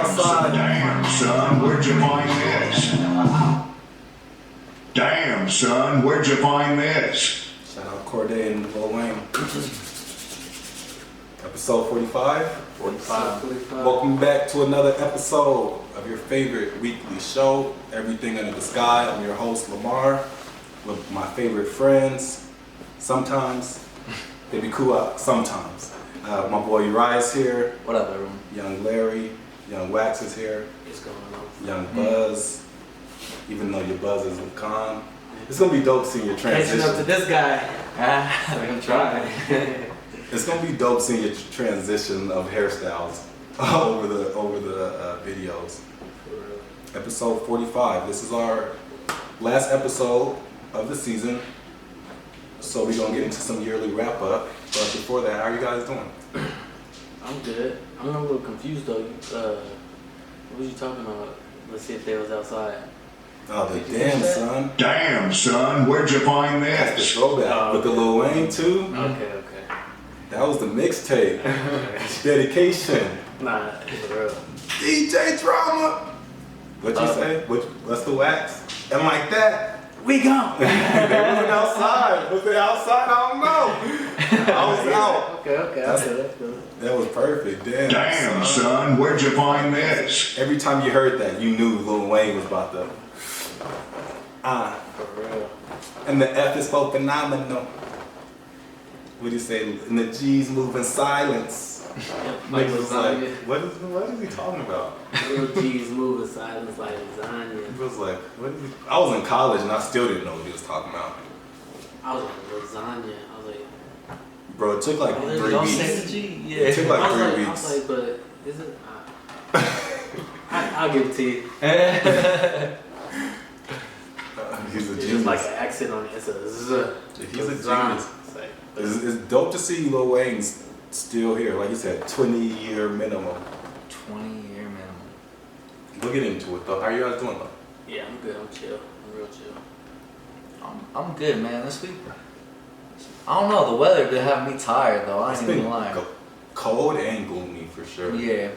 outside. Damn, son, where'd you find this? Damn, son, where'd you find this? Shout out Corday and Lil Wayne. Episode 45. 45. Welcome back to another episode of your favorite weekly show, Everything Under the Sky. I'm your host, Lamar, with my favorite friends. Sometimes they be cool out, sometimes. My boy Uriah's here. What up, everyone? Young Larry. Young Wax is here. What's going on? Young Buzz. Even though your Buzz is with Khan. It's gonna be dope seeing your transition. Catching up to this guy. I'm trying. It's gonna be dope seeing your transition of hairstyles over the videos. Episode 45. This is our last episode of the season, so we're gonna get into some yearly wrap up. But before that, how are you guys doing? I'm good. I'm a little confused though. What was you talking about? Let's see if they was outside. Oh, the damn son. Damn, son, where'd you find That's the this? throwback with the Lil Wayne too. Okay. That was the mixtape. Dedication. Nah, for real. DJ Drama. What you say? What's the Wax? And like that. We gone. They wasn't outside. Was they outside? I don't know. I was out. Okay. That's good. That was perfect. Damn, son, where'd you find this? Every time you heard that, you knew Lil Wayne was about to. For real. And the F is for phenomenal. What do you say? And the G's move in silence. Like Niggas was like, lasagna. what is he talking about? Little G's moving silence like It lasagna. was like, I was in college and I still didn't know what he was talking about. I was like lasagna. I was like, Bro, it took like 3 don't weeks. say the G. Yeah. It took like I was 3 like, weeks. I was like, but is it? I'll give it to you. He's a It's genius. just like an accent on it. It's a Z. He's a Zan. genius. It's like, It's dope to see Lil Wayne's still here. Like you said, 20-year minimum. 20-year minimum. We'll get into it though. How are you guys doing though? yeah, I'm good. I'm chill. I'm real chill. I'm good, man. This week, I don't know. The weather been having me tired though. I It's ain't been even lying. cold and gloomy for sure. Yeah.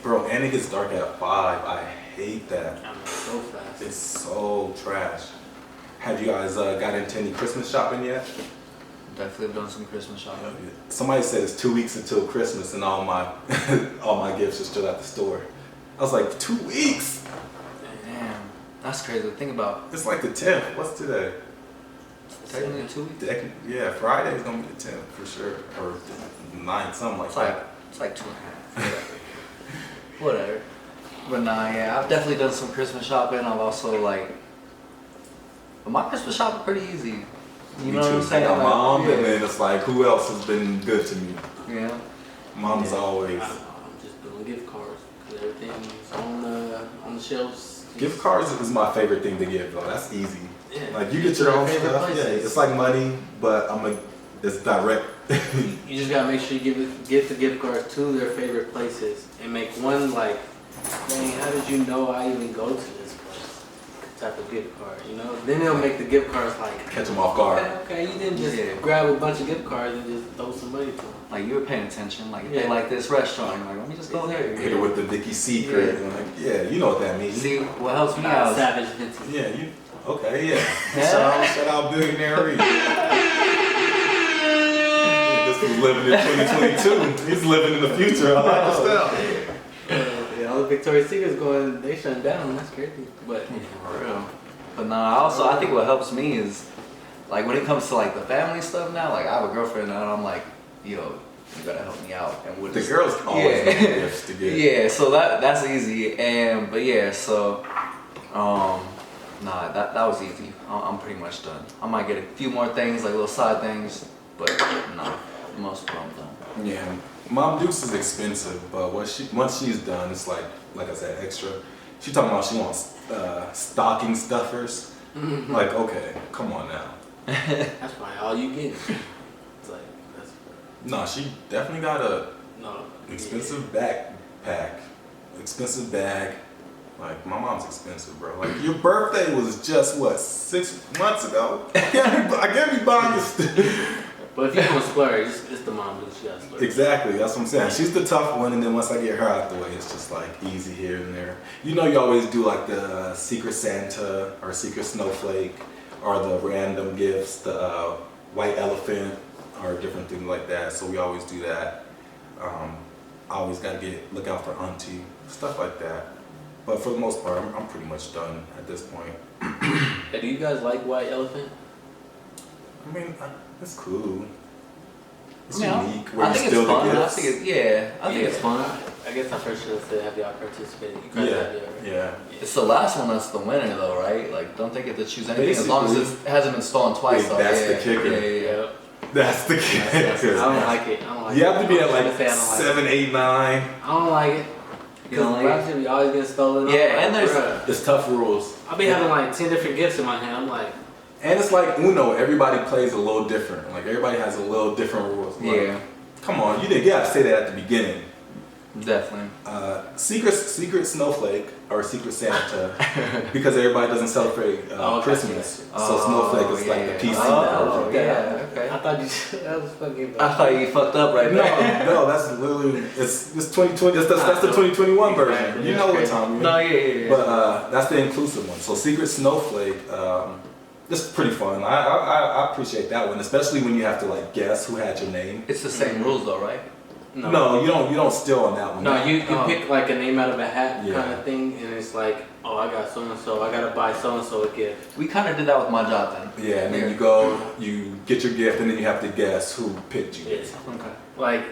Bro, and it gets dark at 5. I hate that. I'm so fast. It's so trash. Have you guys got into any Christmas shopping yet? Definitely done some Christmas shopping. Somebody said it's 2 weeks until Christmas and all my all my gifts are still at the store. I was like, 2 weeks? Damn, that's crazy to think about. It's like the 10th. What's today? Technically 2 weeks. Yeah, Friday is gonna be the 10th for sure, or the 9th, something like that. It's like 2.5. Whatever. But nah, yeah, I've definitely done some Christmas shopping. I've also but my Christmas shopping pretty easy. You know what I'm saying? I got Like, mom, yeah. and then it's like, who else has been good to me? Yeah. Mom's Yeah. always. I'm just doing gift cards because everything's on the shelves. Gift cards is my favorite thing to give though. That's easy. Yeah. Like you get your own favorite stuff. Yeah, places. it's like money, but it's direct. You just gotta make sure you give the gift cards to their favorite places and make one like, dang, how did you know I even go to this place? Type of gift card, you know? Then they'll make the gift cards like, Catch them off guard. okay, you didn't just Yeah. grab a bunch of gift cards and just throw some money to them. Like you were paying attention. Like if Yeah. they like this restaurant, you're like, let me just go there. Hit it with the Vicky Secret. Yeah. And like, yeah, you know what that means. See what helps me out. Savage Vintage. Yeah, you. Okay, yeah. Shout out Billionaire Reed. This was living in 2022. He's living in the future. I like the style. Yeah, all the Victoria's Secrets going, they shut down. That's crazy. But For real. But nah, I think what helps me is like when it comes to like the family stuff now, like I have a girlfriend now and I'm like, yo, you gotta help me out. And with The girls always need gifts to get. Yeah, so that's easy. But yeah, so that was easy. I'm pretty much done. I might get a few more things, like little side things, but nah, most of them I'm done. Yeah, Mom Dukes is expensive, but once she's done, it's like I said, extra. She talking about she wants stocking stuffers. Like, okay, come on now. that's probably all you get. It's like, that's, No, she definitely got a no. expensive backpack, expensive bag. Like, my mom's expensive, bro. Like, your birthday was just, what, 6 months ago? I can't be buying this. But if you want to splurge, it's the mom who she got to splurge. Exactly, that's what I'm saying. She's the tough one, and then once I get her out the way, it's just like easy here and there. You know, you always do like the Secret Santa or Secret Snowflake, or the random gifts, the white elephant, or different things like that. So we always do that. I always gotta look out for auntie, stuff like that. But for the most part, I'm pretty much done at this point. Hey, do you guys like white elephant? I mean, it's cool. It's I mean, unique. I Where you think still it's fun. the I gifts. think I think it's fun. I guess I first should have said, have y'all participated? You guys have, right? Yeah. It's the last one that's the winner, though, right? Like, don't they get to choose anything as long as Basically, it hasn't been stolen twice? yeah, that's the yeah, kicker. Yeah. That's the I kicker. don't like it. I don't like it. You have to be I'm at like gonna say I don't like 7, 8, 9. it. I don't like it. You don't like Because we always get stolen. Yeah, I'm and like, there's- bruh. It's tough rules. I'll be having like 10 different gifts in my hand. I'm like, And it's like Uno, everybody plays a little different. Like everybody has a little different rules. Like, Yeah, come on, you gotta say that at the beginning. definitely. Secret Snowflake or Secret Santa, because everybody doesn't celebrate Oh, okay. Christmas. So Snowflake is like the PC Oh, version. yeah, okay. I thought you that was fucking. I thought you fucked up right there. No, that's literally it's 2020. That's the 2021 version. Exactly. You know what time? No, yeah. But that's the inclusive one. So Secret Snowflake, this is pretty fun. I appreciate that one, especially when you have to like guess who had your name. It's the same rules, though, right? No, you don't steal on that one. No, you pick like a name out of a hat Yeah. kind of thing, and it's like, oh, I got so and so, I gotta buy so and so a gift. We kind of did that with my job then. Yeah, and then you go, you get your gift, and then you have to guess who picked you. It's Okay. like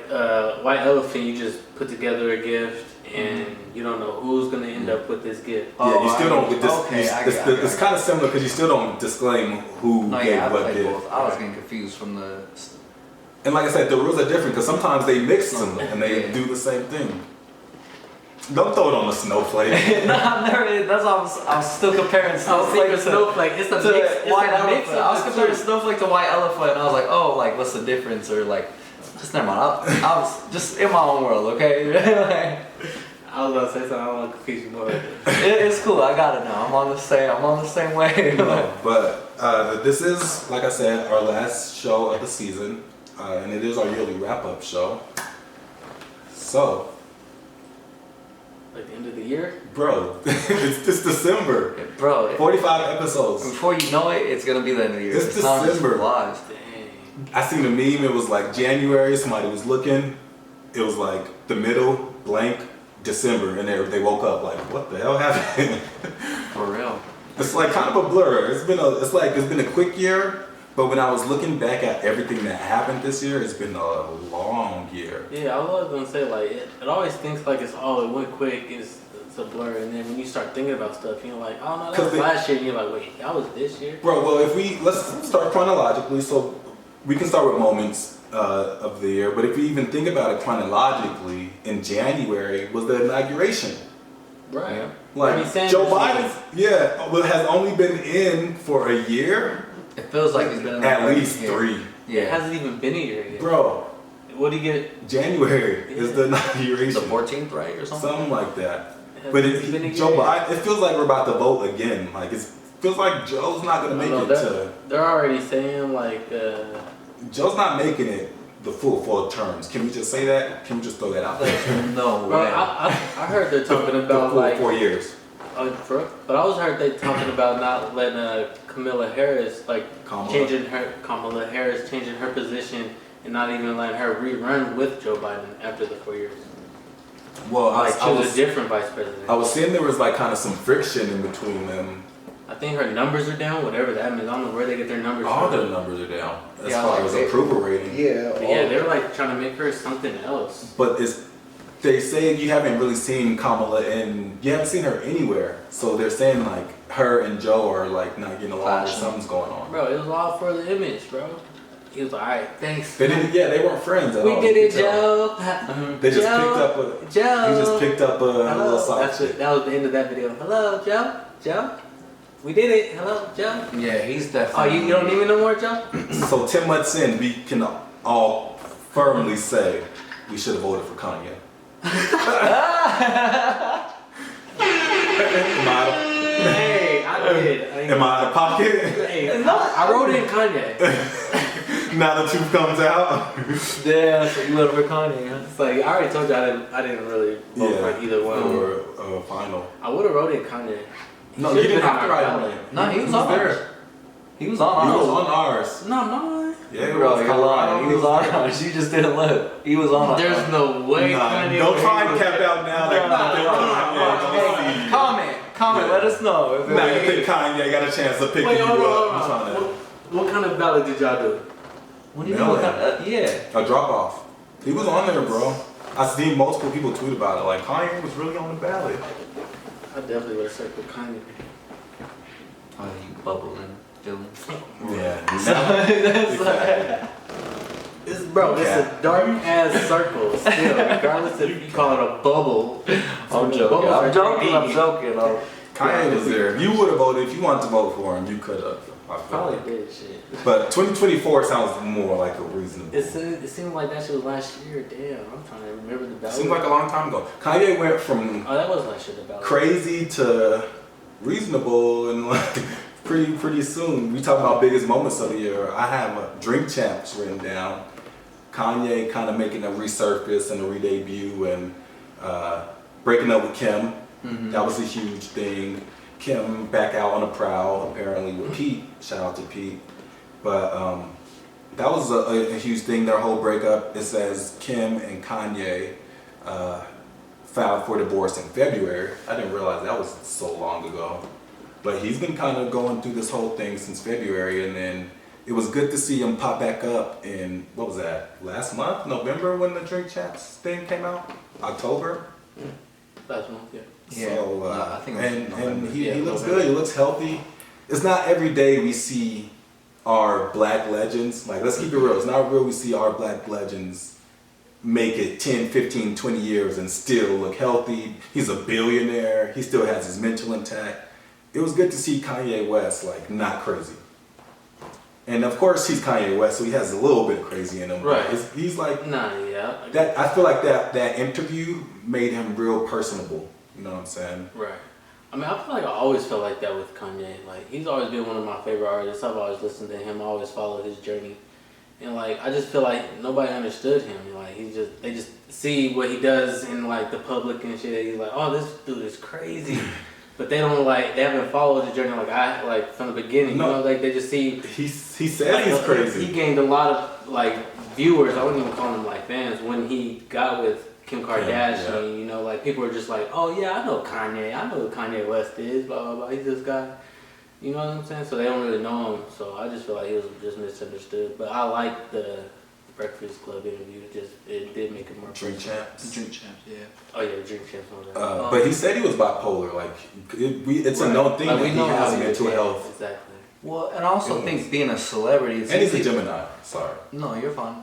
white elephant. You just put together a gift, and you don't know who's gonna end up with this gift. Yeah, you still don't. Okay, I get it. It's kind of similar because you still don't disclaim who No, gave yeah, I what played gift. both. I was getting confused from the. And like I said, the rules are different because sometimes they mix them and they Yeah. do the same thing. Don't throw it on the snowflake. No, I've never. That's why I was still comparing snowflake to snowflake. It's the to mix. It's white the mix elephant. of I was the comparing two. snowflake to white elephant, and I was like, oh, like what's the difference? Or like, just never mind. I was just in my own world, okay? Like, I was about to say something. I don't want to confuse you more. it's cool. I got it now. I'm on the same way. No, but this is, like I said, our last show of the season, and it is our yearly wrap-up show. So, Like the end of the year. bro, it's December. Bro, 45 episodes. before you know it, it's gonna be the end of the year. It's not just December. flies. Dang. I seen a meme. It was like January. Somebody was looking. It was like the middle blank December, and they woke up like, what the hell happened? For real. It's like kind of a blur. It's been a quick year, but when I was looking back at everything that happened this year, it's been a long year. Yeah, I was gonna say like it always thinks like it's it went quick. It's a blur, and then when you start thinking about stuff, you're like, oh no, that was last year, and you're like, wait, that was this year. Bro, well, let's start chronologically, so we can start with moments of the year. But if you even think about it chronologically, in January was the inauguration. Right. Yeah. Like Bernie Sanders Joe was- Biden, has only been in for a year, It feels like he's been in at the least yeah. 3. It Yeah. hasn't even been a year yet. Bro, What do you get? January is the inauguration. The 14th, right, or something. Something like that. It But hasn't been a year Joe yet. Biden, it feels like we're about to vote again. Like it feels like Joe's not gonna make No, it they're already saying like. Joe's not making it the full 4 terms. Can we just say that? Can we just throw that out there? No Bro, way. I heard they're talking The about full like. 4 years. But I was heard they talking about not letting Kamala Harris Kamala Harris changing her position and not even letting her rerun with Joe Biden after the 4 years. Well, Like I choose was a different vice president. I was seeing there was like kind of some friction in between them. I think her numbers are down, whatever that means. I don't know where they get their numbers All from. their numbers are down as Yeah, far like as they- approval rating. But yeah, they're like trying to make her something else. But they say you haven't really seen Kamala you haven't seen her anywhere. So they're saying like her and Joe are like not getting along or Clashing. something's going on. Bro, it was all for the image, bro. He was like, alright, thanks. They weren't friends at We all. did You it, could tell. Joe. They just Joe. picked up a Joe. He just picked up a Hello. little side That was the end of that video. Hello, Joe. Joe. We did it. Hello, Joe. Yeah, he's Oh, definitely. you don't need me no more, Joe? So 10 months in, we can all firmly say we should have voted for Kanye. Hey, I did. Am I out of pocket? Hey, I wrote in Kanye. Now the truth comes out. Yeah, so you voted for Kanye, huh? It's like I already told you I didn't really vote for either one. Or final. I would have wrote in Kanye. No, Should've you didn't been have to on write our on ballot. it. No, he was on ours. He was on He ours. was on ours. Not mine. Yeah, it Bro, was you're lying. Colorado. He was on ours. You just didn't look. He was on ours. There's no way. Nah, Kanye don't would try and have- cap out now. Comment, Yeah. let us know. If Now it- you think Kanye got a chance to pick Wait, you hold on, up. I'm hold trying on. What kind of ballot did y'all do? What do you mean? What kind of, yeah. to a drop off. He was on there, bro. I seen multiple people tweet about it. Like Kanye was really on the ballot. I definitely would have circled Kanye. Oh, you bubbling, Dylan. Yeah. That's Exactly. It's a dark ass circle still, regardless if you call it a bubble. I'm joking. Bubbles are I'm joking. 3D. I'm joking. Kanye was there. If you would have voted, if you wanted to vote for him, you could have. Probably did shit. But 2024 sounds more like a reasonable. It seemed like that shit was last year. Damn, I'm trying to remember the ballot. Seems like a long time ago. Kanye went from Oh, that was last year. The ballot. crazy to reasonable and like pretty soon. We talk about biggest moments of the year. I have Drink Champs written down. Kanye kind of making a resurface and a re-debut and breaking up with Kim. Mm-hmm. That was a huge thing. Kim back out on the prowl apparently with Pete. Shout out to Pete. But that was a huge thing. Their whole breakup. It says Kim and Kanye filed for divorce in February. I didn't realize that was so long ago. But he's been kind of going through this whole thing since February, and then it was good to see him pop back up in, what was that, last month, November, when the Drink Champs thing came out? October? Last month, yeah. Yeah, So, I think it was and November. he Yeah, looks November. good, he looks healthy. It's not every day we see our black legends, like let's keep it real, it's not real we see our black legends make it 10, 15, 20 years and still look healthy. He's a billionaire, he still has his mental intact. It was good to see Kanye West like not crazy. And of course he's Kanye West, so he has a little bit of crazy in him. Right. He's like Nah, yeah. that. I feel like that interview made him real personable. You know what I'm saying? Right. I mean, I feel like I always felt like that with Kanye. Like, he's always been one of my favorite artists. I've always listened to him. I always followed his journey. And, like, I just feel like nobody understood him. Like, they just see what he does in, like, the public and shit. He's like, oh, this dude is crazy. But they don't, like, they haven't followed the journey like from the beginning. No. You know, like, they just see. He said Like, he's crazy. He gained a lot of, like, viewers. I wouldn't even call them, like, fans. When he got with Kim Kardashian, you know, like, people were just like, oh, yeah, I know Kanye. I know who Kanye West is, blah, blah, blah. He's this guy. You know what I'm saying? So they don't really know him. So I just feel like he was just misunderstood. But I like the Breakfast Club interview. It did make it more Drink personal. Champs. Drink Champs, yeah. Oh, yeah, Drink Champs. No, But he said he was bipolar. Like it's a known thing Like, that we he know has how he is, mental yeah, health. Exactly. Well, and I also It think was. being a celebrity, it's And he's a easy- Gemini. Sorry. No, you're fine.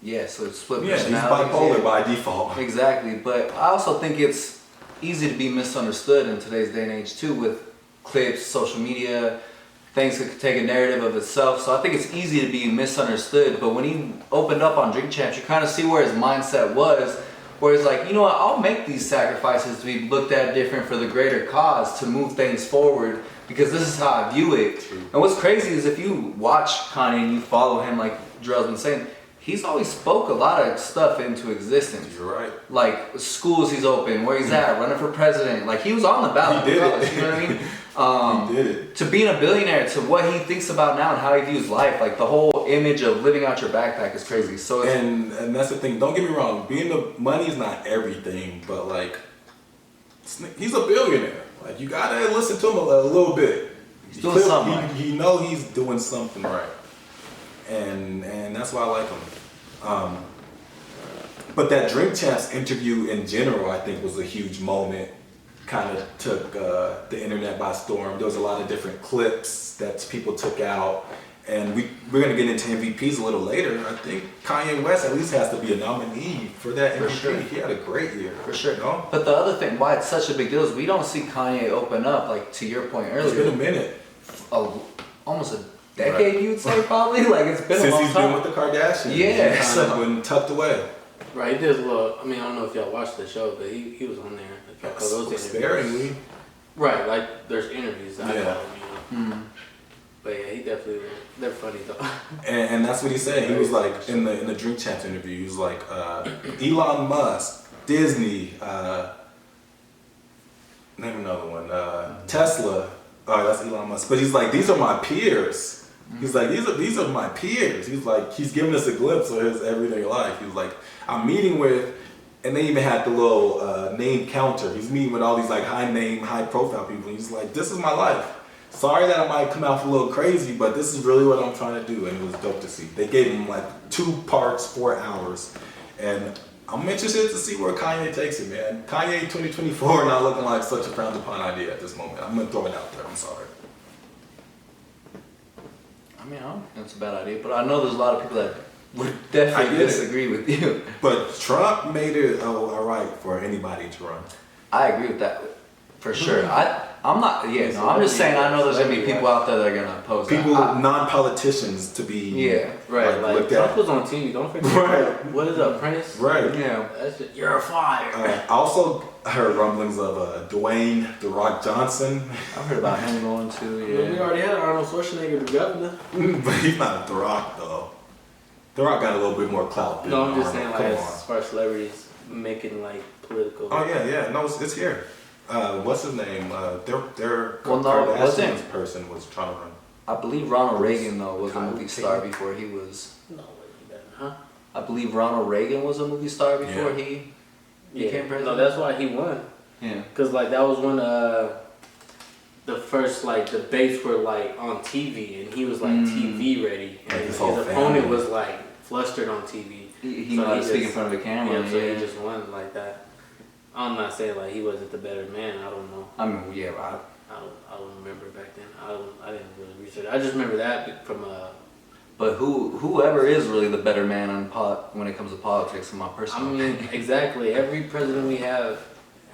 Yeah, so it's split Yeah, he's personalities. bipolar yeah. by default. Exactly, but I also think it's easy to be misunderstood in today's day and age too, with clips, social media, things that could take a narrative of itself. So I think it's easy to be misunderstood. But when he opened up on Drink Champs, you kind of see where his mindset was, where it's like, you know what, I'll make these sacrifices to be looked at different for the greater cause, to move things forward, because this is how I view it. True. And what's crazy is if you watch Kanye and you follow him, like Jarrell's been saying, he's always spoke a lot of stuff into existence. You're right. Like schools he's open, where he's at, running for president. Like he was on the ballot. He did it. regardless, you know what I mean? He did it. To being a billionaire, to what he thinks about now and how he views life, like the whole image of living out your backpack is crazy. So it's, And that's the thing. Don't get me wrong. Being the money is not everything, but like he's a billionaire. Like you gotta listen to him a little bit. He's doing something right. He know he's doing something right, and that's why I like him. But that Drink Champs interview in general, I think, was a huge moment. Kind of took the internet by storm. There was a lot of different clips that people took out, and we're gonna get into MVPs a little later. I think Kanye West at least has to be a nominee for that For MVP. sure. He had a great year, for sure. You know? But the other thing, why it's such a big deal is we don't see Kanye open up, like to your point It's been a earlier, minute almost a decade, you would say probably. Like it's been a since long he's time. been with the Kardashians. Yeah, He's kind of so- been tucked away. Right, he did a little. I mean, I don't know if y'all watched the show, but he was on there. If y'all call those interviews. Sparingly. Right, like there's interviews that I Yeah. follow, you know. But yeah, he definitely. They're funny though. And that's what he said. He was like in the Drink Champs interview. He was like Elon Musk, Disney, name another one, Tesla. Oh, that's Elon Musk. But he's like, these are my peers. He's like, these are my peers. He's like, he's giving us a glimpse of his everyday life. He was like, I'm meeting with, and they even had the little name counter. He's meeting with all these like high name, high profile people. He's like, this is my life. Sorry that I might come out a little crazy, but this is really what I'm trying to do, and it was dope to see. They gave him like 2 parts, 4 hours, and I'm interested to see where Kanye takes it, man. Kanye 2024 not looking like such a frowned upon idea at this moment. I'm gonna throw it out there. I'm sorry. I mean, I don't think that's a bad idea, but I know there's a lot of people that would definitely disagree with you. But Trump made it all right for anybody to run. I agree with that for sure. I'm not. Yeah, no. I'm just saying. I know there's gonna be people out there that are gonna oppose People, that. non-politicians, to be Right, like looked Trump at. was on TV. Don't forget. Right. What is it, Apprentice? Right. Yeah. That's just, you're a fire. I also heard rumblings of Dwayne "The Rock" Johnson, I've heard about him going too. We Yeah. already had Arnold Schwarzenegger, the governor. but he's not The Rock though. The Rock got a little bit more clout. Than No, I'm just saying, Arnold. like, Come as far as celebrities making, like, political. on. Oh yeah. No, it's here. What's his name? Their Well, no, it Kardashians wasn't. person was trying to run. I believe Ronald Reagan though was a Kyle movie star King. before he was. No way, he doesn't, huh? I believe Ronald Reagan was a movie star before he became president. No, that's why he won. Yeah. Because, like, that was when the first, like, debates were, like, on TV, and he was, like, TV ready. And Like his his whole opponent family. was, like, flustered on TV. He So knew how to he speak in just- front of a camera. Yeah, so he just won like that. I'm not saying, like, he wasn't the better man. I don't know. I mean, yeah, I don't remember back then. I didn't really research. I just remember that from but whoever is really the better man on when it comes to politics, in my I personal mean, opinion. exactly. Every president we have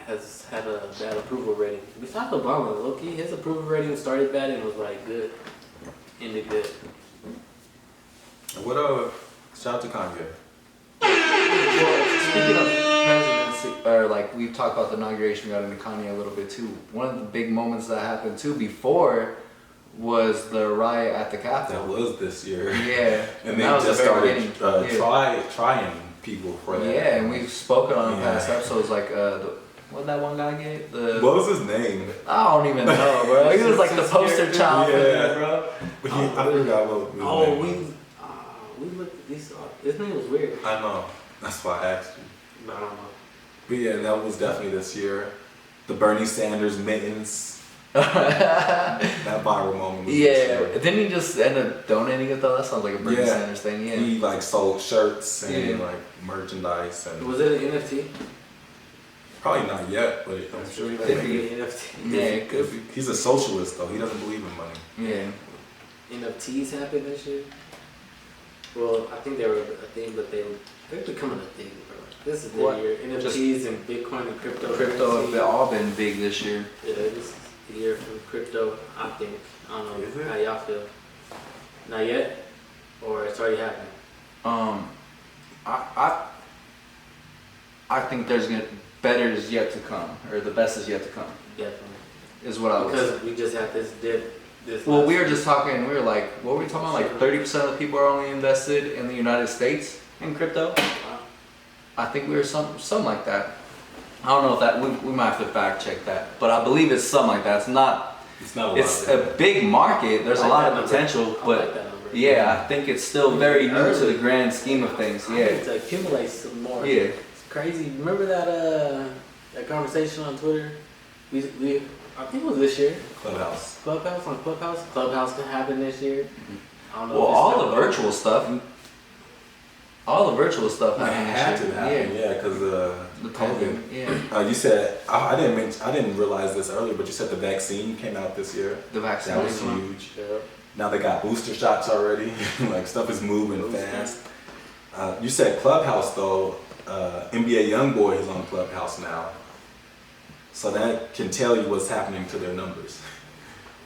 has had a bad approval rating. Besides Obama, low-key, his approval rating started bad and was, like, good. Ended good. What shout out to Kanye. Well, speaking of presidency, or like we've talked about the inauguration, we got into Kanye a little bit too. One of the big moments that happened too before was the riot at the That Capitol. was this year. Yeah, And they that was just the very started beginning. trying people for that. Yeah, and we've spoken on Yeah. past episodes like what did that one guy get? What was his name? I don't even know, bro. He was like the poster child for Yeah. that, bro. I forgot what his Oh, name we was. looked at these. His name was weird. I know. That's why I asked you. But I don't know. But yeah, that was definitely this year. The Bernie Sanders mittens. That viral moment was this Yeah, year. didn't he just end up donating it though? That sounds like a Bernie Yeah. Sanders thing. Yeah. He like sold shirts and Yeah. like merchandise and Was it an NFT? probably not yet, but I'm sure he Could can make be it. an NFT. Yeah, it could be. He's a socialist though. He doesn't believe in money. Yeah. NFTs happened this year. Well, I think they were a thing, but they're becoming a thing, bro. This is the What? year. NFTs and Bitcoin and crypto. Crypto have all been big this year. Yeah, this is the year for crypto. I think. I don't Is know it? how y'all feel. Not yet, or it's already happening. I think there's better is yet to come, or the best is yet to come, Definitely. is what I would say. Because we just had this dip. Well, last we were week. just talking. We were like, what were we talking about? Like 30% of the people are only invested in the United States in crypto. Wow. I think we were something like that. I don't know if that we might have to fact check that, but I believe it's something like that. It's not. It's not a lot. It's a big market. There's I a like lot that of number. potential, I but like that number. yeah, I think it's still very new to the grand scheme of things. I Yeah, need to accumulate some more. yeah. It's crazy. Remember that conversation on Twitter? We I think it was this year. Clubhouse. Clubhouse on Clubhouse. Clubhouse can happen this year. I don't know. Well, if it's all still the going. virtual stuff. All the virtual stuff It happened had this to year. happen, Yeah, yeah, because the COVID. pandemic. Yeah, You said I didn't realize this earlier, but you said the vaccine came out this year. the vaccine. That was came out. huge. Yeah. Now they got booster shots already. Like stuff is moving Booster. fast. You said Clubhouse though. NBA YoungBoy is on Clubhouse now, so that can tell you what's happening to their numbers.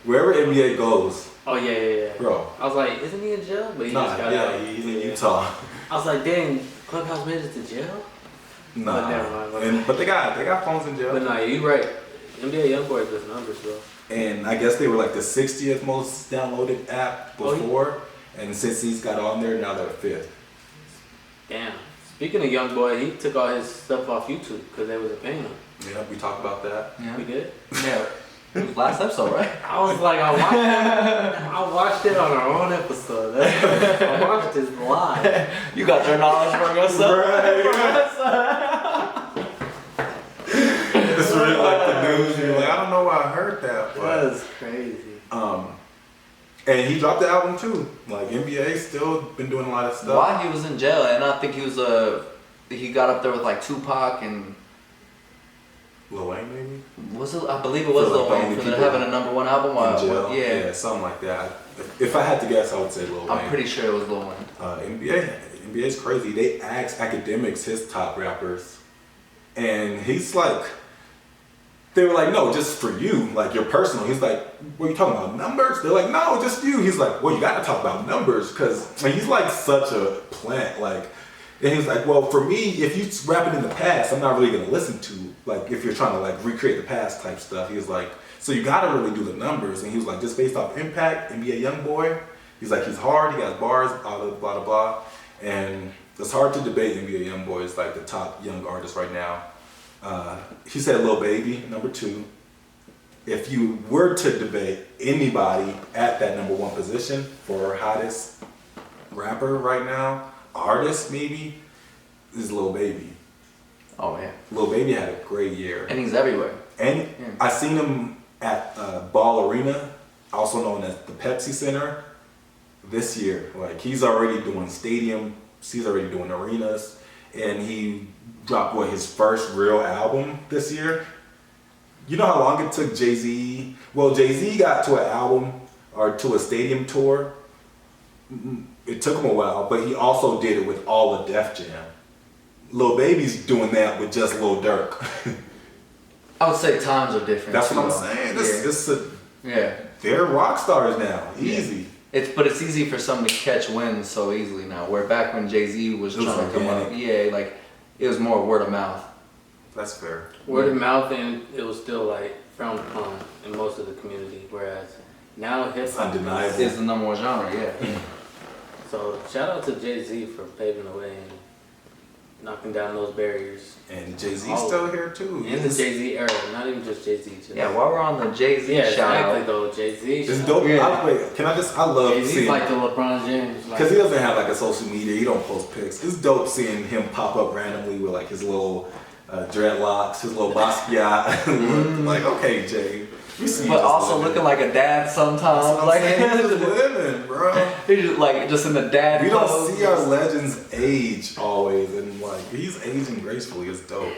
Wherever NBA goes, Oh yeah. bro. I was like, isn't he in jail? But he Nah, just got yeah, out. he's in Yeah. Utah. I was like, dang, Clubhouse made it to jail. But Nah, never mind. but they got phones in jail. But nah, you right. NBA YoungBoy does numbers, bro. And I guess they were like the 60th most downloaded app before. And since he's got on there, now they're 5th. Damn. Speaking of Young Boy, he took all his stuff off YouTube because they wasn't paying him. Yeah, we talked about that. Yeah. We did? Yeah. It was last episode, right? I was like, I watched it on our own episode. I watched it live. You got your knowledge from yourself. It's really like the news. You're like, I don't know why I heard that. But, That is crazy. and he dropped the album too. Like NBA still been doing a lot of stuff. While he was in jail, and I think he got up there with like Tupac and Lil Wayne maybe? was it? I believe it was For, Lil like, Wayne only for people having a #1 album. In jail. Yeah, Something like that. If I had to guess, I would say Lil Wayne. I'm pretty sure it was Lil Wayne. NBA's crazy. They asked Academics, his top rappers, and he's like, they were like, no, just for you, like your personal. He's like, what are you talking about, numbers? They're like, no, just you. He's like, well, you got to talk about numbers because he's like such a plant, like. And he's like, well, for me, if you rapping in the past, I'm not really gonna listen to, like, if you're trying to like recreate the past type stuff. He was like, so you gotta really do the numbers. And he was like, just based off impact, NBA Young Boy. He's like, he's hard, he got bars, blah, blah, blah, blah. And it's hard to debate NBA Young Boy is like the top young artist right now. He said Lil Baby, #2. If you were to debate anybody at that #1 position for hottest rapper right now, artist maybe, is Lil Baby. Oh yeah. Lil Baby had a great year. And he's everywhere. And I seen him at Ball Arena, also known as the Pepsi Center, this year. Like he's already doing stadiums, he's already doing arenas, and he dropped his first real album this year. You know how long it took Jay-Z? Well, Jay-Z got to an album or to a stadium tour. It took him a while, but he also did it with all of Def Jam. Lil Baby's doing that with just Lil Durk. I would say times are different. That's what I'm too, saying. Yeah. They're rock stars now. Easy. But it's easy for someone to catch wins so easily now. Where back when Jay-Z was It was trying to come up, organic. like it was more word of mouth. That's fair. Word of mouth, and it was still like frowned upon in most of the community. Whereas now hip hop Undeniable. It's the #1 genre, yeah. So shout out to Jay-Z for paving the way and knocking down those barriers. And Jay-Z's still here too. In the Jay-Z era, not even just Jay-Z. Yeah, while we're on the Jay-Z Yeah, shout exactly out, though. Jay-Z. It's dope. Yeah. I love Jay-Z's seeing, like the LeBron James. because he doesn't have like a social media, he don't post pics. It's dope seeing him pop up randomly with like his little dreadlocks, his little Basquiat look. Like, okay, Jay, we see you but just also living. looking like a dad sometimes. That's what I'm Like saying, he's just living, bro. he's just like just in the dad. We don't pose. see our legends age always, and like he's aging gracefully. It's dope.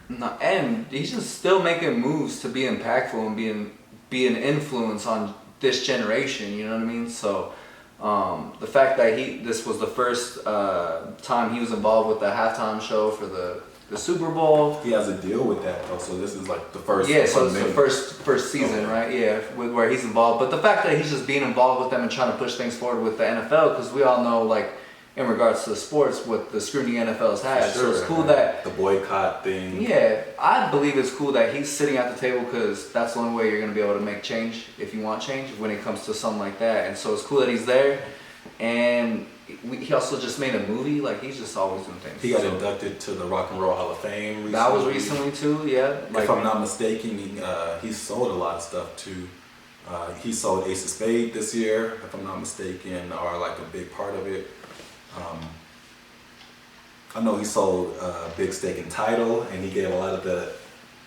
No, and he's just still making moves to be impactful and be an influence on this generation. You know what I mean? So the fact that this was the first time he was involved with the halftime show for the Super Bowl. He has a deal with that though, so this is like the first. Yeah, so it's the fundamental. first season, right? Yeah, where he's involved. But the fact that he's just being involved with them and trying to push things forward with the NFL, because we all know, like, in regards to the sports, what the scrutiny NFL's had. So it's cool that the boycott thing. Yeah, I believe it's cool that he's sitting at the table because that's the only way you're going to be able to make change if you want change when it comes to something like that. And so it's cool that he's there. And he also just made a movie. Like, he's just always doing things. He got inducted to the Rock and Roll Hall of Fame recently. That was recently too, yeah. Like, if I'm not mistaken, he sold a lot of stuff too. He sold Ace of Spades this year, if I'm not mistaken, or like a big part of it. I know he sold a big stake in Tidal, and he gave a lot of the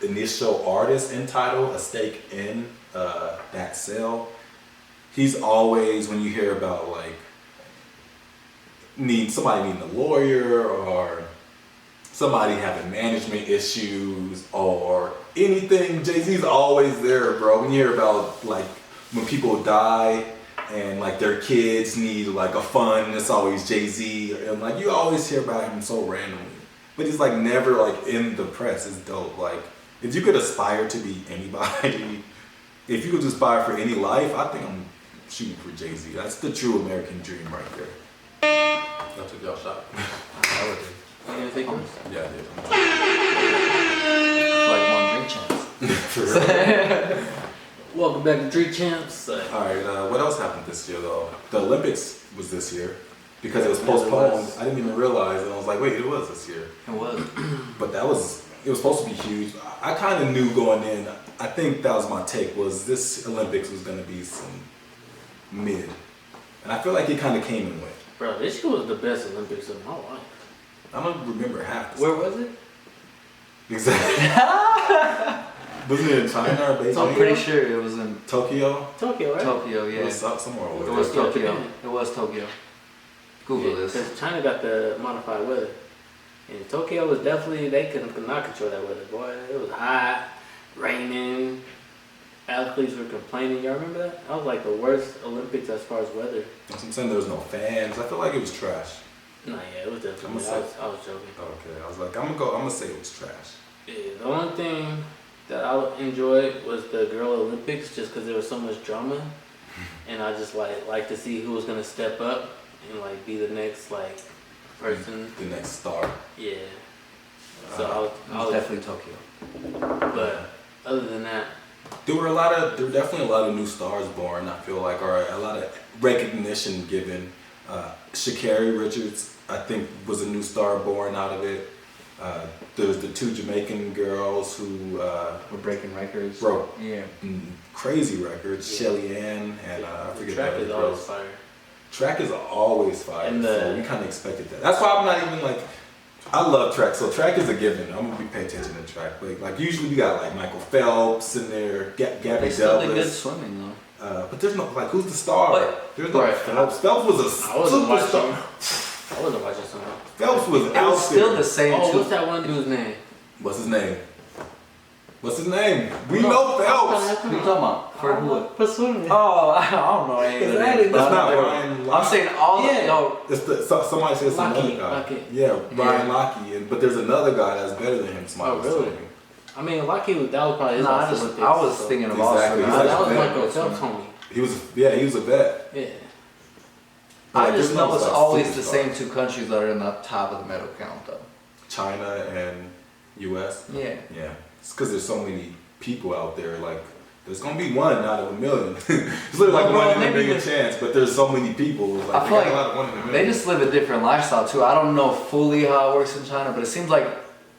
initial artists in Tidal a stake in that sale. He's always, when you hear about like somebody needing a lawyer or somebody having management issues or anything, Jay-Z's always there, bro. When you hear about like when people die and like their kids need like a fund, it's always Jay-Z, and like you always hear about him so randomly. But he's like never like in the press. It's dope. Like if you could aspire to be anybody, if you could aspire for any life, I think I'm shooting for Jay-Z. That's the true American dream right there. I took y'all shot. You gonna take yours? Yeah, I did. like one drink chance. Welcome back to Three Champs. Alright, what else happened this year though? The Olympics was this year. Because it was Yeah, it postponed. was. I didn't even realize, and I was like, wait, it was this year. It was. But it was supposed to be huge. I kind of knew going in, I think that was my take, was this Olympics was going to be some mid. And I feel like it kind of came and went. Bro, this year was the best Olympics of my life. I don't remember half the Where stuff. was it? Exactly. Wasn't it in China or Beijing? I'm pretty sure it was in Tokyo? Tokyo, right? Tokyo, It yeah. was somewhere over It there. was Tokyo, Tokyo. Japan. It was Tokyo. Google this. Because China got the modified weather. And Tokyo was definitely, they could not control that weather, boy. It was hot, raining, athletes were complaining. Y'all remember that? That was like the worst Olympics as far as weather. That's what I'm saying, there was no fans. I feel like it was trash. Nah, yeah, it was definitely, I'ma I was joking. Okay, I was like, I'm gonna say it was trash. Yeah, the only thing that I enjoyed was the Girl Olympics just because there was so much drama. And I just like to see who was going to step up and like be the next like person. The next star. Yeah. So It was definitely Tokyo. But other than that, There were definitely a lot of new stars born, I feel like, or a lot of recognition given. Sha'Carri Richards, I think, was a new star born out of it. There's the two Jamaican girls who We're breaking records. broke Yeah. crazy records. Yeah. Shelly Ann and I forget track the is other always girls. fire. Track is always fire, And so we kind of expected that. That's why I'm not even like, I love track, so track is a given. I'm gonna be paying attention to track. Like usually we got like Michael Phelps in there, Gabby They still did good Douglas. swimming though. But there's no, like, who's the star? But- There's no Right. Phelps. Phelps was a I wasn't superstar. I wasn't watching something. Phelps was It out was still there. the same Oh, two. what's that one dude's name? What's his name? What's his name? We No, know Phelps. What are you talking about? For who? For swimming. Oh, I don't know any of the Exactly. names. That's not I'm Ryan Lochte. saying all Yeah. the no. It's somebody says some other Lochte, guy. Lochte. Yeah, Ryan Yeah. Lochte. But there's another guy that's better than him. Somebody Oh, was really? telling me. I mean, Lucky, that was probably his No, last I Olympics, was so- thinking of all Exactly. swimming. He's That like was a Michael vet. Phelps, homie. He was a vet. Yeah. I Like, just there's know no, it's like, always the superstar. same two countries that are in the top of the medal count though. China and U.S. Yeah. Yeah, it's because there's so many people out there. Like, there's gonna be one out of a million. It's literally like Well, bro, one in a maybe million the- chance, but there's so many people. It's like, I they feel got like a lot of one in a million. They just live a different lifestyle too. I don't know fully how it works in China, but it seems like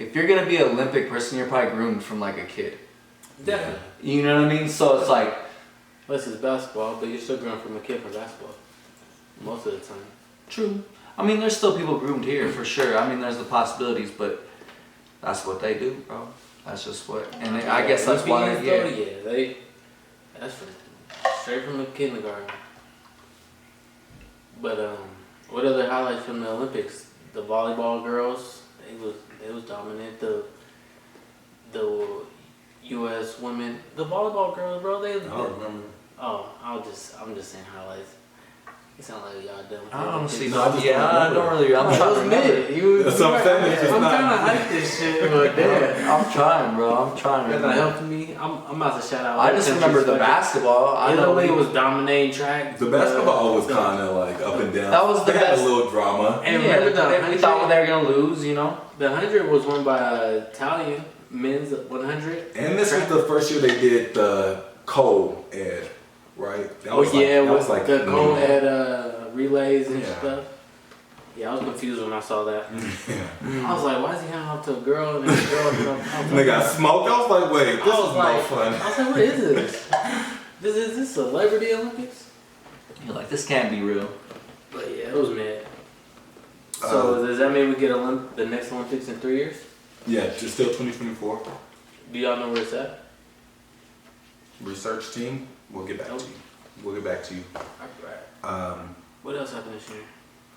if you're gonna be an Olympic person, you're probably groomed from like a kid. Definitely. You know what I mean? So it's like, Unless it's basketball, but you're still growing from a kid for basketball. Most of the time. true. I mean, there's still people groomed here for sure. I mean, there's the possibilities, but that's what they do, bro. That's just what, and I guess that's why. Olympians, Yeah. though, yeah, that's straight from the kindergarten. But what other highlights from the Olympics? The volleyball girls, they was dominant. The U.S. women, the volleyball girls, bro. I don't remember. I'm just saying highlights. You sound like y'all done. With I honestly, No, I just yeah, don't I remember. don't really. I'm That trying was to remember. mid. You, That's what I'm saying, it's just I'm not- trying to hype this shit, but damn. I'm trying, bro. I'm trying to You're not remember. helping me. I'm about to shout out. I just remember the basketball. I know Italy was dominating track. The basketball was kind of like up and down. That was the they had best. a little drama. And Yeah, remember the we thought 100? they were gonna lose, you know. The 100 was won by Italian men's 100. And this was the first year they did the co-ed, right? That Oh yeah, that with was like the new. co-ed relays and Yeah. stuff. Yeah, I was confused when I saw that. Yeah. I was like, why is he handing off to a girl and then a girl? And they got smoked. I was like, wait, this I is was no like, fun. I was like, what is this? Is this Celebrity Olympics? You're like, this can't be real. But yeah, it was mad. So does that mean we get the next Olympics in 3 years? Yeah, just still 2024. Do y'all know where it's at? Research team, we'll get back to you. We'll get back to you. Alright. What else happened this year?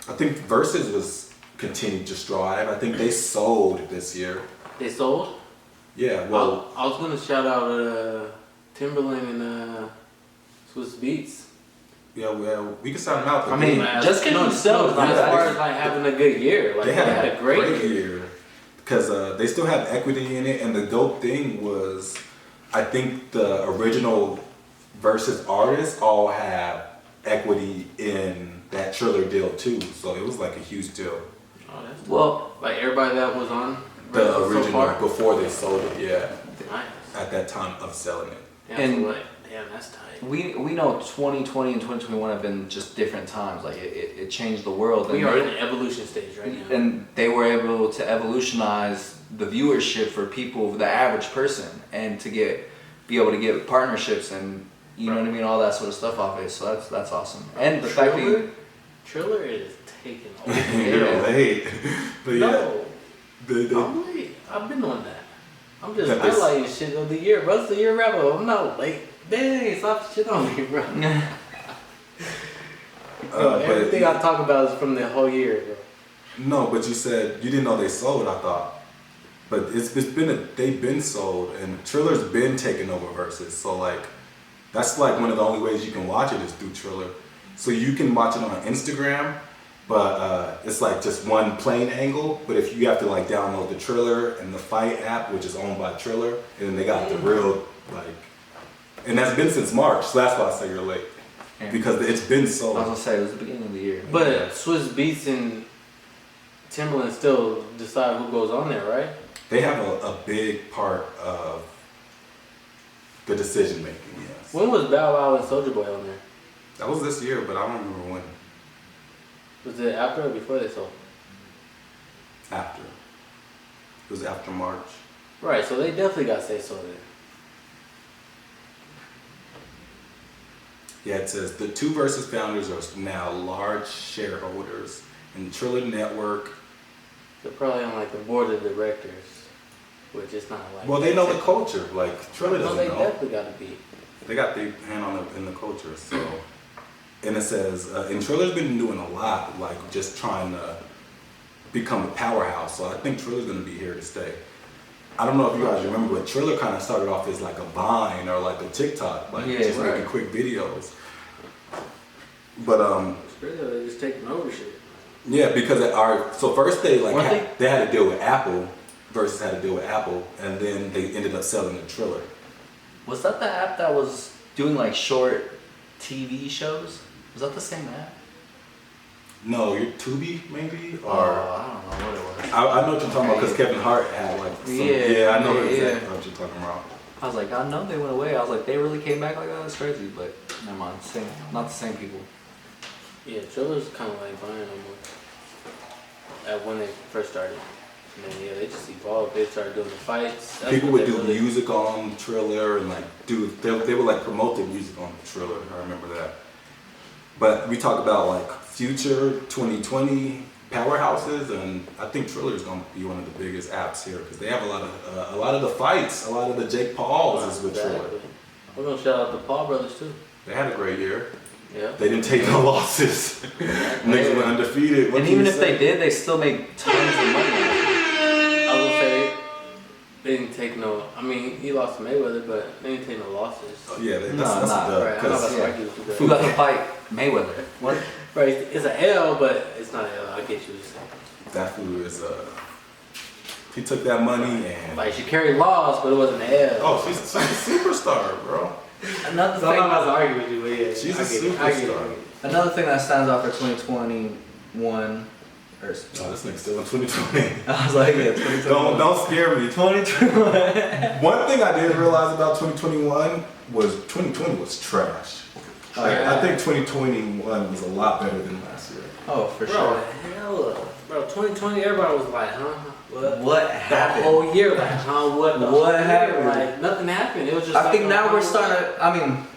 I think Versus was continued to strive. I think they sold this year. They sold? Yeah, well, I was gonna shout out Timberland and Swiss Beats. yeah, well, we can sound them out. I mean, just 'cause you sell is not as bad. far as like having a good year. Like they had a great year. year because they still have equity in it. And the dope thing was, I think the original Versus artists all have equity in that Triller deal too. So it was like a huge deal. Oh, that's Well, like everybody that was on The so original far. before they sold it, yeah. Nice. at that time of selling it. Yeah, And- so like, damn, that's tight. We know 2020 and 2021 have been just different times. Like it changed the world. We and are they- in the evolution stage right now. And they were able to evolutionize the viewership for people, the average person, and to be able to get partnerships and you know what I mean, all that sort of stuff off it. So that's awesome. And the fact that you, Triller is taking over. You're late. But yeah. No, they- I'm late. I've been on that. I'm just That this- highlighting shit of the year, bro. It's the year wrap up. I'm not late. Dang, stop shit on me, bro. Yo, but- everything I talk about is from the whole year, bro. No, but you said you didn't know they sold. I thought, but they've been sold, and Triller's been taking over verses. So like, that's like one of the only ways you can watch it is through Triller. So you can watch it on Instagram, but it's like just one plain angle. But if you have to like download the Triller and the Fight app, which is owned by Triller, and then they got the real like, and that's been since March. So that's why I say you're late because it's been I was sold. gonna say it was the beginning of the year. But Yeah. Swiss Beats and Timbaland still decide who goes on there, right? They have a big part of the decision making. Yes. When was Bow Wow and Soulja Boy on there? That was this year, but I don't remember when. Was it after or before they sold? After. It was after March. Right, so they definitely got say so there. Yeah, it says the two Versus founders are now large shareholders in Triller Network. They're probably on like the board of directors, which is not like. Well, they know the culture. Like Triller No, doesn't they know. definitely got to be. They got their hand on in the culture. So, and it says, and Triller's been doing a lot, like just trying to become a powerhouse. So I think Triller's gonna be here to stay. I don't know if you guys remember, but Triller kind of started off as like a Vine or like a TikTok, like Yeah, just right. making quick videos. But It's really they just taking over shit. yeah, because so first they like Weren't they had to deal with Apple, Versus had to deal with Apple, and then they ended up selling the Triller. Was that the app that was doing like short TV shows? Was that the same app? No, you're Tubi maybe, or I don't know what it was. I know what you're talking about because Kevin Hart had like some, Yeah, I know yeah, exactly what you're talking about. I was like, I know they went away. I was like, they really came back like that? That's crazy. But never mind, not the same people. Yeah, Triller's kind of like Vine almost. At when they first started. And then yeah, they just evolved. They started doing the fights. That's People what would they do really- music on Triller and like they would like promote the music on Triller. I remember that. But we talk about like future 2020 powerhouses, and I think Triller is going to be one of the biggest apps here because they have a lot of the fights, a lot of the Jake Pauls is with Triller. Exactly. We're gonna shout out the Paul brothers too. They had a great year. Yeah. They didn't take no losses. Niggas went undefeated. What And can even you if say? they did, they still make tons of money. I was gonna say they didn't take no. I mean, he lost to Mayweather, but they didn't take no losses. Oh, yeah, No, that's nah, a dub. Right, I'm not 'cause about to argue with you Who guys. got to fight Mayweather? What? Right, it's an L, but it's not an L. I get you. that fool is he took that money and Like she carried loss, but it wasn't an L. oh, she's a superstar, bro. Another So I'm not about to thing, argue with you, but yeah, She's I a get it. I get it. superstar. another thing that stands out for 2021. Or, Oh, this nigga's still in 2020. I was like, yeah, 2021. Don't scare me. 2021. One thing I did realize about 2021 was 2020 was trash. Oh, Like, yeah. I think 2021 was a lot better than last year. Oh, for Bro, sure. hell, bro, 2020, everybody was like, huh? What The happened? whole year, like, huh? What? The What whole year, happened? Like, nothing happened. It was just. I like think a now we're whole starting year. to, I mean,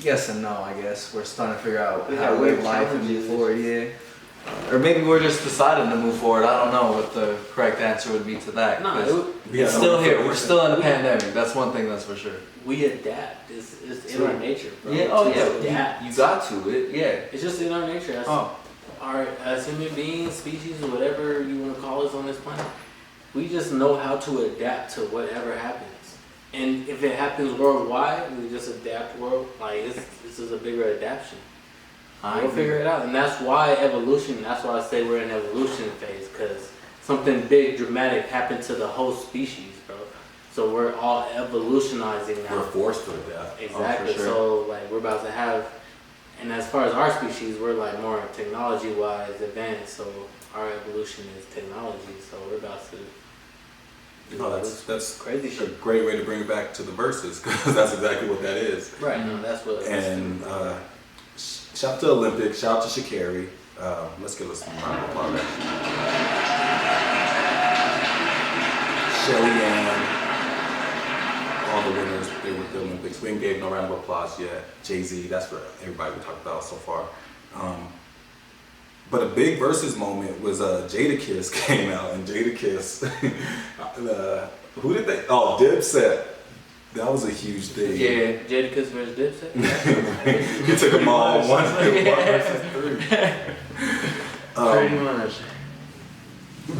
yes and no, I guess. We're starting to figure out We how got to weird live life and move challenges. forward, yeah. Or maybe we're just deciding to move forward. I don't know what the correct answer would be to that. No, 'cause Yeah, it's still here. We're we're still in a pandemic. That's one thing that's for sure. we adapt. It's in our nature, bro. Yeah, oh To adapt. yeah. You got to. Yeah. It's just in our nature. That's Oh. our as human beings, species, or whatever you want to call us on this planet. We just know how to adapt to whatever happens. And if it happens worldwide, we just adapt world. Like this is a bigger adaptation. We'll figure it out, and that's why evolution. That's why I say we're in evolution phase, because something big, dramatic happened to the whole species, bro. So we're all evolutionizing now. We're forced to adapt. Exactly. sure. So like we're about to have, and as far as our species, we're like more technology-wise advanced. So our evolution is technology. So we're about to No, that's crazy a shit. great way to bring it back to the verses because that's exactly what that is. Right. No, that's what. And shout out to Olympic, shout out to Sha'Carri. Let's give us some round of applause. Shelly Ann, all the winners, they were at the Olympics. We ain't gave no round of applause yet. Jay-Z, that's for everybody we talked about so far. But a big versus moment was Jadakiss came out, and Jadakiss, who did they? Oh, Dipset. That was a huge thing. Yeah, Jadakiss versus Dipset. He took them all one versus three. Pretty much.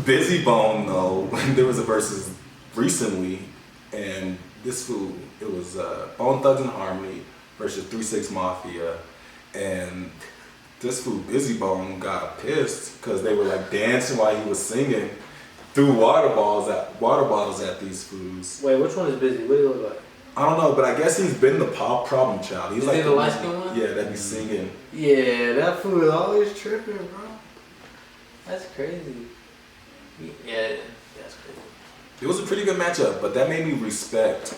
Busy Bone though, there was a versus recently, and this fool, it was Bone Thugs and Harmony versus 3-6 Mafia, and this fool Busy Bone got pissed because they were like dancing while he was singing, threw water bottles at these fools. Wait, which one is Busy? What do you look like? I don't know, but I guess he's been the pop problem child. He's Is like he the light-skinned one? Yeah, that be singing. Yeah, that fool is always tripping, bro. That's crazy. Yeah, that's crazy. It was a pretty good matchup, but that made me respect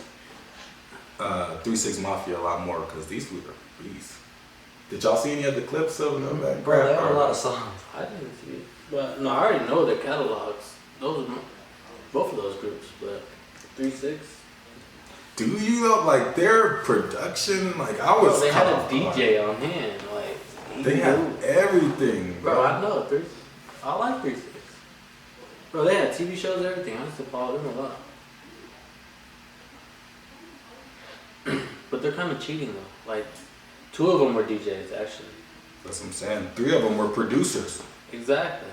3-6 Mafia a lot more because these fools are beasts. Did y'all see any of the clips of that? Bro, they have a lot of songs. I didn't see it. But no, I already know their catalogs. Those are both of those groups, but 3-6. Do you know, like, their production, like, I Bro, was they had a caught off DJ on hand, like he They had knew. everything, Bro, I know 3. I like 3-6. Bro, they had TV shows, everything. I used to follow them a lot. But they're kind of cheating though. Like, 2 of them were DJs actually. That's what I'm saying. 3 of them were producers. Exactly.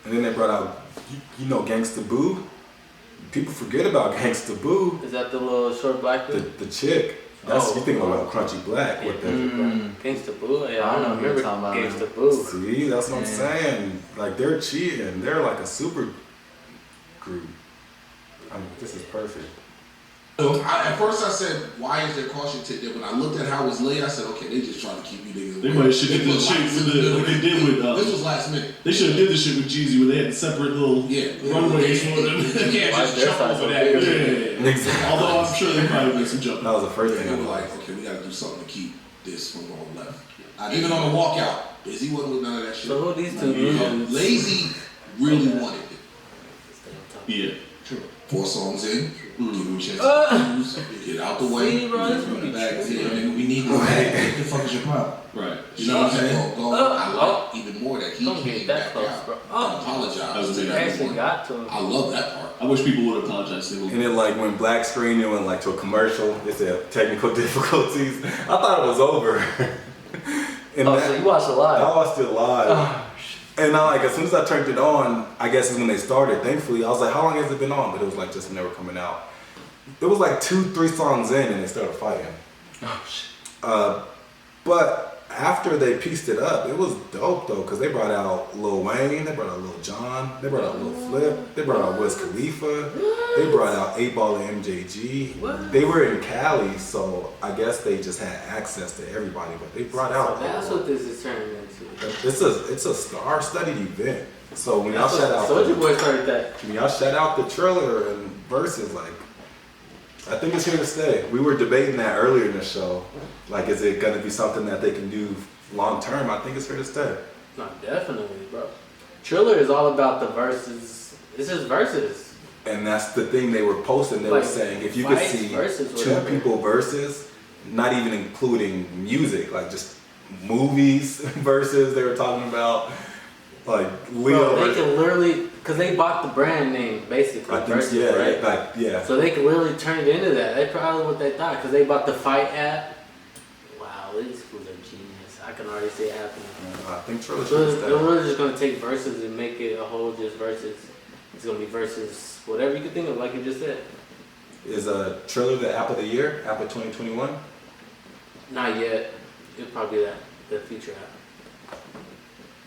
And then they brought out, you know, Gangsta Boo. People forget about Gangsta Boo. Is that the little short black dude? The chick. That's you think about Crunchy Black with the. Gangsta Boo. Yeah, I I don't don't know what you're remember talking about. Gangsta Boo. See, that's what I'm saying. Like they're cheating. They're like a super group. I mean, this is perfect. So at first I said, why is there caution tape there? When I looked at how it was laid, I said, okay, they just trying to keep you niggas They away. might should have did the It was shit like- with the, like they did with This was last minute. they should have did the shit with Jeezy where they had separate little runways for them. You can't Like just their jump size over was that. bigger. Yeah. Exactly. Although I'm sure they probably did some jumping. That was the first They thing I were was like, okay, we gotta do something to keep this from going left. Even on the walkout, Busy wasn't with none of that shit. So who these two dudes? Lazy really wanted it. Yeah. 4 songs in, give him a chance to lose, get out the way, See, bro, this run would be it back. tricky. Yeah, nigga, we need more back. What the fuck is your problem? Right. You know what I'm saying? I oh. like even more that he Don't came get that back close, out bro. and Oh. apologized to They actually everyone. got to him. I love that part. I wish people would apologize to him. And then like when black screen it went like to a commercial, they said technical difficulties. I thought it was over. And Oh, so you watched it I live? watched it live. Oh, And I like as soon as I turned it on, I guess is when they started. Thankfully, I was like, how long has it been on? But it was like just when they were coming out. It was like 2-3 songs in and they started fighting. Oh shit. But after they pieced it up, it was dope though, because they brought out Lil Wayne, they brought out Lil Jon, they brought out Lil Flip, they brought out Wiz Khalifa, they brought out 8Ball and MJG. What? They were in Cali, so I guess they just had access to everybody, but they brought out. That's what this is turning into. It's a star-studded event. So when y'all That's shout what out, Soulja Boy started that. when y'all shout out the Triller and Versus, like, I think it's here to stay. We were debating that earlier in the show. Like, is it gonna be something that they can do long term? I think it's here to stay. No, definitely, bro. Triller is all about the verses. It's just verses. And that's the thing they were posting. They were Like, saying if you could fights see versus 2 whatever. people versus, not even including music, like just movies versus. They were talking about like Leo. Bro, they can literally, cause they bought the brand name basically. I think versus, yeah, right? like yeah. So they can literally turn it into that. That's probably what they thought, cause they bought the Fight app. Wow, these fools are genius. I can already see it happening. I think Triller's So here to they're stay. really just gonna take verses and make it a whole just verses. It's gonna be verses, whatever you can think of, like you just said. Is Triller the app of the year? App of 2021? Not yet. It'll probably be the future app.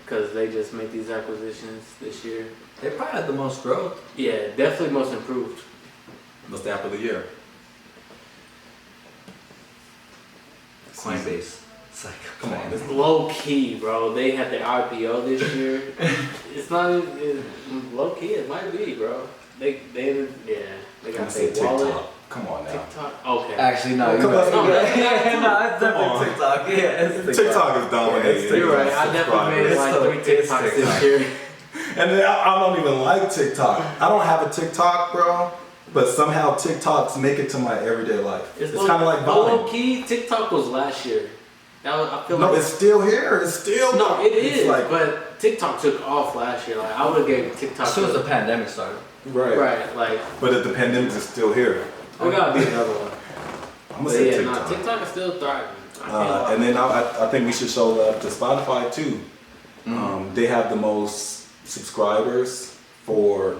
Because they just make these acquisitions this year. They probably had the most growth. Yeah, definitely most improved. What's the app of the year? Coinbase. It's like, Come on, this Low key, bro. They had their IPO this year. It's not even low key. It might be, bro. They I'm got say their wallet. TikTok. Come on now. TikTok. Okay. Actually, no. Come You're right. on. No, it's Come on. definitely TikTok. Yeah, it's TikTok is dominating. Yeah, You're right. I definitely made like It's 3 TikToks this year. And then I don't even like TikTok. I don't have a TikTok, bro. But somehow TikToks make it to my everyday life. It's kind of like low Vine. key. TikTok was last year. I feel No, like it's still here. It's still no, it it's is. like But TikTok took off last year. Like I would have gave TikTok. As soon as the pandemic started. right. Like But if the pandemic is still here, we gotta be another one. I'm gonna But say yeah, TikTok. no, TikTok is still thriving. I can't lie. And then I think we should show love to Spotify too. They have the most subscribers for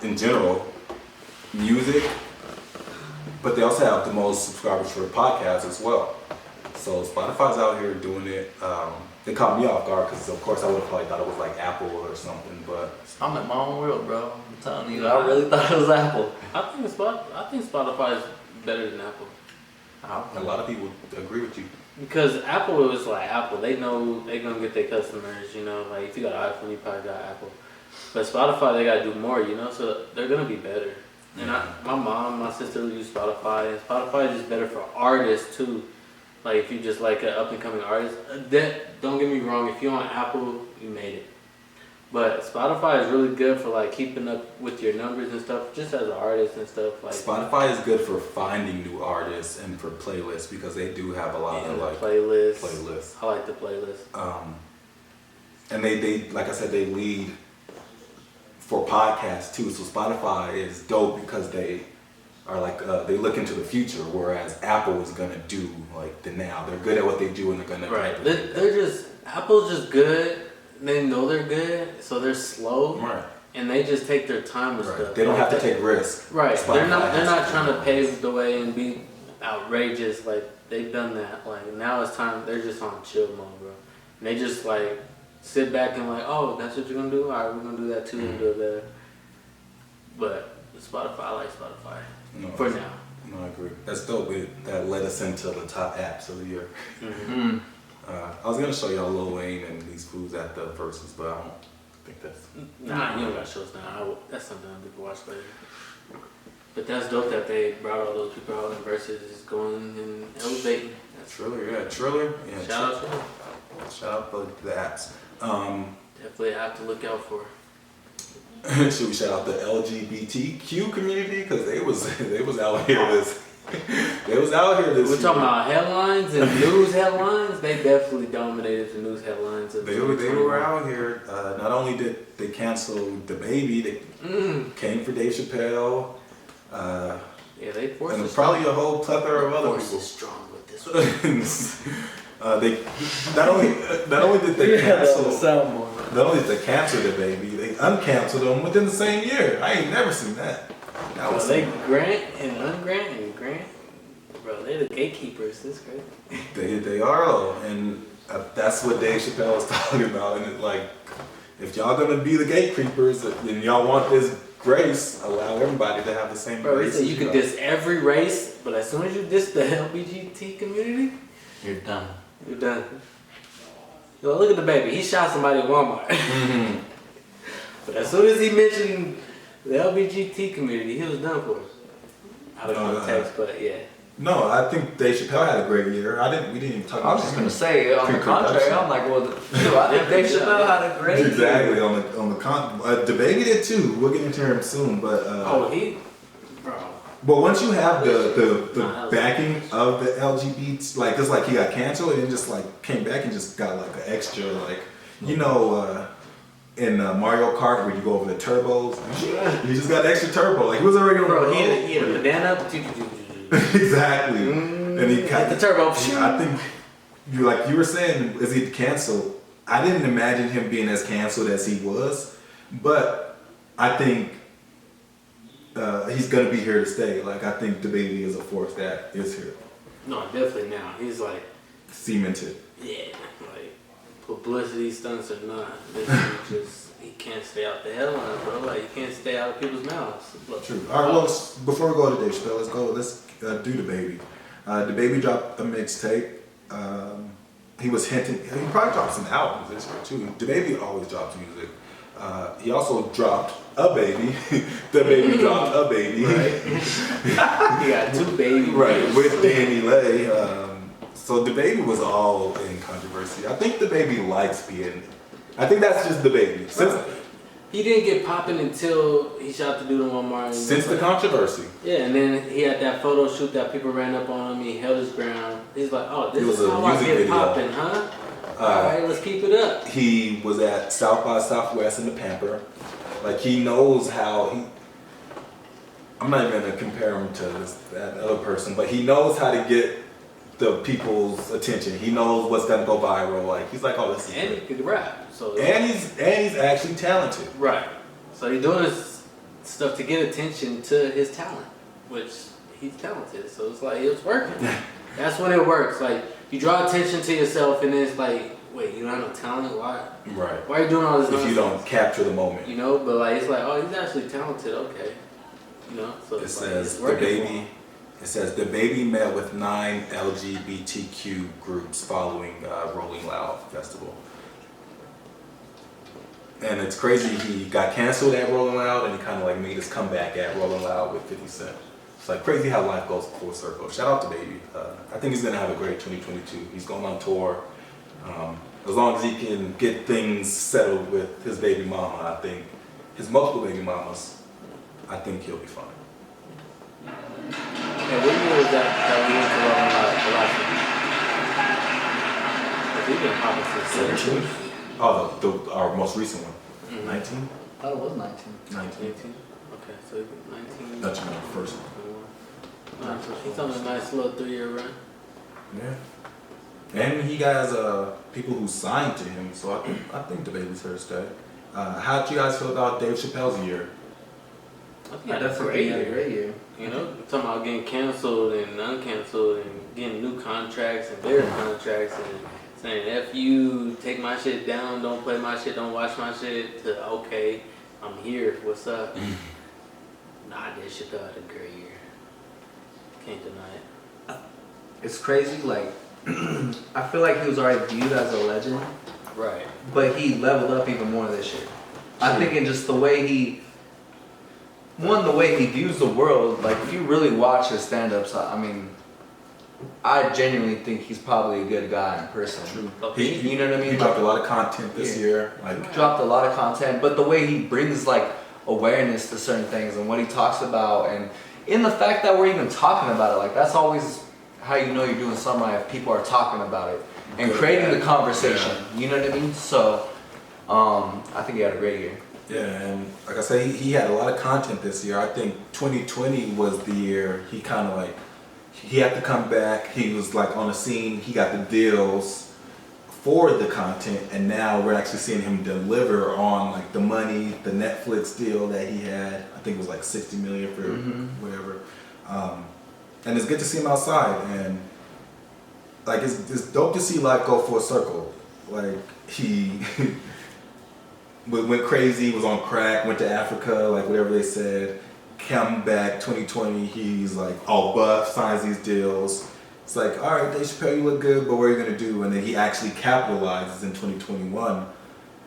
in general music, but they also have the most subscribers for podcasts as well. So Spotify's out here doing it. They caught me off guard because of course I would have probably thought it was like Apple or something, but I'm in my own world, bro. I'm telling you, I really thought it was Apple. I think Spotify is better than Apple. a lot of people agree with you. Because Apple was like Apple, they know they're gonna get their customers, you know. Like if you got an iPhone, you probably got Apple. But Spotify, they gotta do more, you know. So they're gonna be better. And my mom, my sister use Spotify, and Spotify is just better for artists too. Like if you just like an up and coming artist, don't get me wrong. If you're on Apple, you made it. But Spotify is really good for like keeping up with your numbers and stuff, just as an artist and stuff. Like Spotify is good for finding new artists and for playlists because they do have a lot of like playlists. I like the playlist. And they like I said, they lead for podcasts too. So Spotify is dope because they are like they look into the future, whereas Apple is gonna do like the now. They're good at what they do, and they're gonna Right. They're just Apple's just good. They know they're good, so they're slow. Right. And they just take their time with stuff. They don't have to take risks. Right. Spotify They're has not to. trying to pave the way and be outrageous. Like they've done that. Like now it's time. They're just on chill mode, bro. And they just like sit back and like, oh, that's what you're gonna do. All right, we're gonna do that too and do it better. But Spotify, I like Spotify for now. No, I agree. That's dope. That led us into the top apps of the year. Mm-hmm. I was gonna show y'all Lil Wayne and these fools at the verses, but I don't think that's. Nah, you don't got shows now. That's something we can watch later. But that's dope that they brought all those people out and versus going and elevating. That's Triller. Yeah, shout out to them. Shout out to the apps. Definitely have to look out for. Should we shout out the LGBTQ community because they was out here this. They was out here this. We're talking about headlines and news headlines. They definitely dominated the news headlines. Of They were out here. Not only did they cancel DaBaby, they came for Dave Chappelle. Yeah, they forced. And probably a whole plethora of other people. Strong with this one. They not only did they cancel. soundboard. Not only did they cancel DaBaby, they uncanceled them within the same year. I ain't never seen that. That was They grant and ungrant and grant. Bro, they're the gatekeepers. This crazy. They are though, and that's what Dave Chappelle was talking about. And it's like, if y'all gonna be the gatekeepers and y'all want this grace, allow everybody to have the same Bro, he grace. said you can diss every race, but as soon as you diss the LGBT community, You're done. you're done. Yo, look at the baby. He shot somebody at Walmart. But as soon as he mentioned the LGBT community, he was done for. Out of context, but yeah. No, I think Dave Chappelle had a great year. We didn't even talk I about was just him. gonna say, on the contrary, I'm like, well, I think Dave Chappelle had a great Exactly year. on the DaBaby did too. We'll get into him soon, but Bro. but once you have the Nah, backing of the LGBT, like just like he got canceled and then just like came back and just got like an extra like in Mario Kart where you go over the turbos, he just got extra turbo. Like he was already on the Bro, road. he had a banana. Exactly. And he Hit the turbo. I think you were saying, is he canceled? I didn't imagine him being as canceled as he was, but I think he's gonna be here to stay. Like I think DaBaby is a force that is here, No, definitely now. He's like, cemented. yeah, like publicity stunts or not. He can't stay out the headlines, bro. Like he can't stay out of people's mouths. Look. True. All right. Well, before we go to Dave Chappelle, let's do DaBaby. DaBaby dropped a mixtape. He was hinting. He probably dropped some albums this year too. DaBaby always drops music. He also dropped a baby. The baby dropped a baby. Right. He got 2 babies. Right, with Danny Lay. So the baby was all in controversy. I think the baby likes being. I think that's just the baby. He didn't get popping until he shot the dude in Walmart. Since the controversy. Yeah, and then he had that photo shoot that people ran up on him. He held his ground. He's like, oh, this is how I get popping, huh? All right, let's keep it up. He was at South by Southwest in the Pamper. Like, he knows how he. I'm not even gonna compare him to that other person, but he knows how to get the people's attention. He knows what's gonna go viral. Like, he's like, oh, this is. And he could rap. So and he's actually talented. right. So he's doing this stuff to get attention to his talent, which he's talented. So it's like it's working. That's when it works. Like, you draw attention to yourself, and then it's like, wait, you don't have no talent? Why? Right. Why are you doing all this If nonsense? you don't capture the moment. You know, but like it's like, oh, he's actually talented. Okay. You know, so It it's like, says it's the working for baby. him. It says the baby met with 9 LGBTQ groups following Rolling Loud festival. And it's crazy. He got canceled at Rolling Loud, and he kind of like made his comeback at Rolling Loud with 50 Cent. It's like crazy how life goes full circle. Shout out to Baby. I think he's gonna have a great 2022. He's going on tour. As long as he can get things settled with his baby mama, I think his multiple baby mamas, I think he'll be fine. And what year was that we went to Rolling Loud the last one? 'Cause we've been popping since 17. Oh, our most recent one. 19? I thought it was 19. 19. 18? Okay, so 19. That's your first one. Alright, so he's on a nice little 3-year run. Yeah. And he has people who signed to him, so I think the baby's here to stay. How do you guys feel about Dave Chappelle's year? I think he had a great year. You know, talking about getting canceled and uncanceled and getting new contracts and bigger contracts and saying F you, take my shit down, don't play my shit, don't watch my shit, to okay, I'm here, what's up? Nah, Dave Chappelle had a great year. Can't deny it. It's crazy, like, I feel like he was already viewed as a legend, Right. but he leveled up even more this year. I think in just the way he views the world, like if you really watch his stand-ups, I mean, I genuinely think he's probably a good guy in person. True. You know what I mean? He dropped a lot of content this year. Like, Dropped a lot of content, but the way he brings like awareness to certain things and what he talks about, and in the fact that we're even talking about it, like that's always how you know you're doing something right, if people are talking about it and creating the conversation. You know what I mean? So I think he had a great year. yeah, and like I say, he had a lot of content this year. I think 2020 was the year he kind of like, he had to come back. He was like on the scene. He got the deals for the content, and now we're actually seeing him deliver on like the money, the Netflix deal that he had. I think it was like 60 million for whatever. And it's good to see him outside, and like it's dope to see life go full circle. Like he went crazy, was on crack, went to Africa, like whatever they said. Come back 2020, he's like all buff, signs these deals. It's like, all right, Dave Chappelle, you look good, but what are you gonna do? And then he actually capitalizes in 2021.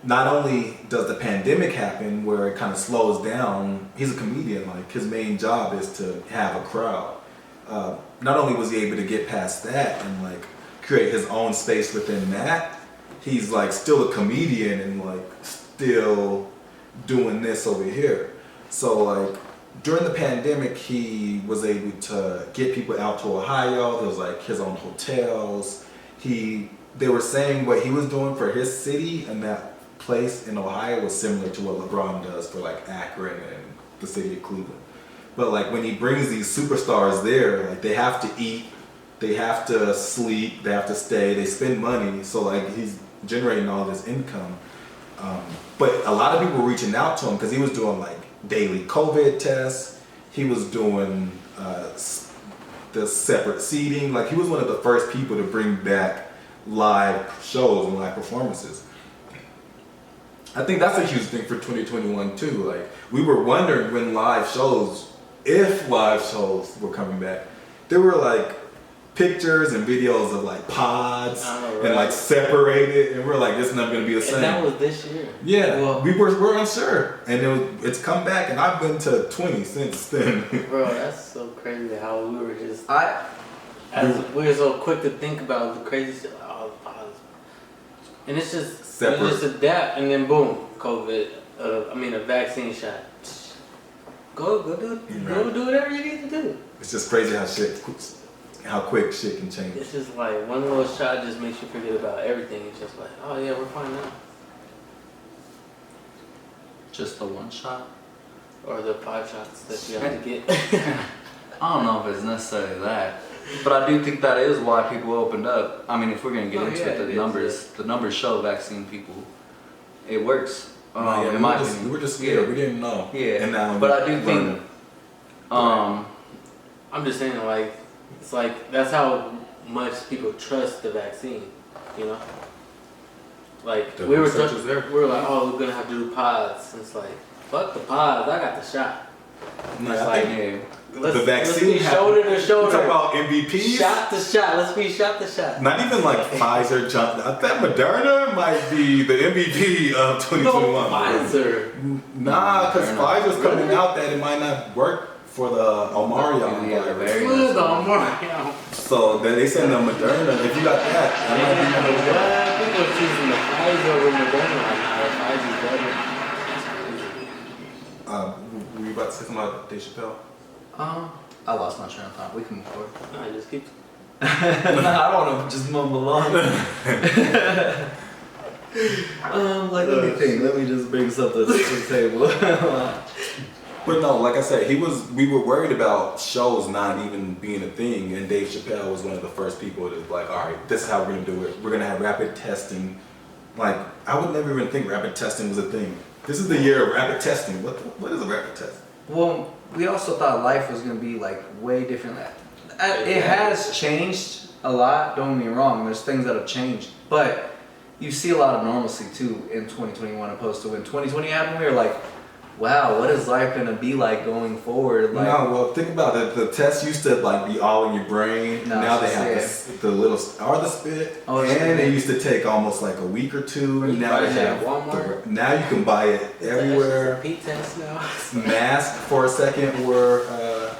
Not only does the pandemic happen where it kind of slows down, he's a comedian, like his main job is to have a crowd. Not only was he able to get past that and like create his own space within that, he's like still a comedian and like still doing this over here. So like during the pandemic, he was able to get people out to Ohio. There was like his own hotels. They were saying what he was doing for his city and that place in Ohio was similar to what LeBron does for like Akron and the city of Cleveland. But like when he brings these superstars there, like they have to eat, they have to sleep, they have to stay, they spend money. So like he's generating all this income. But a lot of people were reaching out to him because he was doing like daily COVID tests. He was doing the separate seating. Like he was one of the first people to bring back live shows and live performances. I think that's a huge thing for 2021 too. Like we were wondering when if live shows were coming back. There were like pictures and videos of like pods Oh, and like right. separated, and we're like, this is never gonna be the same. And that was this year. Yeah, Well- we're unsure, and it's come back, and I've been to 20 since then. Bro, that's so crazy how we were just I we were so quick to think about the crazy shit. Like, oh, the pods. And it's just Separate. you just adapt, and then boom, COVID. A vaccine shot. Go do whatever you need to do. It's just crazy how quick shit can change. It's just like one little shot just makes you forget about everything. It's just like, oh yeah, we're fine now. just the one shot. Or the 5 shots that you have to get. I don't know if it's necessarily that, but I do think that is why people opened up. I mean, if we're gonna get Oh, into yeah, it, the numbers show vaccine people. It works. Yeah, In my we opinion. were just scared. Yeah. We didn't know. Yeah, And now but I we're do think, learning. I'm just saying, like, it's like that's how much people trust the vaccine, you know. Like The we were research is there. we were like, oh, we're gonna have to do pods. And it's like, fuck the pods. I got the shot. No, It's I like, think let's, the vaccine let's be shoulder to You talk shoulder, about MVPs. shot to shot. Let's be shot to shot. Not even like Pfizer jumped. I think Moderna might be the MVP of 2021. No, Pfizer. Nah, because Moderna. Pfizer's coming Really? out that it might not work for the Omarion Yeah, the virus. very- Where's the Omarion? So then they send the Moderna. If you got that, that might be one of the- What? People are choosing the Pfizer over Moderna right now. The Pfizer's better. That's crazy. Were you about to say something about Dave Chappelle? I lost my train of thought. We can move forward. Nah, just keep. I don't want to just mumble on. Let me think. Let me just bring something to the table. But no, like I said, we were worried about shows not even being a thing, and Dave Chappelle was one of the first people to like, all right, this is how we're gonna do it. We're gonna have rapid testing. Like, I would never even think rapid testing was a thing. This is the year of rapid testing. What is a rapid test? Well, we also thought life was gonna be like way different. It has changed a lot. Don't get me wrong. There's things that have changed, but you see a lot of normalcy too in 2021, opposed to when 2020 happened. We were like, wow, what is life gonna be like going forward? Like, No, well, think about it. The tests used to like be all in your brain. No, Now they it's have just the little the spit, Oh, and it's they spit. used to take almost like a week or two. You Now buy they it at have Walmart? now you can buy it everywhere. Pete test now. Masks for a second were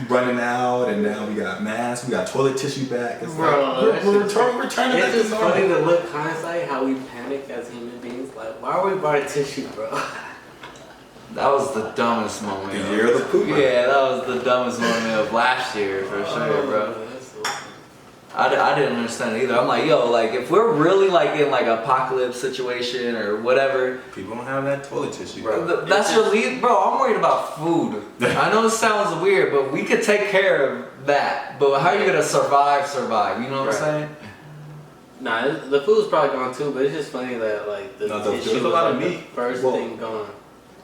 running out, and now we got masks. We got toilet tissue back. It's Bro, like, we're returning back It's to just funny normal. to look hindsight how we panic as human beings. Like, why are we buying tissue, bro? that was the dumbest moment. The year of the pooper. Yeah, that was the dumbest moment of last year for sure, bro. That's so I didn't understand it either. I'm like, yo, like if we're really like in like apocalypse situation or whatever, People don't have that toilet tissue. that's relief, bro. I'm worried about food. I know it sounds weird, but we could take care of that. But how are you gonna survive? You know what I'm saying? Nah, the food's probably gone too, but it's just funny that like the No, there tissue was a was lot like of the meat. first Well, thing gone.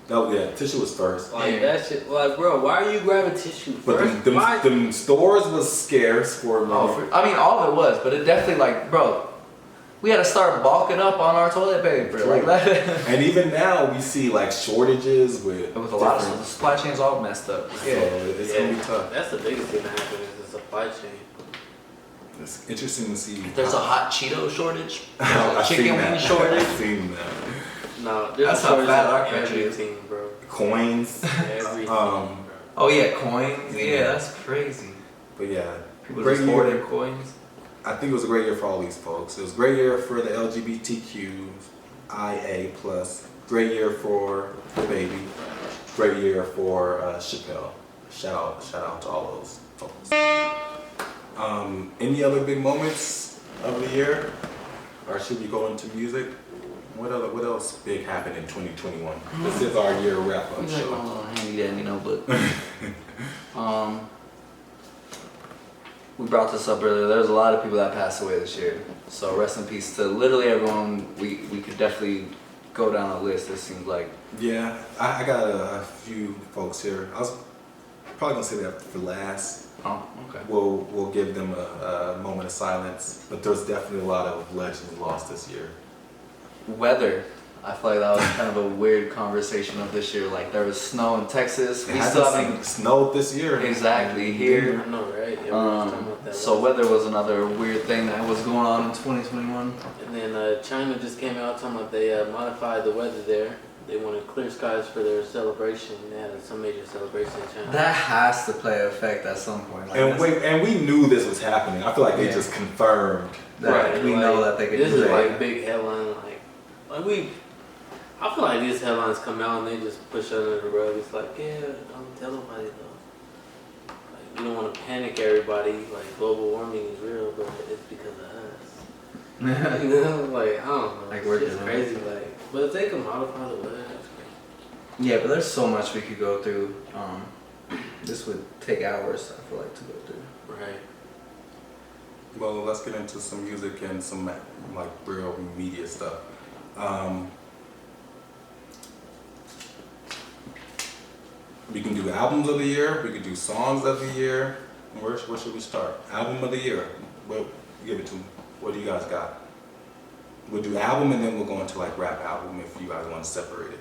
No, yeah, tissue was first. Like Yeah. that shit. Like, bro, why are you grabbing tissue But first? them, Why? them stores was scarce for a minute. Oh, I mean, all of it was, but it definitely like, bro, we had to start bulking up on our toilet paper like that. And even now we see like shortages with With a lot of different- the supply chains all messed up. So it's gonna be tough. That's the biggest thing that happened is the supply chain. It's interesting to see. There's a hot Cheeto shordage, I've chicken seen wing that. shortage. I've seen that. No, there's That's a how shortage fat of our country is. everything, bro. Coins. Everything. Oh yeah, coins. Yeah. Yeah, that's crazy. But yeah, People great just hoard year. their coins. I think it was a great year for all these folks. It was a great year for the LGBTQIA plus. Great year for the baby. Great year for Chappelle. Shout out to all those folks. Any other big moments of the year, or should we go into music? What else big happened in 2021? This is our year wrap up We got show. my little handy dandy notebook. We brought this up earlier. There's a lot of people that passed away this year. So rest in peace to literally everyone. We could definitely go down a list. It seems like. Yeah, I got a few folks here. I was probably gonna say that for last. Oh, okay. We'll give them a moment of silence, but there's definitely a lot of legends lost this year. Weather. I feel like that was kind of a weird conversation of this year. Like there was snow in Texas. It We hasn't still haven't snowed this year. exactly here. I know, right? Yeah, we were Um, talking about that. So weather was another weird thing that was going on in 2021. And then China just came out talking about they modified the weather there. They wanted clear skies for their celebration. They had some major celebration in China. That has to play an effect at some point. Like And we knew this was happening. I feel like they just confirmed. that we know that they could This do is that. like big headline. I feel like these headlines come out and they just push under the rug. It's like, yeah, don't tell nobody though. Like, you don't want to panic everybody. Like, global warming is real, but it's because of us. You know, like, I don't know. Like, It's we're just doing crazy. Like, but if they can modify the weather, that's great. Yeah, but there's so much we could go through. This would take hours, I feel like, to go through. Right. Well, let's get into some music and some like real media stuff. We can do albums of the year. We can do songs of the year. Where should we start? Album of the year. Well, give it to me. What do you guys got? We'll do album and then we'll go into like rap album if you guys want to separate it.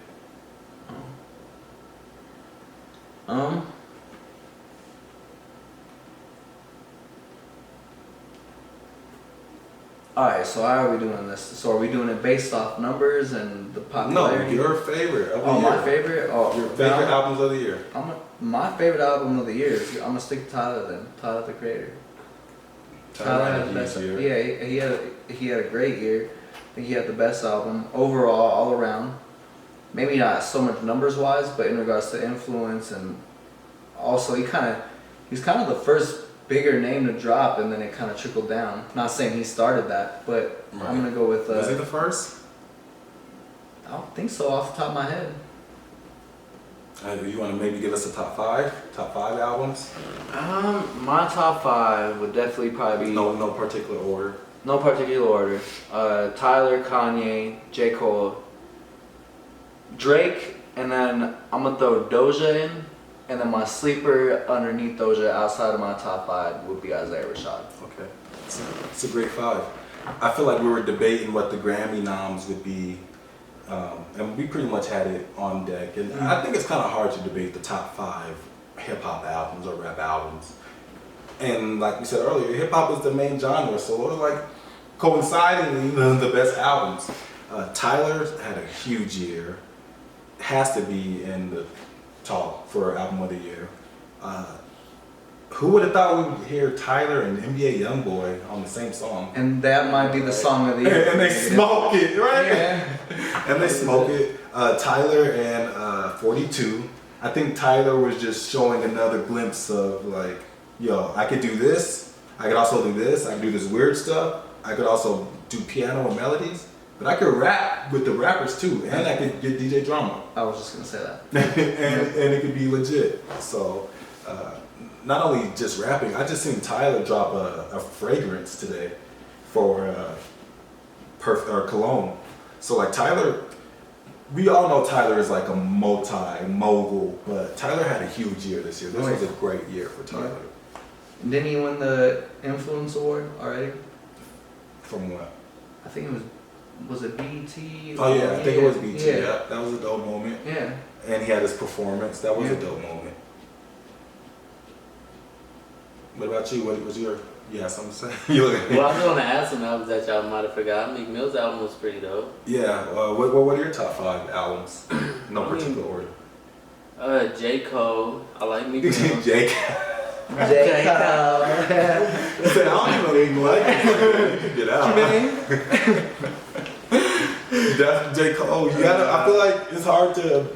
Alright, so how are we doing this? So are we doing it based off numbers and the No, popularity? your favorite of the Oh, year. my favorite? Oh, Your favorite albums of the year. My favorite album of the year is, I'm gonna stick to Tyler then. Tyler the Creator. Tyler had had a the best. huge year. Yeah, he had a great year. I think he had the best album overall, all around. Maybe not so much numbers wise, but in regards to influence and also he's kind of the first bigger name to drop, and then it kind of trickled down. Not saying he started that, but Right. I'm gonna go with. Was he the first? I don't think so, off the top of my head. You want to maybe give us a top five albums? My top five would definitely probably be No particular order. no particular order. Tyler, Kanye, J. Cole, Drake, and then I'm gonna throw Doja in, and then my sleeper underneath Doja, outside of my top five, would be Isaiah Rashad. Okay, it's a great five. I feel like we were debating what the Grammy noms would be, and we pretty much had it on deck. And I think it's kind of hard to debate the top five hip hop albums or rap albums. And like we said earlier, hip hop is the main genre, so it was like coincidingly the best albums. Tyler had a huge year, has to be in the talk for album of the year. Who would have thought we would hear Tyler and NBA YoungBoy on the same song? And that might be the song of the year. And they smoke it, right? Yeah. And they smoke it. Tyler and 42. I think Tyler was just showing another glimpse of like, yo, I could do this. I could also do this. I could do this weird stuff. I could also do piano and melodies. But I could rap with the rappers too. And I could get DJ drama. I was just gonna say that. and it could be legit. So not only just rapping, I just seen Tyler drop a fragrance today for cologne. So like Tyler, we all know Tyler is like a multi-mogul, but Tyler had a huge year this year. This was a great year for Tyler. Didn't he win the Influence Award already? From what? I think it was it BET? Oh yeah, I think it was BT. Yeah. Yeah, that was a dope moment. Yeah. And he had his performance. That was Yeah. a dope moment. What about you? What was your? Yeah, something to say. You look at me. Well, I was going to add some albums that y'all might have forgot. Meek Mill's album was pretty dope. Yeah. What are your top five albums? No I mean, particular order. J. Cole. I like Meek Mill. Jake. J. Cole. I said, I don't even like it. You can get out. That's J. Cole. You gotta. I feel like it's hard to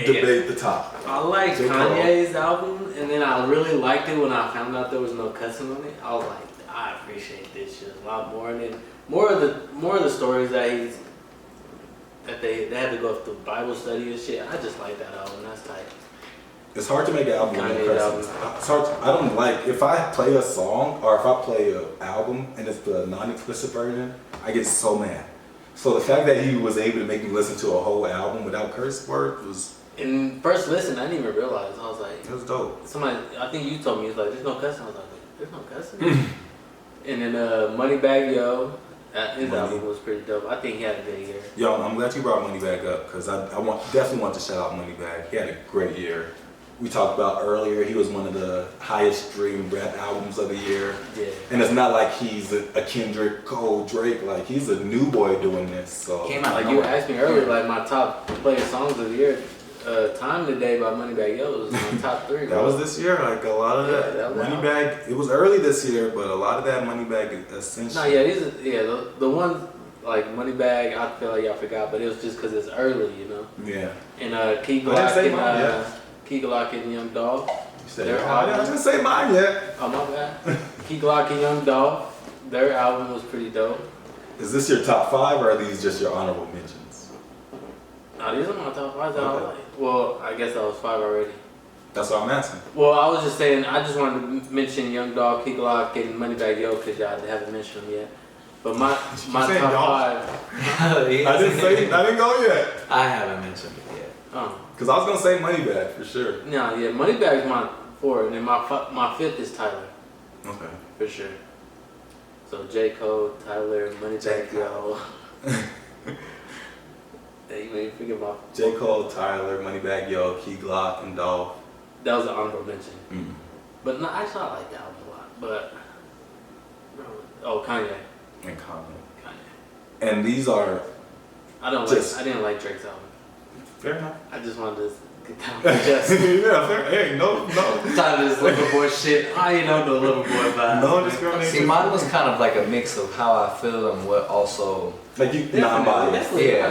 debate the top. I like J. Cole. Kanye's album, and then I really liked it when I found out there was no cussing on it. I was like, I appreciate this shit a lot more. And then more of the stories that they had to go through Bible study and shit. I just like that album. That's tight. It's hard to make an album Kanye with album. It's hard. I don't like if I play a song or if I play an album and it's the non-explicit version. I get so mad. So the fact that he was able to make me listen to a whole album without curse words was. In first listen, I didn't even realize. I was like, It was dope. somebody. I think you told me it's like there's no cussing. I was like, there's no cussing. And then Moneybagg Yo, his Money. album was pretty dope. I think he had a good year. Yo, I'm glad you brought Moneybagg up because I definitely want to shout out Moneybagg. He had a great year. we talked about earlier, he was one of the highest streamed rap albums of the year. Yeah. And it's not like he's a Kendrick, Cole, Drake. Like he's a new boy doing this. So Came out Like you asked me earlier, like my top played songs of the year. Time Today by Moneybagg Yo was my top 3. that was this year. Like a lot of Yeah, that was Moneybagg. It was early this year, but a lot of that Moneybagg essentially. No, yeah, these are, the ones like Moneybagg. I feel like y'all forgot, but it was just because it's early, you know. Yeah. And Key I didn't say Glock mine, and Key Glock and Young Dolph. You said Their I album. didn't say mine yet. Oh my bad. Key Glock and Young Dolph. Their album was pretty dope. Is this your top 5 or are these just your honorable mentions? No, these are my top 5 that I Okay. like. Well, I guess that was 5 already. That's what I'm asking. Well, I was just saying, I just wanted to mention Young Dog, Key Glock, and Moneybagg Yo because y'all haven't mentioned them yet. But my say top y'all? 5. I didn't go yet. I haven't mentioned it yet. Oh. Cause I was gonna say Moneybagg for sure. No, yeah, Moneybagg's my 4, and then my 5th is Tyler, Okay. for sure. So J. Cole, Tyler, Moneybagg Yo. Hey, you made me forget about. J. Cole, Tyler, Moneybagg Yo, Key Glock, and Dolph. That was an honorable mention. Mm. But no, actually, I like that album a lot. But Kanye. And Kanye. Kanye. And these are I didn't like Drake's album. fair enough. I just wanted to get that off my chest. Yeah, fair. Hey, no. Tired of this little boy shit. I ain't know the little boy vibe. No discrimination. See, mine was kind of like a mix of how I feel and what also. Like you non-biased. Yeah.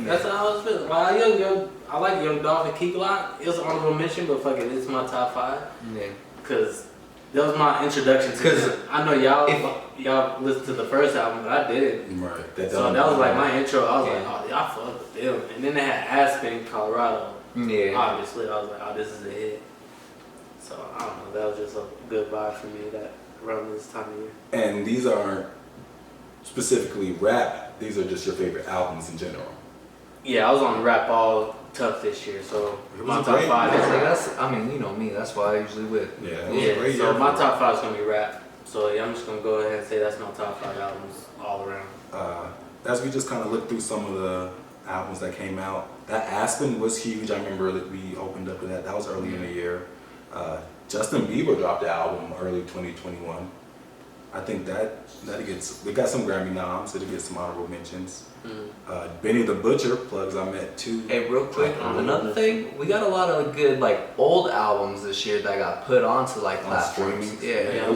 That's how I was feeling. Like, I like Young Dolph and Key Glock. It was an honorable mention, but fuck it, it's my top 5. Yeah. Cause that was my introduction to it. I know y'all listened to the first album, but I didn't. Right. So that was like my intro. I was like, oh, y'all fuck with them. And then they had Aspen, Colorado. Yeah. Obviously, I was like, oh, this is a hit. So I don't know. That was just a good vibe for me that around this time of year. And these aren't specifically rap. These are just your favorite albums in general. Yeah, I was on Rap All Tough this year, so It was my a top great 5 year. is I mean, you know me. That's why I usually with. Yeah. It was a Yeah, great so year my for top 5 is gonna be rap. So yeah, I'm just gonna go ahead and say that's my top 5 albums all around. as we just kind of looked through some of the albums that came out, that Aspen was huge. I remember that we opened up with that. That was early in the year. Justin Bieber dropped the album early 2021. I think that it got some Grammy noms. It'll get some honorable mentions. Benny the Butcher, plugs I met too. Hey, real quick, another thing, we got a lot of good like old albums this year that got put onto like On platforms. streaming. Yeah, I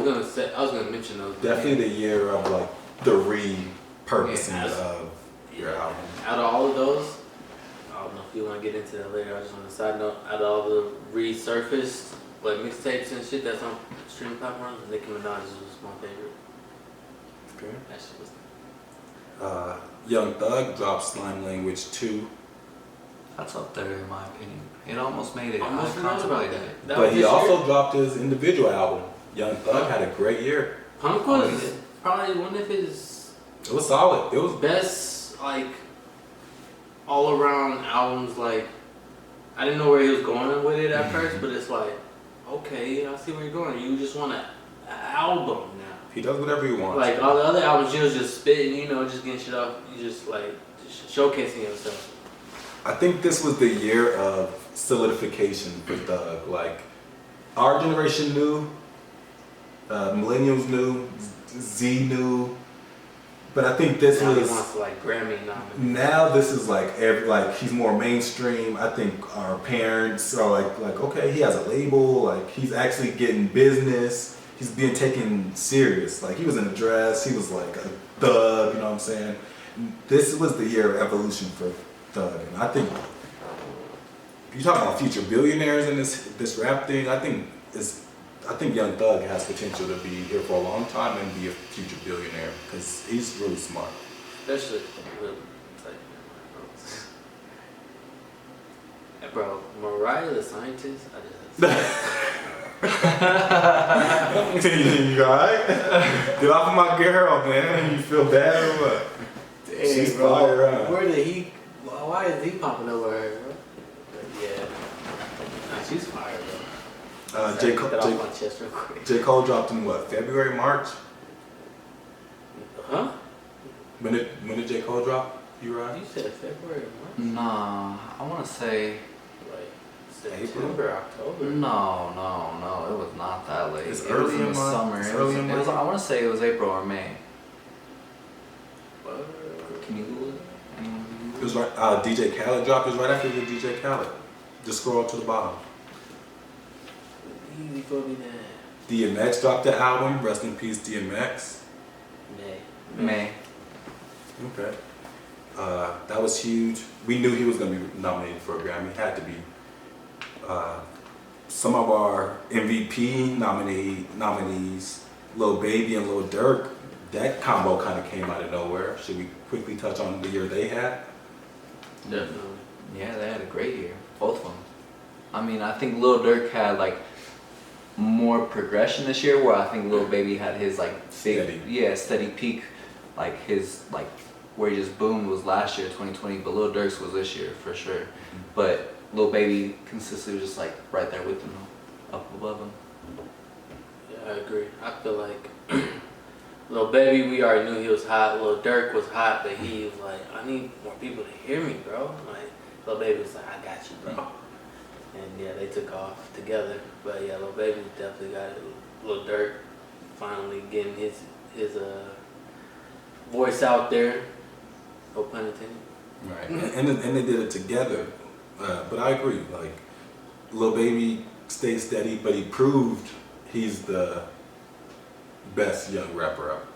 was gonna mention those. Definitely the year of like the repurposing Yeah. of your album. Out of all of those, I don't know if you want to get into that later. I just want to side note. Out of all the resurfaced like mixtapes and shit that's on streaming platforms, Nicki Minaj's was my favorite. Okay. That shit was. Young Thug dropped Slime Language 2, That's up there in my opinion. It almost made it. Almost I forgot about contemplated that. it. That but was he this also year? dropped his individual album. Young Thug had a great year. Punk was probably one of his It was solid. It was best like all around albums. Like I didn't know where he was going with it at first, but it's like okay, I see where you're going. You just want an album now. he does whatever he wants. Like all the other albums, you was just spitting, just getting shit off. You just like just showcasing yourself. I think this was the year of solidification for Thug. Like our generation knew, millennials knew, Z knew, but I think this Now he was. wants to like Grammy nominate. Now this is like he's more mainstream. I think our parents are like okay, he has a label, like he's actually getting business. He's being taken serious. Like he was in a dress, he was like a thug, you know what I'm saying? This was the year of evolution for Thug. And I think if you talk about future billionaires in this rap thing, I think Young Thug has potential to be here for a long time and be a future billionaire because he's really smart. Especially with like, bro, Mariah the Scientist. You alright? Get off of my girl, man. You feel bad or what? She's fire, huh? Where did he? Why is he popping over her, bro? But yeah, nah, she's fire, bro. J. Get that off my chest real quick. J. Cole dropped in what? February, March? Huh? When did J. Cole drop? You right? You said February or March? Nah, I want to say Like September, October. No, it was not that late. It's It early was in in the month. summer. It's It early was, in it was, month. I want to say it was April or May. Can you Google it? Anyone It Google was right. DJ Khaled dropped. It was right after the DJ Khaled. Just scroll to the bottom. Easy for me now. DMX dropped the album. Rest in peace, DMX. May. May. Okay. That was huge. We knew he was going to be nominated for a Grammy. Had to be. Some of our MVP nominees, Lil Baby and Lil Durk, that combo kind of came out of nowhere. Should we quickly touch on the year they had? Definitely. Yeah, they had a great year. Both of them. I mean, I think Lil Durk had like more progression this year, where I think Lil Baby had his like big, steady peak, like his like where he just boomed was last year, 2020. But Lil Durk's was this year for sure. But Lil Baby consistently was just like right there with him, up above him. Yeah, I agree. I feel like Lil Baby, we already knew he was hot. Lil Durk was hot, but he was like, I need more people to hear me, bro. Like, Lil Baby was like, I got you, bro. And yeah, they took off together. But yeah, Lil Baby definitely got it. Lil Durk finally getting his voice out there. No pun intended. Right. And they did it together. But I agree. Like, Lil Baby stayed steady, but he proved he's the best young rapper out.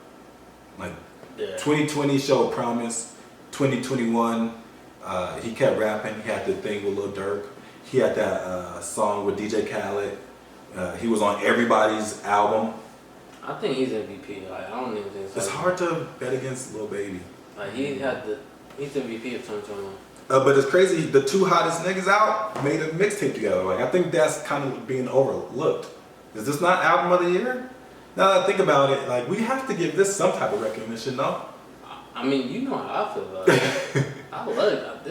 Like, Yeah. 2020 showed promise. 2021, he kept rapping. He had the thing with Lil Durk. He had that song with DJ Khaled. He was on everybody's album. I think he's MVP. Like, I don't even think so. It's hard to bet against Lil Baby. Like, he's MVP of 2021. But it's crazy. The two hottest niggas out made a mixtape together. Like, I think that's kind of being overlooked. Is this not album of the year? Now that I think about it, like, we have to give this some type of recognition, no? I mean, you know how I feel about it. I love it.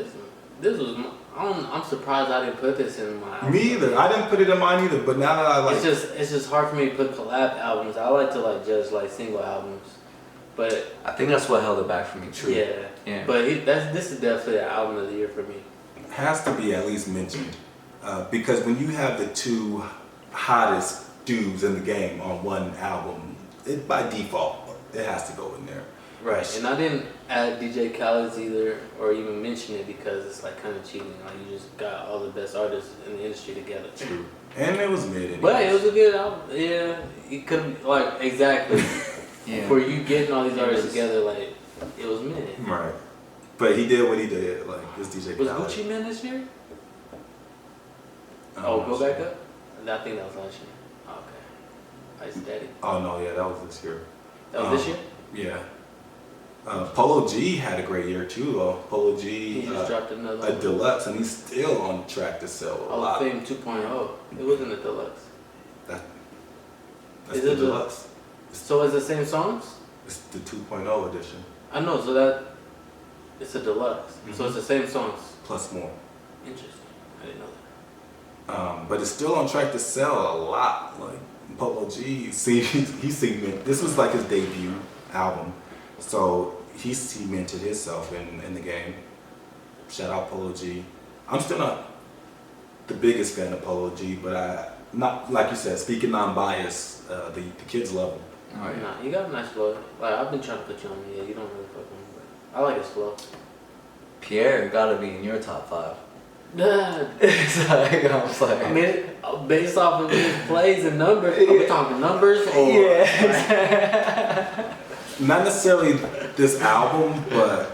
This was. I'm surprised I didn't put this in my album. Me either. I didn't put it in mine either. But now that I like, It's just hard for me to put collab albums. I like to like judge like single albums, but I think that's what held it back for me. True. yeah. But this is definitely an album of the year for me. has to be at least mentioned because when you have the two hottest dudes in the game on one album, it by default it has to go in there. Right, and I didn't add DJ Khaled's either, or even mention it because it's like kind of cheating. Like you just got all the best artists in the industry together. True. And it was mid. But it was a good album. Yeah, it could like exactly. Yeah. For you getting all these artists together, like it was mid. Right. But he did what he did. Like this DJ Was Khaled. Gucci Man this year? Oh, Go back up. I think that was last year. Okay. Ice Daddy. Oh no, yeah, that was this year. That was this year. Yeah. Polo G had a great year too, though. Polo G, He just dropped another a one. deluxe, and he's still on track to sell a Hall lot. of Fame 2.0. It wasn't a deluxe. That's Is the it the- deluxe. So it's the same songs? It's the 2.0 edition I know. So that it's a deluxe. So it's the same songs. plus more. Interesting. I didn't know that. But it's still on track to sell a lot. Like Polo G, see, he cemented. This was like his debut album, so he cemented himself in the game. Shout out Polo G. I'm still not the biggest fan of Polo G, but I not like you said, speaking non-biased. The kids love him. Oh, yeah. Nah, you got a nice flow. Like I've been trying to put you on. Yeah, you don't really fuck with me, but I like his flow. Pierre gotta be in your top 5. Nah, It's like, I'm sorry. I mean, based off of his plays and numbers, are we talking numbers or? Yeah. Not necessarily this album, but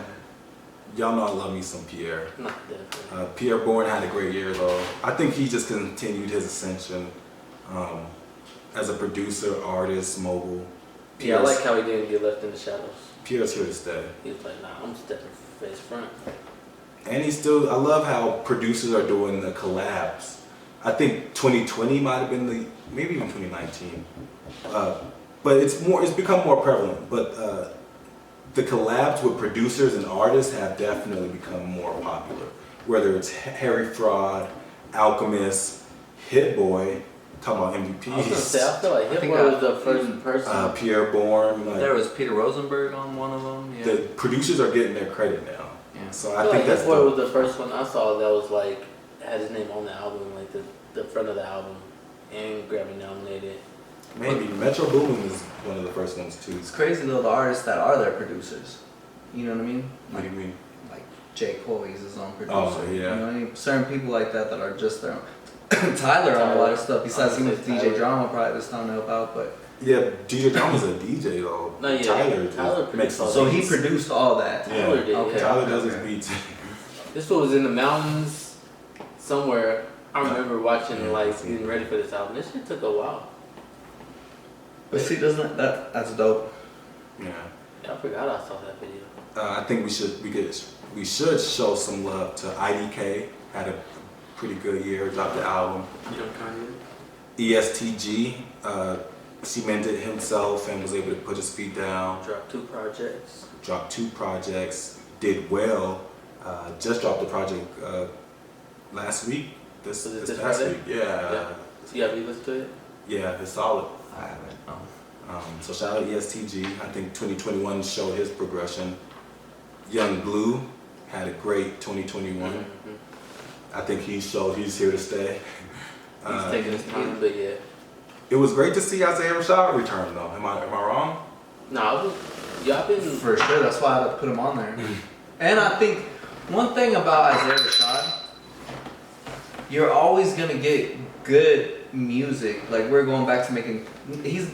y'all know I love me some Pierre. Not definitely. Pierre Bourne had a great year though. I think he just continued his ascension as a producer, artist, mogul. Yeah, I like how he didn't get left in the shadows. Pierre's here to stay. He was like, nah, I'm stepping face front. And I love how producers are doing the collabs. I think 2020 might have been maybe even 2019. But it's become more prevalent. But the collabs with producers and artists have definitely become more popular. Whether it's Harry Fraud, Alchemist, Hit Boy, talking about MVPs. I was gonna say, I feel like Hit think Boy was I- the first person. Pierre Bourne. Like, There was Peter Rosenberg on one of them. Yeah. the producers are getting their credit now. Yeah. So I I feel think like that's Hit Boy was dope. the first one I saw that was like had his name on the album, like the front of the album, and Grammy nominated. Maybe Metro Boomin is one of the first ones too. It's crazy though, the artists that are their producers. You know what I mean? What do you mean? Like J. Cole, he's his own producer. Oh, yeah. You know what I mean? Certain people like that are just their own. Tyler on a lot of stuff. Besides, he went to DJ Drama probably this time to help out, but. Yeah, DJ Drama's a DJ though. No, yeah, Tyler makes produced So all he beats. produced all that. Yeah, Tyler did, okay. yeah. Tyler does his beats. This fool was in the mountains somewhere. I remember watching, Yeah. like, getting ready for this album. This shit took a while. But see, that's dope. Yeah. I forgot I saw that video. I think we should show some love to IDK. Had a pretty good year. Dropped the album. You know Kanye? ESTG cemented himself and was able to put his feet down. Dropped 2 projects. Dropped 2 projects. Did well. Just dropped the project last week. Was it This this past Friday? week. Yeah. So you have you listened to it? Yeah, it's solid. I haven't. So shout out ESTG. I think 2021 showed his progression. Young Blue had a great 2021. Mm-hmm. I think he showed he's here to stay. He's taking his time, but yeah. It was great to see Isaiah Rashad return though. Am I wrong? Nah, y'all been. For sure, that's why I had to put him on there. And I think one thing about Isaiah Rashad, you're always gonna get good music. Like we're going back to making. He's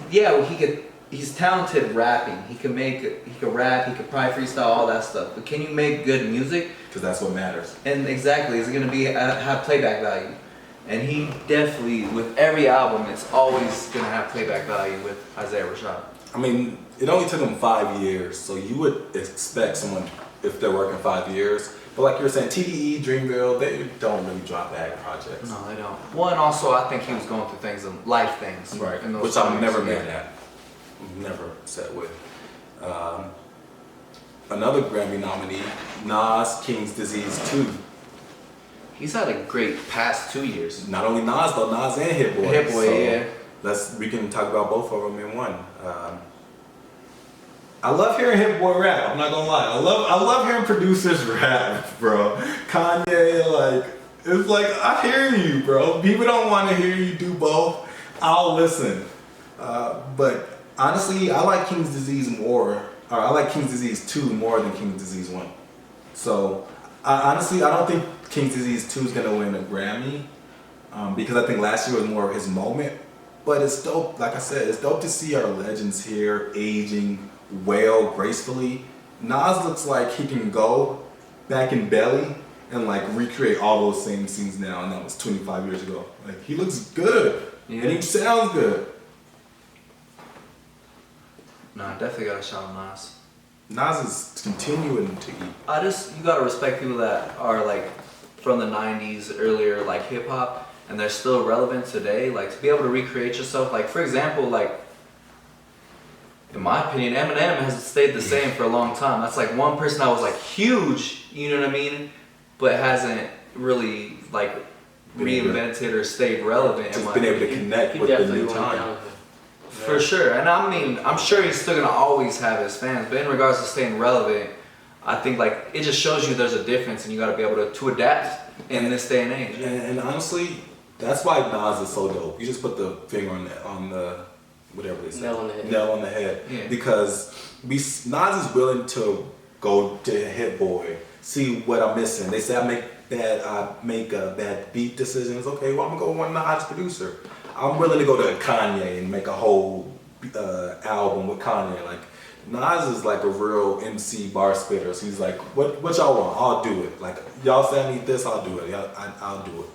talented rapping. He can rap. He can probably freestyle all that stuff. But can you make good music? Because that's what matters. And exactly, is it gonna have playback value? And he definitely, with every album, it's always gonna have playback value with Isaiah Rashad. I mean, it only took him 5 years, so you would expect someone if they're working 5 years. But like you were saying, TDE, Dreamville, they don't really drop bag projects. No, they don't. Well, and also I think he was going through things, life things. Right, in those which I'm times. never Yeah. mad at. Never upset with. Another Grammy nominee, Nas, King's Disease 2. He's had a great past 2 years. Not only Nas though, Nas and Hit Boy. Hit Boy, yeah. We can talk about both of them in one. I love hearing Hit Boy rap. I'm not gonna lie. I love hearing producers rap, bro. Kanye, like it's like I hear you, bro. People don't want to hear you do both. I'll listen. But honestly, I like King's Disease more. Or I like King's Disease 2 more than King's Disease 1. So honestly, I don't think King's Disease 2 is gonna win a Grammy because I think last year was more of his moment. But it's dope. Like I said, it's dope to see our legends here aging well, gracefully. Nas looks like he can go back in Belly and like recreate all those same scenes now, and that was 25 years ago. Like he looks good, Yeah. and he sounds good. No, I definitely gotta shout out Nas. Nas is continuing to eat. You gotta respect people that are like from the 90s, earlier, like hip hop, and they're still relevant today. Like to be able to recreate yourself, like for example, like in my opinion, Eminem has stayed the same for a long time. That's like one person that was like huge, you know what I mean, but hasn't really like reinvented or stayed relevant. Just been able to connect He with the definitely new went time. down. For sure, and I mean, I'm sure he's still gonna always have his fans, but in regards to staying relevant, I think like it just shows you there's a difference, and you got to be able to adapt in this day and age. And honestly, that's why Nas is so dope. You just put the finger on the whatever they say. Nail on the head. Nail on the head. Yeah. Because Nas is willing to go to Hit Boy, see what I'm missing. They say I make bad beat decisions. Okay, well I'm gonna go with one Nas producer. I'm willing to go to Kanye and make a whole album with Kanye. Like Nas is like a real MC bar spitter. So he's like, what y'all want? I'll do it. Like y'all say I need this, I'll do it. I'll do it.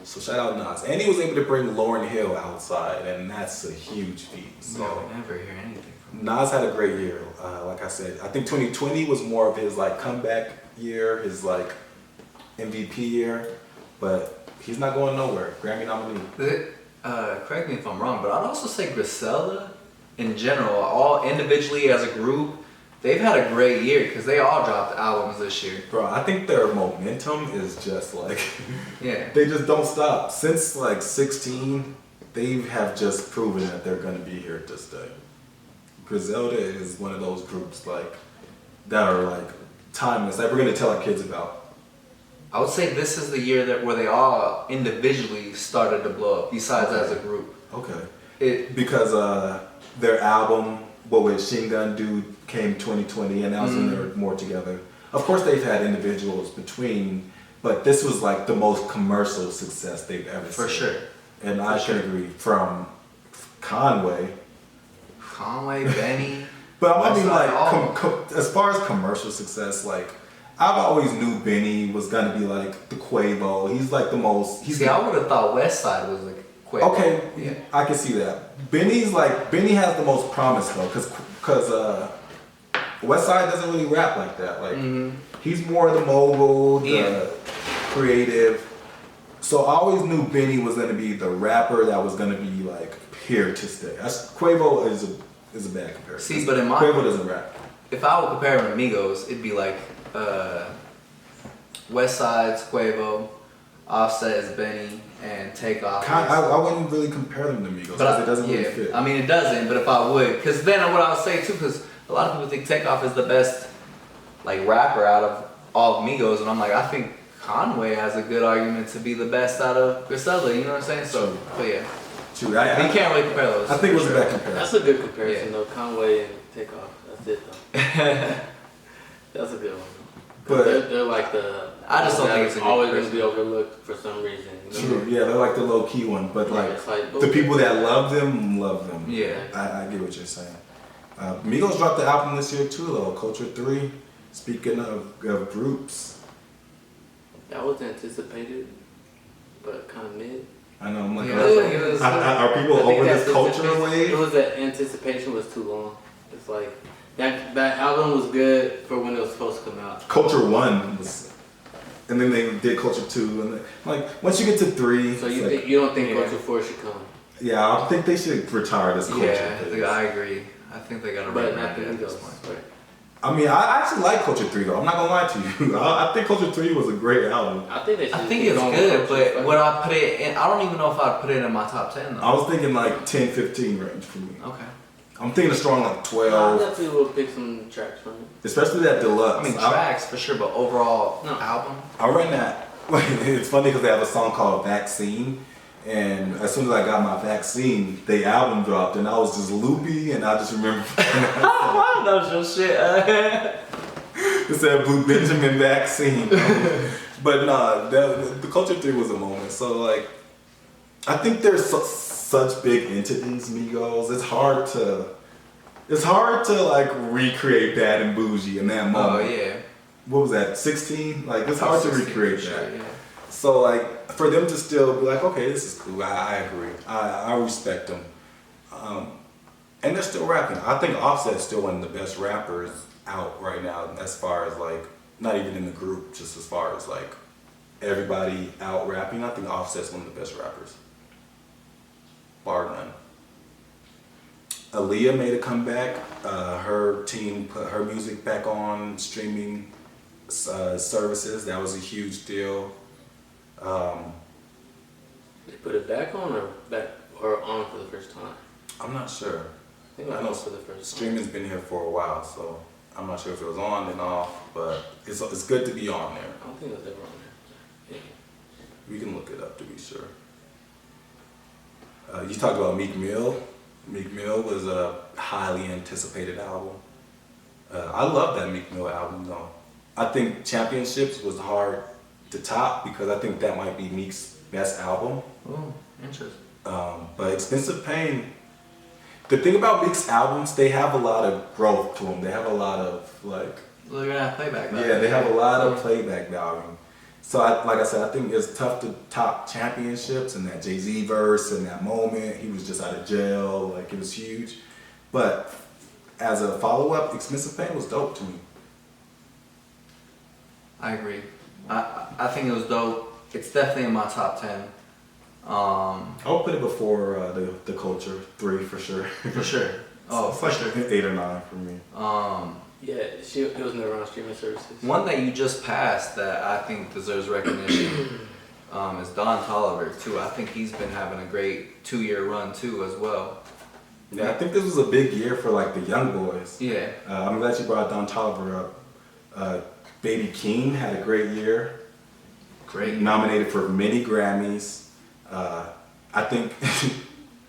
So shout out Nas. And he was able to bring Lauryn Hill outside, and that's a huge feat. So No, never hear anything from him. Nas had a great year. Like I said, I think 2020 was more of his like comeback year, his like MVP year. But he's not going nowhere. Grammy nominee. Correct me if I'm wrong, but I'd also say Griselda, in general, all individually as a group, they've had a great year because they all dropped albums this year. Bro, I think their momentum is just like, Yeah. they just don't stop. Since like 16, they have just proven that they're gonna be here to stay. Griselda is one of those groups like that are like timeless, that we're gonna tell our kids about. I would say this is the year that where they all individually started to blow up, besides as a group. Okay. Because their album, what would Shin Gun Do, came 2020, and that was when they were more together. Of course, they've had individuals between, but this was like the most commercial success they've ever seen. For sure. And I can agree. From Conway, Benny. But I mean, like, as far as commercial success, like, I've always knew Benny was gonna be like the Quavo. He's like the most. I would have thought West Side was like Quavo. Okay, yeah, I can see that. Benny has the most promise though, because Westside doesn't really rap like that. Like he's more the mogul, the creative. So I always knew Benny was gonna be the rapper that was gonna be like here to stay. Quavo is a bad comparison. See, but in my Quavo doesn't rap. If I would compare him to Migos, it'd be like West Side's Quavo, Offset is Benny, and Takeoff. I wouldn't really compare them to Migos because it doesn't really fit. I mean, it doesn't, but if I would, because then what I would say too, because a lot of people think Takeoff is the best like rapper out of all of Migos, and I'm like, I think Conway has a good argument to be the best out of Griselda, you know what I'm saying? So, but yeah. True. You can't really compare those. I think it was a bad comparison. That's a good comparison though, Conway and Takeoff. That's it though. That's a good one. But they're like the. I just don't think it's a good always going to comparison. be overlooked for some reason. You know? True. Yeah, they're like the low key one, but Yeah, like it's like, the people that love them. Yeah. I get what you're saying. Migos dropped the album this year too, though. Culture 3. Speaking of groups, That was anticipated, but kind of mid. I know. I'm like, Yeah, are people over this culture It wave? was that anticipation was too long. It's like that album was good for when it was supposed to come out. Culture 1 was, and then they did Culture 2, and like once you get to 3, So it's like, you don't think Culture 4 should come? yeah, I think they should retire this culture. Yeah, I agree. I think they got to But run not the at this Migos. point. Right. I mean, I actually like Culture 3 though. I'm not gonna lie to you. I think Culture 3 was a great album. I think they should. I think keep it's going good, with Culture but 5. would I put it in? I don't even know if I'd put it in my top 10 though. I was thinking like 10, 15 range for me. Okay. I'm thinking a strong like I 12, definitely will pick some tracks from it. especially that deluxe. I mean, tracks for sure, but overall album. I ran that. It's funny because they have a song called Vaccine, and as soon as I got my vaccine, the album dropped, and I was just loopy, and I just remember. Wow, that was your shit. It said Blue Benjamin Vaccine. But nah, the Culture 3 was a moment. So like, I think there's such big entities, Migos. It's hard to like recreate Bad and Bougie in that moment. Oh yeah. What was that? 16? Like it's hard to 16 recreate for that. sure, yeah. So like for them to still be like, okay, this is cool. I agree. I respect them. And they're still rapping. I think Offset's still one of the best rappers out right now, as far as like, not even in the group, just as far as like everybody out rapping. I think Offset's one of the best rappers, bar none. Aaliyah made a comeback. Her team put her music back on streaming services. That was a huge deal. They put it back on or on for the first time. I'm not sure. I think it was on for the first time. Streaming's been here for a while, so I'm not sure if it was on and off, but it's good to be on there. I don't think it was ever on there. We can look it up to be sure. You talked about Meek Mill. Meek Mill was a highly anticipated album. I love that Meek Mill album though. I think Championships was hard to top because I think that might be Meek's best album. Oh, interesting. But Expensive Pain, the thing about Meek's albums, they have a lot of growth to them. They have a lot of like... Well, they're gonna have playback value. Yeah, they have a lot of playback value. So like I said, I think it's tough to top Championships and that Jay-Z verse and that moment. He was just out of jail, like it was huge. But as a follow-up, Expensive Pain was dope to me. I agree. I think it was dope. It's definitely in my top 10. I'll put it before the Culture 3 for sure. For sure. Oh, It's for like sure. 8 or 9 for me. Yeah, it was never on streaming services. One that you just passed that I think deserves recognition is Don Toliver too. I think he's been having a great 2-year run too as well. Yeah, I think this was a big year for like the young boys. Yeah. I'm glad you brought Don Toliver up. Baby Keem had a great year. Great. Nominated for many Grammys. I think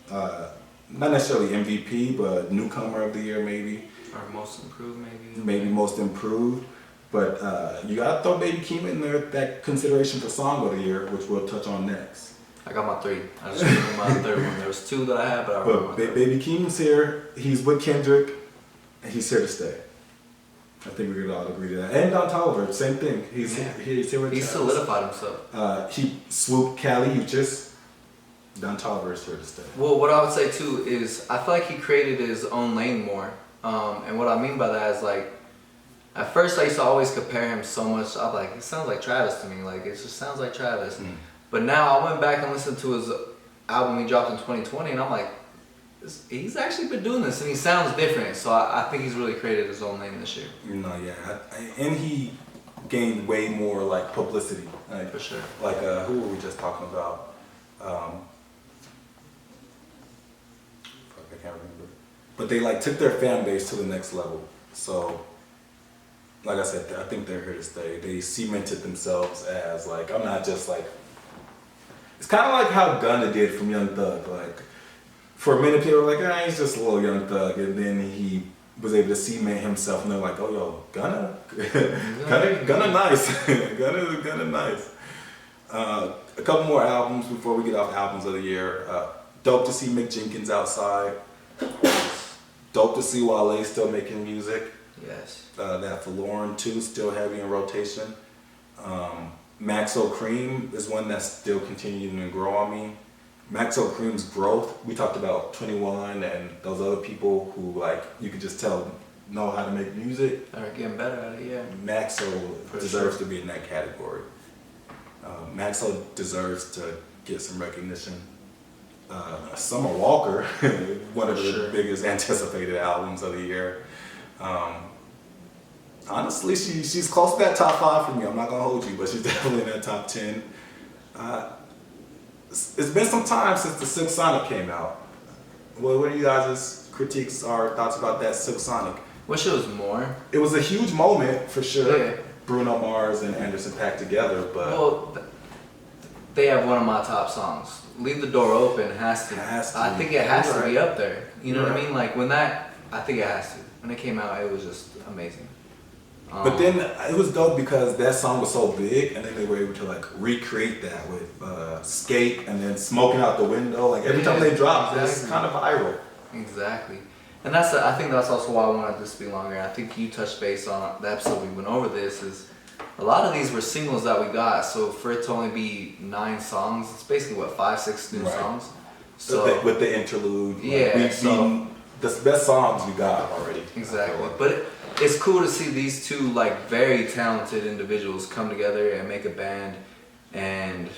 not necessarily MVP, but newcomer of the year maybe. Or most improved, maybe. Maybe most improved. But you gotta throw Baby Keem in there, that consideration for Song of the Year, which we'll touch on next. I got my 3. I just remember my third one. There was 2 that I had, but I remember my third. Baby Keem's here. He's with Kendrick, and he's here to stay. I think we could all agree to that. And Don Toliver, same thing. He's here with He Travis. solidified himself. He swooped Cali Uchis. Don Toliver is here to stay. Well, what I would say too is I feel like he created his own lane more. And what I mean by that is like, at first I used to always compare him so much. I'm like, it sounds like Travis to me. Like, it just sounds like Travis. But now I went back and listened to his album he dropped in 2020, and I'm like, he's actually been doing this, and he sounds different. So I think he's really created his own lane this year. No, yeah, and he gained way more like publicity. Like, For sure. Like who were we just talking about? Fuck, I can't remember. But they like took their fan base to the next level. So, like I said, I think they're here to stay. They cemented themselves as like, I'm not just like. It's kind of like how Gunna did from Young Thug. Like, for a minute, people were like, he's just a little Young Thug, and then he was able to cement himself, and they're like, oh, yo, Gunna, Gunna nice, Gunna nice. A couple more albums before we get off albums of the year. Dope to see Mick Jenkins outside. Dope to see Wale still making music. Yes. That for Lauren too, still heavy in rotation. Maxo Cream is one that's still continuing to grow on me. Maxo Cream's growth, we talked about 21 and those other people who like, you could just tell know how to make music. They're getting better at it, yeah. Maxo deserves to be in that category. Maxo deserves to get some recognition. Summer Walker, one of the biggest anticipated albums of the year. Honestly, she's close to that top 5 for me. I'm not gonna hold you, but she's definitely in that top 10. It's been some time since the Silk Sonic came out. What are you guys' critiques or thoughts about that Silk Sonic? Wish it was more. It was a huge moment for sure. Yeah. Bruno Mars and Anderson .Paak together, but Well, they have one of my top songs. Leave the Door Open has to. I think it has to be up there. You know what I mean? Like when that, I think it has to. When it came out, it was just amazing. But then it was dope because that song was so big, and then they were able to like recreate that with Skate and then Smoking Out the Window. Like every time they dropped, it's kind of viral. Exactly. And I think that's also why I wanted this to be longer. I think you touched base on the episode we went over this is a lot of these were singles that we got. So for it to only be 9 songs, it's basically what 5, 6 new songs. So with the interlude, yeah, the best songs we got already. Exactly. But it's cool to see these two like very talented individuals come together and make a band, and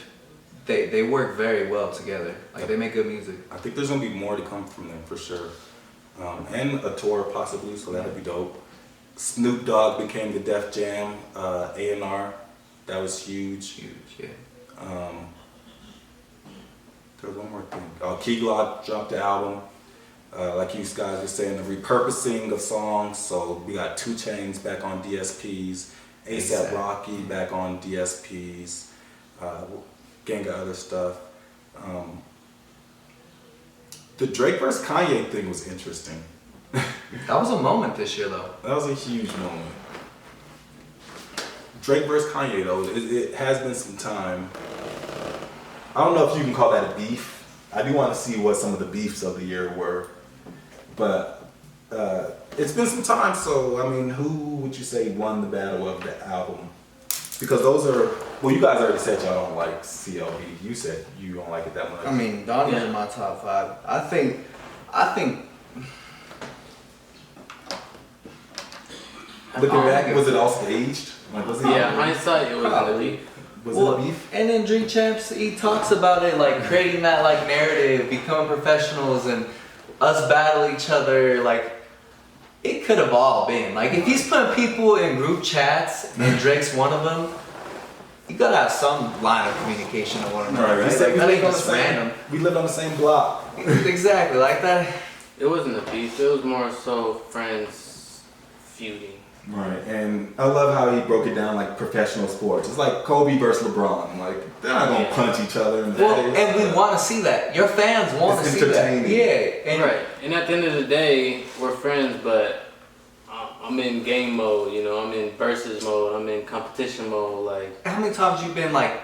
they work very well together. Like they make good music. I think there's gonna be more to come from them for sure, and a tour possibly, so that'd be dope. Snoop Dogg became the Def Jam A&R. That was huge. Huge, yeah. There was one more thing. Key Glock dropped the album. Like you guys were saying, the repurposing of songs. So we got 2 Chainz back on DSPs, A$AP Rocky back on DSPs, gang of other stuff. The Drake vs. Kanye thing was interesting. That was a moment this year though. That was a huge moment. Drake vs. Kanye though, it has been some time. I don't know if you can call that a beef. I do want to see what some of the beefs of the year were. But it's been some time, so I mean, who would you say won the battle of the album? Because those are, well, you guys already said y'all don't like CLB. You said you don't like it that much. I mean, Donda's in my top 5. I think. Looking back, was it all staged? Like, was it hindsight, it was a beef. Was it a beef? And then Drink Champs, he talks about it like creating that like narrative, becoming professionals, and us battle each other. Like it could have all been like if he's putting people in group chats and Drake's one of them. You gotta have some line of communication with one another, right? Like, that ain't just random. We lived on the same block. Exactly, like that. It wasn't a beef. It was more so friends feuding. Right, and I love how he broke it down like professional sports. It's like Kobe versus LeBron. Like they're not gonna punch each other in the Well, face. and we want to see that. Your fans want to It's see that. entertaining. Yeah, and Right. And at the end of the day, we're friends, but I'm in game mode, you know, I'm in versus mode, I'm in competition mode, like. how many times you been like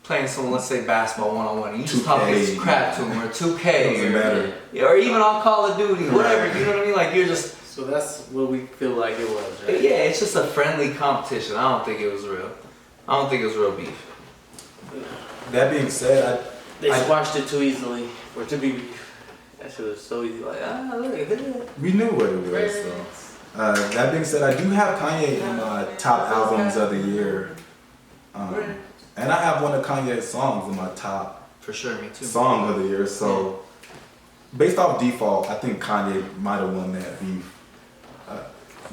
playing someone, let's say basketball 1-on-1, and you just 2K, talk this crap to them, or 2K, Doesn't matter. or even on Call of Duty, whatever, Right. you know what I mean? Like you're just, So that's what we feel like it was, right? yeah, it's just a friendly competition. I don't think it was real. I don't think it was real beef. That being said, They squashed it too easily for it to be. That shit was so easy. Like, look at that. we knew what it was. So. That being said, I do have Kanye in my top albums of the year, and I have one of Kanye's songs in my top For sure, me too. song of the year. So, based off default, I think Kanye might have won that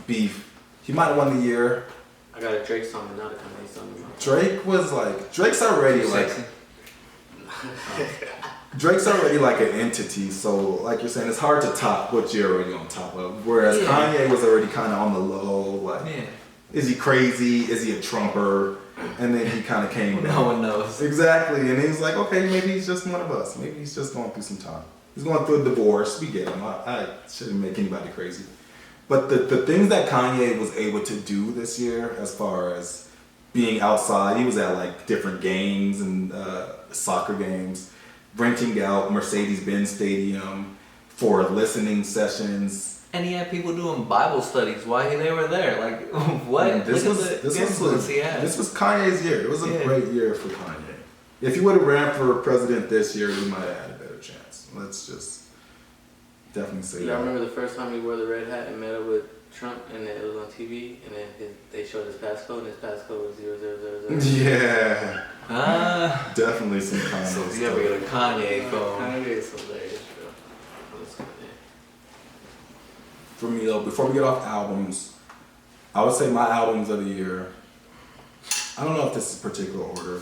beef. He might have won the year. I got a Drake song and not a Kanye song. Drake was like Drake's already like Sexy. Drake's already like an entity, so like you're saying, it's hard to top what you're already on top of. Whereas Yeah. Kanye was already kind of on the low, like, Yeah. is he crazy? Is he a Trumper? And then he kind of came No down. one knows. Exactly, and he's like, okay, maybe he's just one of us. Maybe he's just going through some time. He's going through a divorce. We get him. I shouldn't make anybody crazy. But the things that Kanye was able to do this year, as far as being outside, he was at like different games and soccer games, renting out Mercedes-Benz Stadium for listening sessions. And he had people doing Bible studies while they were there. Like, what? And this Look was at the this influence he was had. this was Kanye's year. It was a Yeah. great year for Kanye. If he would have ran for president this year, he might have had a better chance. Let's just definitely say Yeah, I that. remember the first time he wore the red hat and met up with Trump, and then it was on TV, and then they showed his passcode, and his passcode was 0000. Yeah, Ah. definitely some Kanye So if stuff. you ever get a Kanye phone. Kanye is hilarious, bro. Let's go there. For me though, before we get off albums, I would say my albums of the year. I don't know if this is particular order.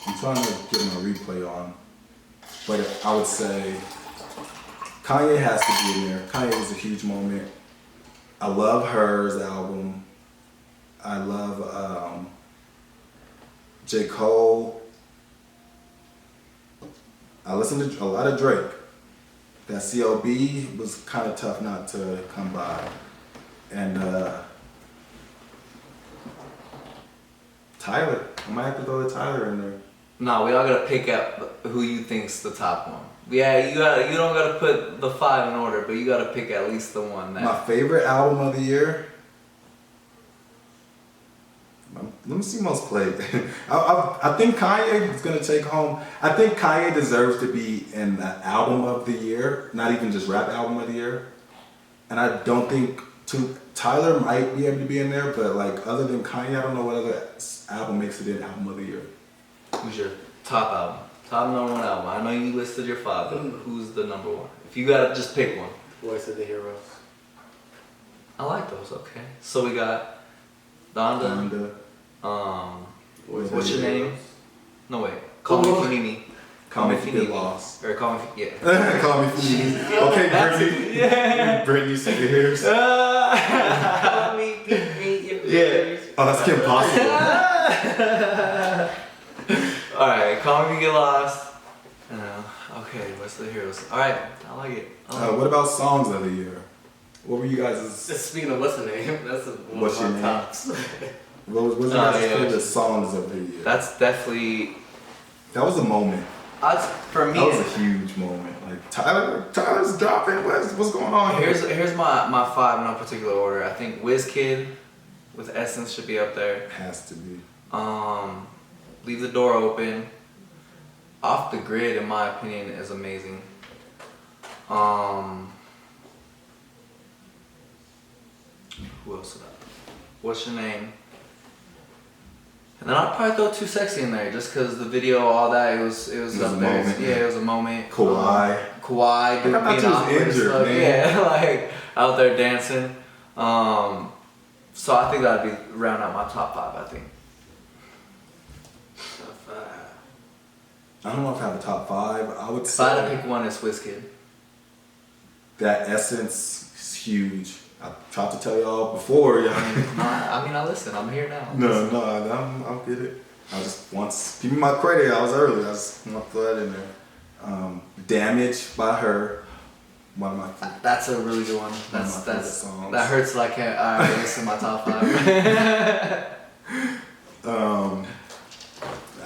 I'm trying to get my replay on, but I would say Kanye has to be in there. Kanye was a huge moment. I love Her's album. I love J. Cole. I listened to a lot of Drake. That CLB was kind of tough not to come by. And Tyler. I might have to throw Tyler in there. No, we all gotta pick up who you think's the top one. Yeah, you don't gotta put the 5 in order, but you gotta pick at least the one that. My favorite album of the year. Let me see most played. I think Kanye is gonna take home. I think Kanye deserves to be in the album of the year, not even just rap album of the year. And I don't think Tyler might be able to be in there, but like other than Kanye, I don't know what other album makes it in album of the year. Who's your top album? Top number 1 album. I know you listed your 5, but who's the number 1? If you gotta just pick one. Voice of the Heroes. I like those. Okay. So we got Donda. Voice of What's the your name? Heroes. No wait. Call me if you need me. Call me if you get need me. lost. Or call me if yeah. Call me if you need me. Okay, Brittany. Yeah. Brittany, see the ears. Call me, pick me, if Yeah. Oh, that's Kim Possible. Alright, call me if you get lost. Okay, what's the heroes? Alright, I like it. What about songs of the year? What were you guys'? Speaking of what's the name, that's one What's of your my name? tops. What was your guys' favorite songs of the year? That's definitely That was a moment. for me. That was a huge moment. Like Tyler's dropping. What's going on here? Here's my 5 in no particular order. I think WizKid with Essence should be up there. Has to be. Leave the Door Open. Off the Grid, in my opinion, is amazing. Who else? What's your name? And then I'd probably throw Too Sexy in there, just because the video, all that, it was was up a there. moment. Yeah, it was a moment. Kawhi. Kawhi, dude, I thought being he was awkward as injured, fuck. man. Yeah, like out there dancing. So I think that'd be round out my top 5. I think. Top 5. I don't know if I have a top 5. I would If I had to say pick one, it's WizKid. that Essence is huge. I tried to tell y'all before, y'all. I mean, I listen. I'm here now. No, I'll get it. I just give me my credit. I was early. I just want to throw that in there. Damage by her. One of my. That's a really good one. That's songs. that hurts like I listen to my top 5.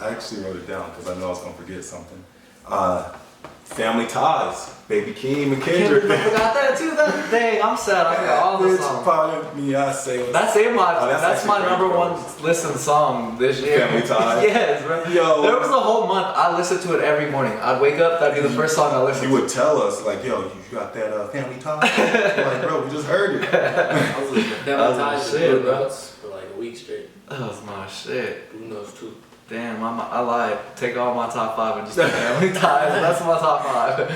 I actually wrote it down because I know I was gonna forget something. Family Ties, Baby Keem and Kendrick. I forgot that too. Dang, I'm sad. I forgot all the songs. Pardon me, I say. That's in my. That's my actually number great, one bro. listen song this year. Family Ties. Yes, bro. Yo. There was a whole month I listened to it every morning. I'd wake up. That'd be the first song I listened You to. would tell us like, yo, you got that Family Ties? We're like, bro, we just heard it. I was listening to That was my Ties shit, and Blue bro. Notes for like a week straight. That was my shit. Blue Notes too. Damn, I lied. Take all my top 5 and just put Family Ties. That's my top 5.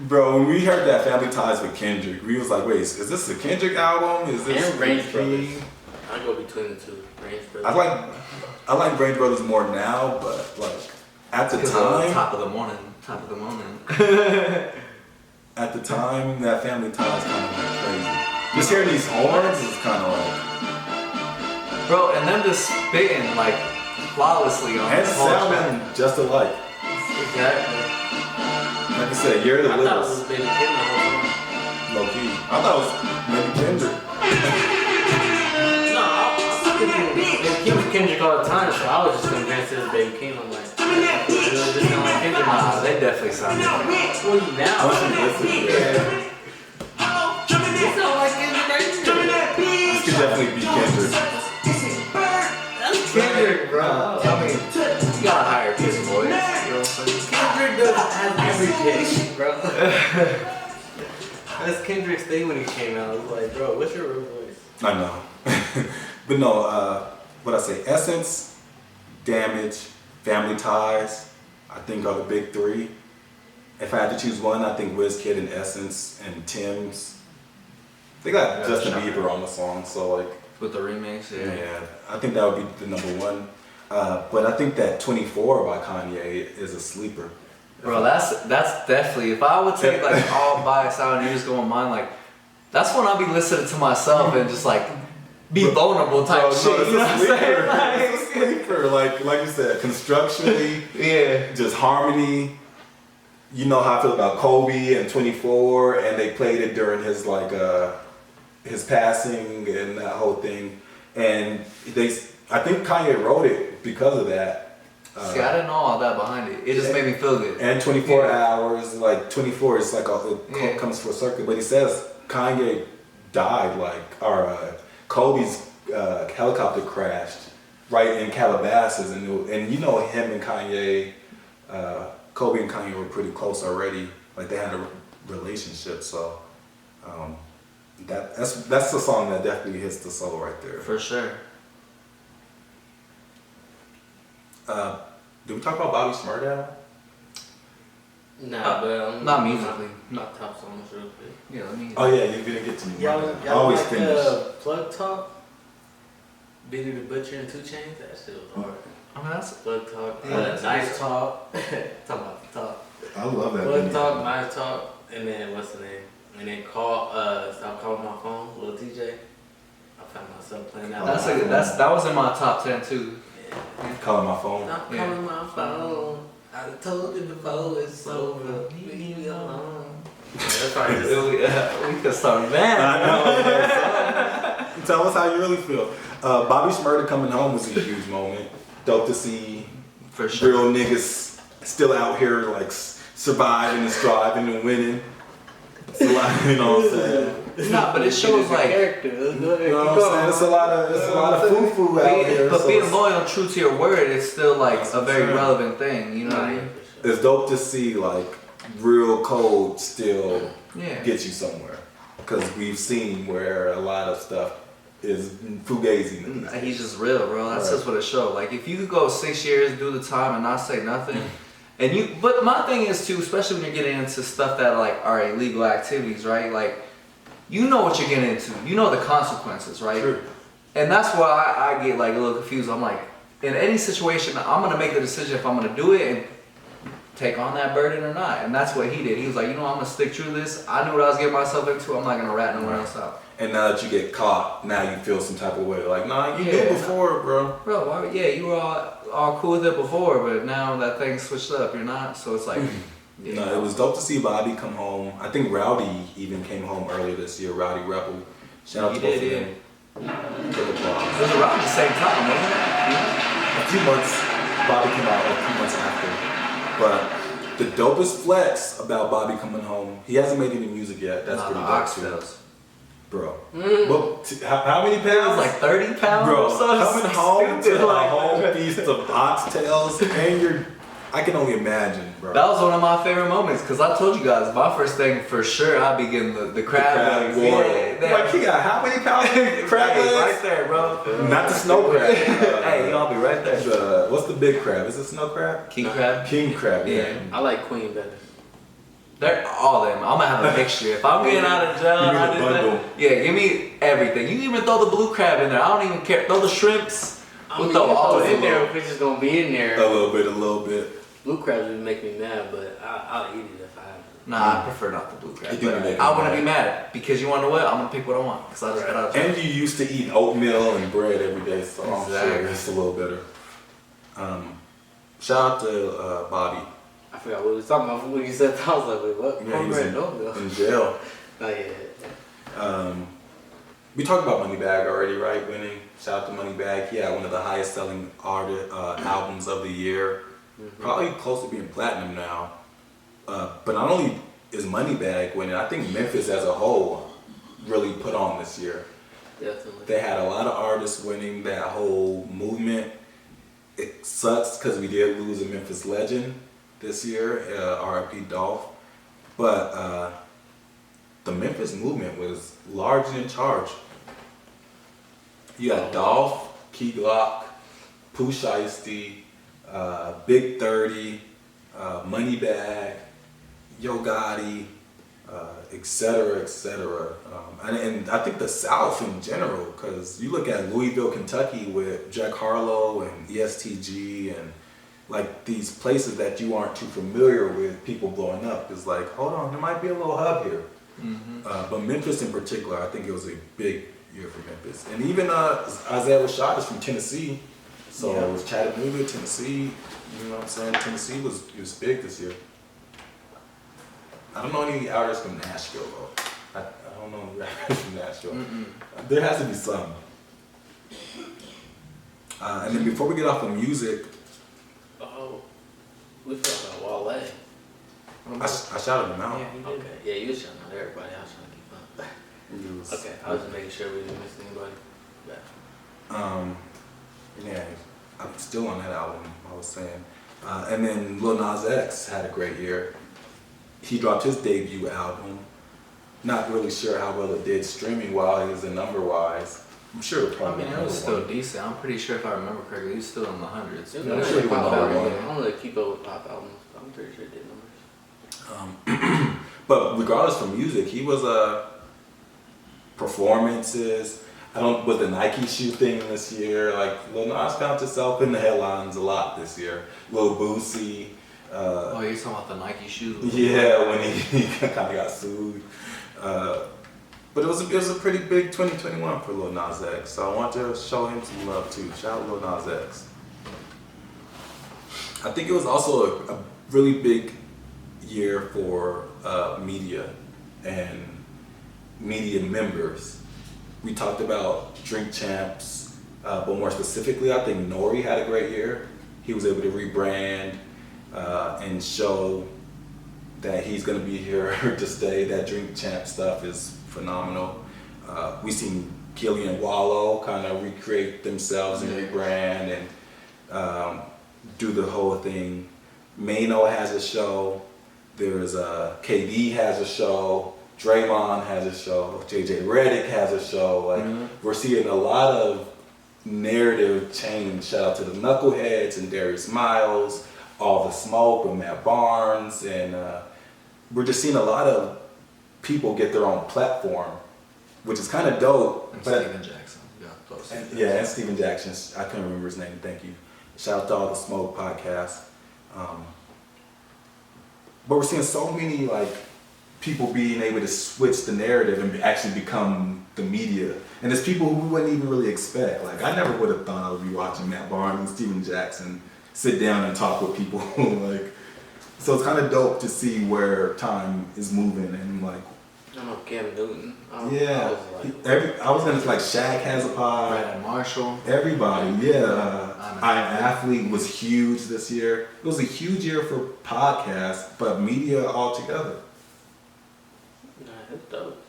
Bro, when we heard that Family Ties with Kendrick, we was like, wait, is this a Kendrick album? Is this And Range Keem? Brothers. I go between the two. Range Brothers. I like Range Brothers more now, but like at the time, Top of the morning. Top of the morning. at the time, that Family Ties kind of went crazy. Just hearing these horns is kind of like, Bro, and them just spitting like flawlessly on and the whole track. sounding just alike. Exactly. Like you said, you're the I thought it was littlest. Baby Kim the whole time. Low key. I thought it was maybe Kendrick. No, I was thinking Baby Kim was Kendrick all the time, so I was just convinced it was Baby Kim. I'm like, it just sound like Kendrick. Nah, they definitely sound different. Well, you now. Once you listen to it, It sound like Kendrick right here. this could definitely be Kendrick. That's Kendrick, bro. I mean, you gotta hire his voice. You know what I'm saying? Kendrick doesn't have every pitch, bro. That's Kendrick's thing when he came out. It was like, bro, what's your real voice? I know. But no, what I say, Essence, Damage, Family Ties, I think are the big 3. If I had to choose one, I think Wizkid and Essence and Tim's. They got Yeah, Justin sure. Bieber on the song, so like, With the remix, yeah, I think that would be the number 1. But I think that 24 by Kanye is a sleeper. Bro, that's definitely. If I would take like all bias out and you just go on mine, like that's when I'll be listening to myself and just like be vulnerable type Bro, shit. no, You know what I'm saying? it's a sleeper. Like you said, constructionally, Yeah. just harmony. You know how I feel about Kobe and 24, and they played it during his his passing and that whole thing. And I think Kanye wrote it because of that. See, I didn't know all that behind it. It just made me feel good. And 24 Yeah. hours, like 24 is like it comes full circle. But he says Kanye died Kobe's helicopter crashed right in Calabasas, and you know him and Kanye, Kobe and Kanye were pretty close already. Like they had a relationship, so that's the song that definitely hits the soul right there. For sure. Did we talk about Bobby Shmurda? Nah, but not musically. My top songs real quick. Yeah, let me. Oh yeah, you didn't get to me. Y'all I always like finish. Plug Talk? Benny the Butcher and 2 Chainz? That shit was hard. I mean, that's. Plug Talk, Yeah, Nice Talk. Talking about the talk. I love that. Plug video. Talk, Nice Talk, and then what's the name? And then Stop Calling My Phone, Lil TJ. I found myself playing that. That was in my top 10 too. Calling my phone. Stop Yeah. calling my phone. I told you before it's over. Leave me alone. Yeah, that's probably just We could start that. I know. Tell us how you really feel. Bobby Shmurda coming home was a huge moment. Dope to see For sure. real niggas still out here like surviving and striving and winning. It's a lot, you know what I'm saying? Nah, but it shows like. character. You know what I'm saying? It's a lot of foo-foo out here. But so being it's- loyal and true to your word, it's still like a very Sure. relevant thing. You know what I mean? It's dope to see like real code still Yeah. get you somewhere. Because we've seen where a lot of stuff is fugazi. He's just real, bro. That's Right. just what it showed. Like if you could go 6 years, do the time, and not say nothing, and you. But my thing is too, especially when you're getting into stuff that like are illegal activities, right? Like you know what you're getting into. You know the consequences, right? True. And that's why I get like a little confused. I'm like, in any situation, I'm gonna make the decision if I'm gonna do it and take on that burden or not. And that's what he did. He was like, you know, I'm gonna stick true to this. I knew what I was getting myself into. I'm not gonna rat no one else out. And now that you get caught, now you feel some type of way. Like, nah, you knew Yeah. before, bro. Bro, why, yeah, you were all cool with it before, but now that thing switched up, you're not. So it's like, yeah. No, it was dope to see Bobby come home. I think Rowdy even came home earlier this year. Rowdy Rebel. Shout out He to both did, of them. Good applause. It was around the same time, wasn't it? A few months, Bobby came out a few months after. But the dopest flex about Bobby coming home, he hasn't made any music yet. That's pretty dope too. oxtails. Bro. But how many It pounds? was like 30 pounds Bro, or something. coming home Stupid to like a whole that. feast of oxtails and I can only imagine, bro. That was one of my favorite moments because I told you guys my first thing for sure I'd be getting the crab legs. Yeah, like, he got how many pounds of crab Hey, legs? right there, bro. Not the snow crab. Hey, y'all be right there. What's the big crab? Is it snow crab? King crab. King crab, yeah. Yeah. I like Queen better. They're all of them. I'm gonna have a mixture. If I'm getting out of jail, Give me and I the did bundle. that, yeah, give me everything. You can even throw the blue crab in there. I don't even care. Throw the shrimps. We'll throw all of in it. there if it's just gonna be in there. A little bit. Blue crabs would make me mad, but I'll eat it if I have it. Nah, I prefer not the blue crab. You do But make me I wouldn't mad. be mad because you wanna know what? I'm gonna pick what I want because I just got out of jail. And you used to eat oatmeal and bread every day, so I'm sure Exactly. it's a little better. Shout out to Bobby. I forgot what we was talking about when you said that. I was like, wait, what? Yeah, he was Cornbread, no, in jail. Oh, yeah. We talked about Moneybagg already, right? Winning. Shout out to Moneybagg. He had one of the highest selling albums of the year. Probably close to being platinum now. But not only is Moneybagg winning, I think Memphis as a whole really put on this year. Definitely. They had a lot of artists winning that whole movement. It sucks because we did lose a Memphis legend this year, R.I.P. Dolph. But the Memphis movement was largely in charge. You got Dolph, Key Glock, Pooh Shiesty, Big 30, Moneybagg, Yo Gotti, etc., etc. And I think the South in general, because you look at Louisville, Kentucky with Jack Harlow and ESTG and like these places that you aren't too familiar with, people blowing up. It's like, hold on, there might be a little hub here. But Memphis in particular, I think it was a big year for Memphis. And even Isaiah Rashad is from Tennessee. So it was Chattanooga, Tennessee. You know what I'm saying? Tennessee was big this year. I don't know any artists from Nashville though. I don't know any rappers from Nashville. There has to be some. And then before we get off of music, Oh, we forgot about Wale. I shouted him out. Yeah, he did. Okay. Yeah, you was shouting out everybody. I was trying to keep up. He was- Okay, I was just making sure we didn't miss anybody. Yeah, I'm still on that album, I was saying. And then Lil Nas X had a great year. He dropped his debut album. Not really sure how well it did streaming wise and number wise. I'm sure it I probably mean, it was still decent. I'm pretty sure if I remember correctly, he was still in the hundreds. It Yeah, I'm was sure really he went pop number album. one. I don't really keep up with pop albums. I'm pretty sure it did numbers. But regardless from music, he was performances. With the Nike shoe thing this year, like Lil Nas found himself in the headlines a lot this year. Lil Boosie. Oh, you're talking about the Nike shoes? Yeah, when he kind of got sued. But it was a pretty big 2021 for Lil Nas X. So I want to show him some love too. Shout out Lil Nas X. I think it was also a really big year for media and media members. We talked about Drink Champs, but more specifically, I think Nori had a great year. He was able to rebrand and show that he's going to be here to stay. That Drink Champ stuff is phenomenal. We seen Killian Wallow kind of recreate themselves and rebrand and do the whole thing. Mano has a show. There's KD has a show. Draymond has a show. JJ Redick has a show. Like we're seeing a lot of narrative change. Shout out to the Knuckleheads and Darius Miles, All the Smoke and Matt Barnes, and we're just seeing a lot of people get their own platform, which is kind of dope. And But- Steven Jackson. Yeah, close. and Steven Jackson. I couldn't remember his name. Thank you. Shout out to All the Smoke podcast. but we're seeing so many like people being able to switch the narrative and actually become the media. And it's people who we wouldn't even really expect. Like I never would have thought I would be watching Matt Barnes and Steven Jackson sit down and talk with people. Like, so it's kind of dope to see where time is moving and like. I don't know, Cam Newton. Yeah, I was gonna like Shaq has a pod. Brandon Marshall. Everybody, yeah. I Am Athlete was huge this year. It was a huge year for podcasts, but media altogether. Nah, it's dope.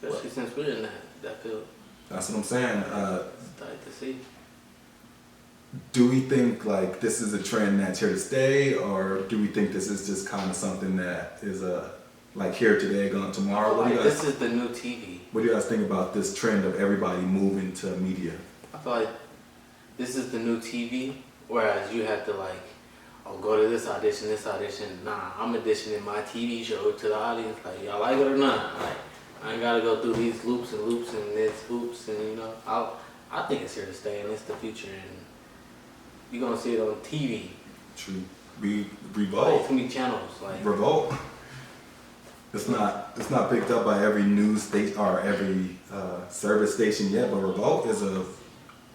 Especially since we're in that field. That's what I'm saying. It's tight to see. Do we think like this is a trend that's here to stay, or do we think this is just kind of something that is like here today, gone tomorrow? What do you guys? This is the new TV. What do you guys think about this trend of everybody moving to media? I feel like this is the new TV, whereas you have to like, oh, go to this audition. Nah, I'm auditioning my TV show to the audience. Like, y'all like it or not? Like, I ain't gotta go through these loops and this hoops and you know. I think it's here to stay and it's the future and you're gonna see it on TV. True. Like, Revolt. it's gonna be channels like. Revolt. It's not picked up by every news station or every service station yet, but Revolt is a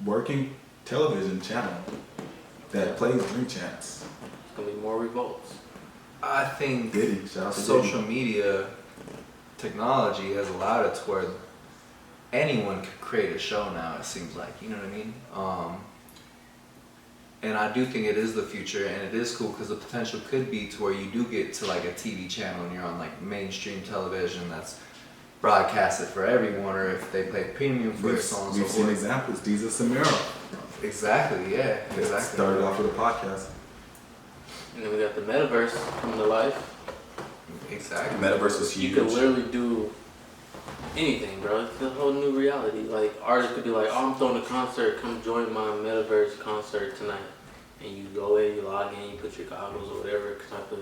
working television channel that plays Dream Chants. It's gonna be more revolts. I think Diddy, shout out to social Diddy. media technology has allowed it to where anyone can create a show now, it seems like, you know what I mean? And I do think it is the future, and it is cool because the potential could be to where you do get to like a TV channel and you're on like mainstream television that's broadcasted for everyone, or if they pay premium for it, so on and so We've seen forth. examples. Deezus Samira Exactly, yeah, exactly. started off with a podcast. And then we got the metaverse coming to life. Exactly. Metaverse is huge. You could literally do anything, bro. It's a whole new reality. Like artists could be like, "Oh, I'm throwing a concert. Come join my metaverse concert tonight." And you go in, you log in, you put your goggles or whatever type of.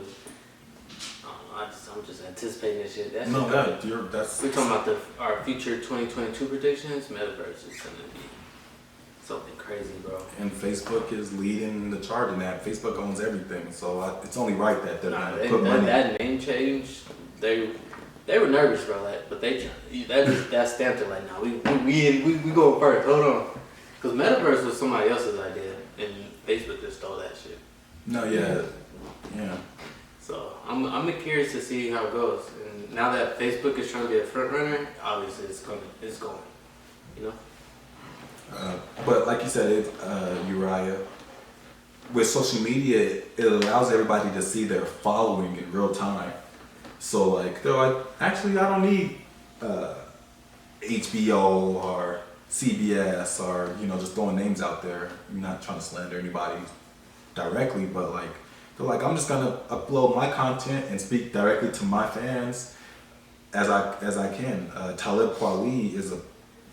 I don't know, I'm just anticipating this shit. No, That's that's. we're talking about our future 2022 predictions. Metaverse is gonna be something crazy, bro. And Facebook is leading the charge in that. Facebook owns everything, so it's only right that they're Nah, gonna put money. that name change, they were nervous, bro. But that stamped it like, nah, we go first. Hold on, because Metaverse was somebody else's idea, and Facebook just stole that shit. No, yeah. So I'm curious to see how it goes. And now that Facebook is trying to be a front runner, obviously it's going. You know. But like you said, Uriah, with social media, it allows everybody to see their following in real time. So like they're like, actually, I don't need HBO or CBS or just throwing names out there. I'm not trying to slander anybody directly, but like they're like, I'm just gonna upload my content and speak directly to my fans as I can. Talib Kweli is a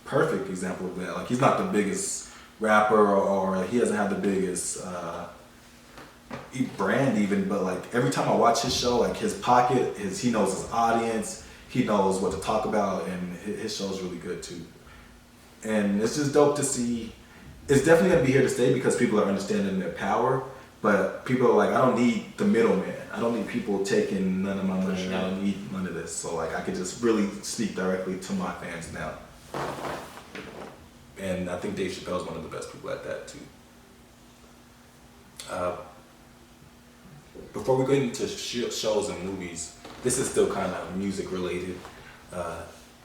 perfect example of that. Like he's not the biggest rapper or he doesn't have the biggest brand even, but like every time I watch his show, like his pocket, he knows his audience, he knows what to talk about, and his show's really good too. And it's just dope to see. It's definitely gonna be here to stay because people are understanding their power, but people are like, I don't need the middleman. I don't need people taking none of my money. I don't need none of this. So like I could just really speak directly to my fans now. And I think Dave Chappelle's one of the best people at that too. Before we get into shows and movies, this is still kind of music related.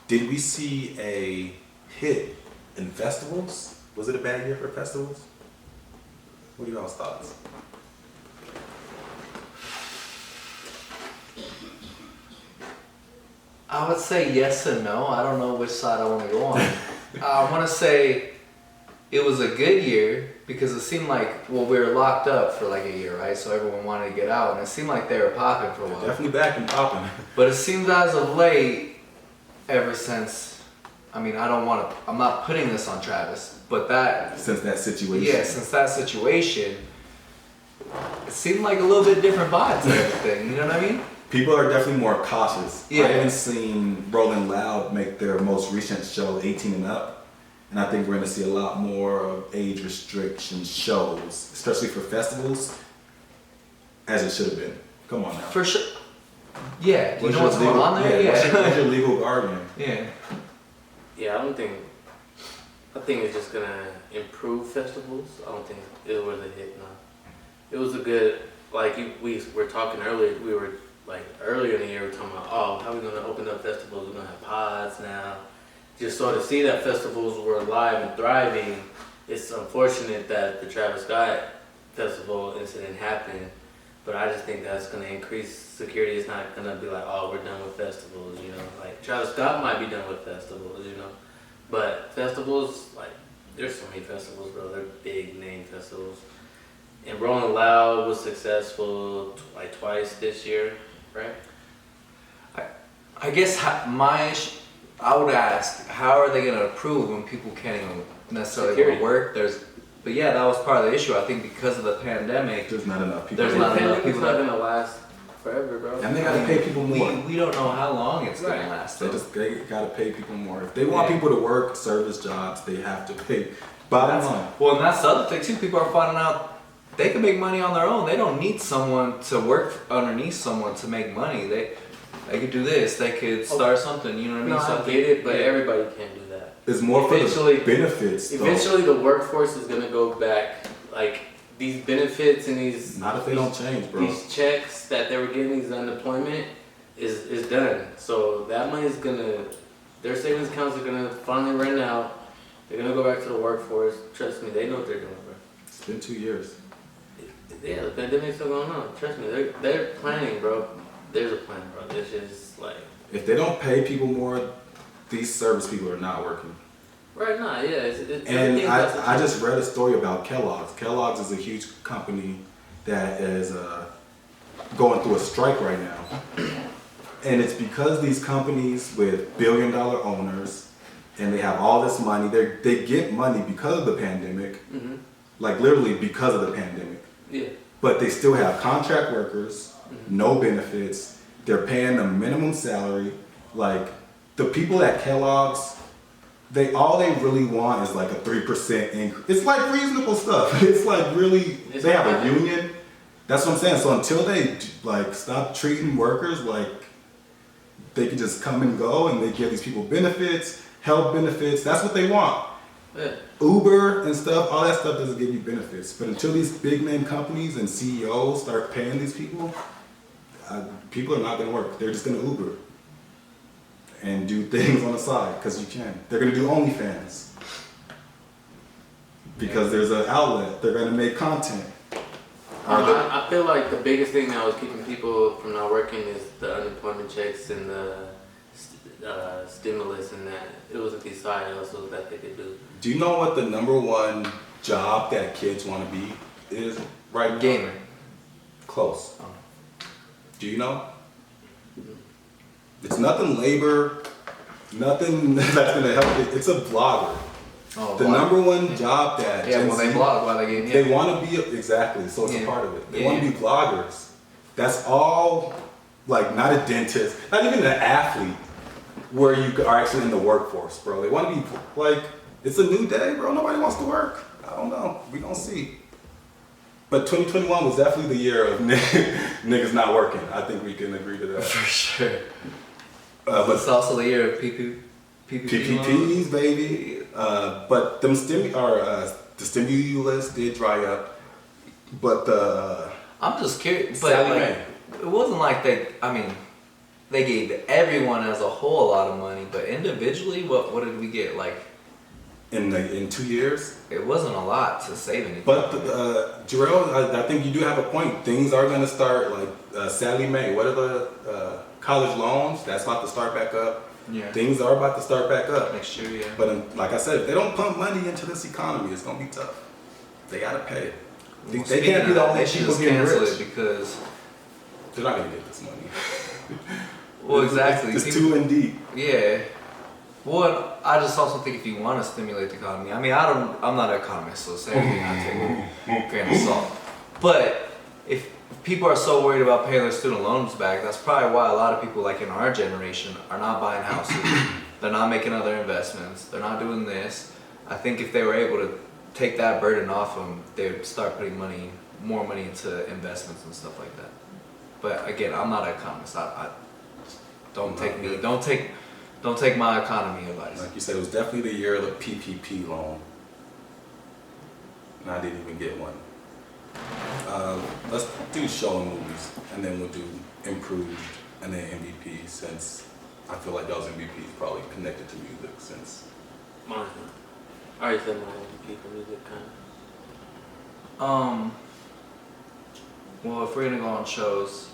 Did we see a hit in festivals? Was it a bad year for festivals? What are y'all's thoughts? I would say yes and no. I don't know which side I want to go on. I want to say it was a good year because it seemed like, we were locked up for like a year, right? So everyone wanted to get out, and it seemed like they were popping for a while. Definitely back and popping. But it seems as of late, ever since, I'm not putting this on Travis, but Since that situation. yeah, since that situation, it seemed like a little bit different vibes and everything, you know what I mean? People are definitely more cautious. Yeah. I haven't seen Rolling Loud make their most recent show 18 and up. And I think we're going to see a lot more of age restriction shows, especially for festivals, as it should have been. Come on now. For sure. Yeah. Do you What's know your what's going legal- on there? Yeah. Yeah. What's your legal guardian? Yeah. Yeah, I think it's just gonna improve festivals. I don't think it was a hit. No, it was a good. Like we were talking earlier. We were like earlier in the year. We were talking about how are we gonna open up festivals? We're gonna have pods now. Just sort of see that festivals were alive and thriving. It's unfortunate that the Travis Scott festival incident happened, but I just think that's gonna increase security. It's not gonna be like, oh, we're done with festivals. You know, like Travis Scott might be done with festivals. You know. But festivals, like, there's so many festivals, bro. They're big name festivals. And Rolling Loud was successful like twice this year, right? I guess I would ask, how are they going to approve when people can't even necessarily go Security. to work? But yeah, that was part of the issue. I think because of the pandemic, There's not enough people. There's not enough It's people not that- gonna last forever, bro. And they gotta pay people more. we don't know how long it's going Right. to last. They though. they gotta pay people more. If they want Yeah. people to work service jobs, they have to pay. Bottom line. Well, and that's the other thing too. People are finding out they can make money on their own. They don't need someone to work underneath someone to make money. They could do this. They could start something. You know what I mean? No, I Something. get it, but Yeah. everybody can't do that. It's more for Eventually- the benefits. though. Eventually, the workforce is gonna go back. Like these benefits and these Not if they don't change, bro. these checks that they were getting, these unemployment, is done. So that money's gonna, their savings accounts are gonna finally run out. They're gonna go back to the workforce. Trust me, they know what they're doing, bro. It's been 2 years. Yeah, the pandemic's still going on. Trust me, they're planning, bro. There's a plan, bro. This is like If they don't pay people more, these service people are not working. right now, yeah. It's And everything's got to I change. just read a story about Kellogg's. Kellogg's is a huge company that is going through a strike right now. And it's because these companies with billion-dollar owners and they have all this money, they get money because of the pandemic, Mhm. like literally because of the pandemic. Yeah. But they still have contract workers, no benefits. They're paying them minimum salary. Like the people at Kellogg's, all they really want is like a 3% increase. It's like reasonable stuff. It's like really, It's they have not a union. That's what I'm saying. So until they like stop treating workers like they can just come and go and they give these people benefits, health benefits, that's what they want. Yeah. Uber and stuff, all that stuff doesn't give you benefits. But until these big name companies and CEOs start paying these people, people are not going to work. They're just going to Uber and do things on the side because you can. They're going to do OnlyFans because there's an outlet. They're going to make content. I feel like the biggest thing that was keeping people from not working is the unemployment checks and the stimulus, and that it was these side hustles that they could do. Do you know what the number one job that kids want to be is right now? Gamer. Close. Do you know? It's nothing labor, nothing that's gonna help it. It's a vlogger. Oh, The blog. number one job that Yeah, Gen well, they Z- blog while they game. they want to be exactly. So it's a Yeah. part of it. They Yeah. want to be vloggers. That's all. Like not a dentist, not even an athlete, where you are actually in the workforce, bro. They want to be like, it's a new day, bro. Nobody wants to work. I don't know. We don't see. But 2021 was definitely the year of niggas not working. I think we can agree to that. For sure. But It's also the year of PPP loans. PPPs, baby. But them the stimulus did dry up. But the I'm just curious, but Sally like, Mae. it wasn't like they gave everyone as a whole a lot of money, but individually, what did we get? Like, in 2 years. it wasn't a lot to save anything. But Jarrell, I think you do have a point. Things are gonna start like Sally Mae. What are the college loans? That's about to start back up. Yeah. Things are about to start back up. Next year, yeah. But like I said, if they don't pump money into this economy, it's gonna be tough. They gotta pay it. They Well, can't speaking be of the that, only they should people just getting cancel rich. it because, They're not gonna get this money. well, exactly. It's People- too in deep. Yeah. Well, I just also think if you want to stimulate the economy, I mean, I'm not an economist, so say everything I take with a grain of salt. But if people are so worried about paying their student loans back, that's probably why a lot of people, like in our generation, are not buying houses. They're not making other investments. They're not doing this. I think if they were able to take that burden off them, they would start putting more money into investments and stuff like that. But again, I'm not an economist. I don't take my economy advice. Like you said, it was definitely the year of the PPP loan. And I didn't even get one. Let's do show and movies, and then we'll do improved, and then MVP, since I feel like those MVPs probably connected to music since. Mine. I already said my MVP for music, kind of. Well, if we're gonna go on shows,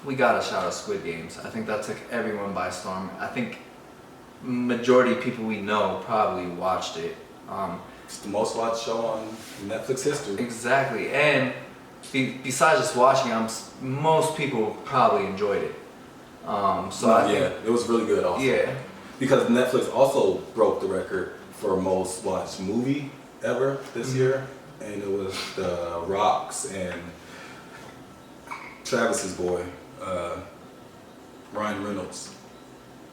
we gotta shout out Squid Games. I think that took everyone by storm. I think majority of people we know probably watched it. It's the most watched show on Netflix history. Exactly, and besides just watching it, most people probably enjoyed it. So I think, it was really good also. yeah, Because Netflix also broke the record for most watched movie ever this year, and it was The Rock's and Travis's boy, Ryan Reynolds.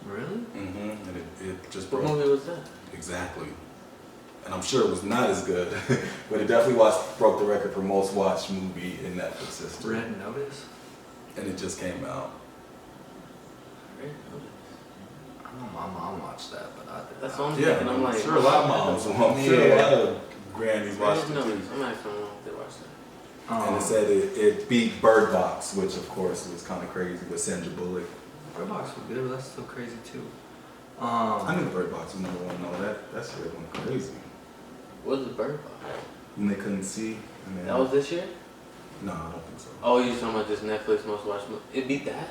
really? And it just What broke. movie was that? Exactly. And I'm sure it was not as good, but it definitely broke the record for most watched movie in Netflix history. Red Notice? And it just came out. Red Notice. I know my mom watched that, but I did That's not. what I'm thinking. I'm like, sure a lot of moms, I'm sure a lot of grannies watched Red it too. Notice. I'm actually don't know if they watched that. And it said it beat Bird Box, which of course was kind of crazy with Sandra Bullock. Bird Box was good, but that's still crazy too. I knew Bird Box was number one. No, that shit went crazy. What was the Bird Box? And they couldn't see. And then, That was this year? no, I don't think so. Oh, you talking about just Netflix most watched movie? It beat that?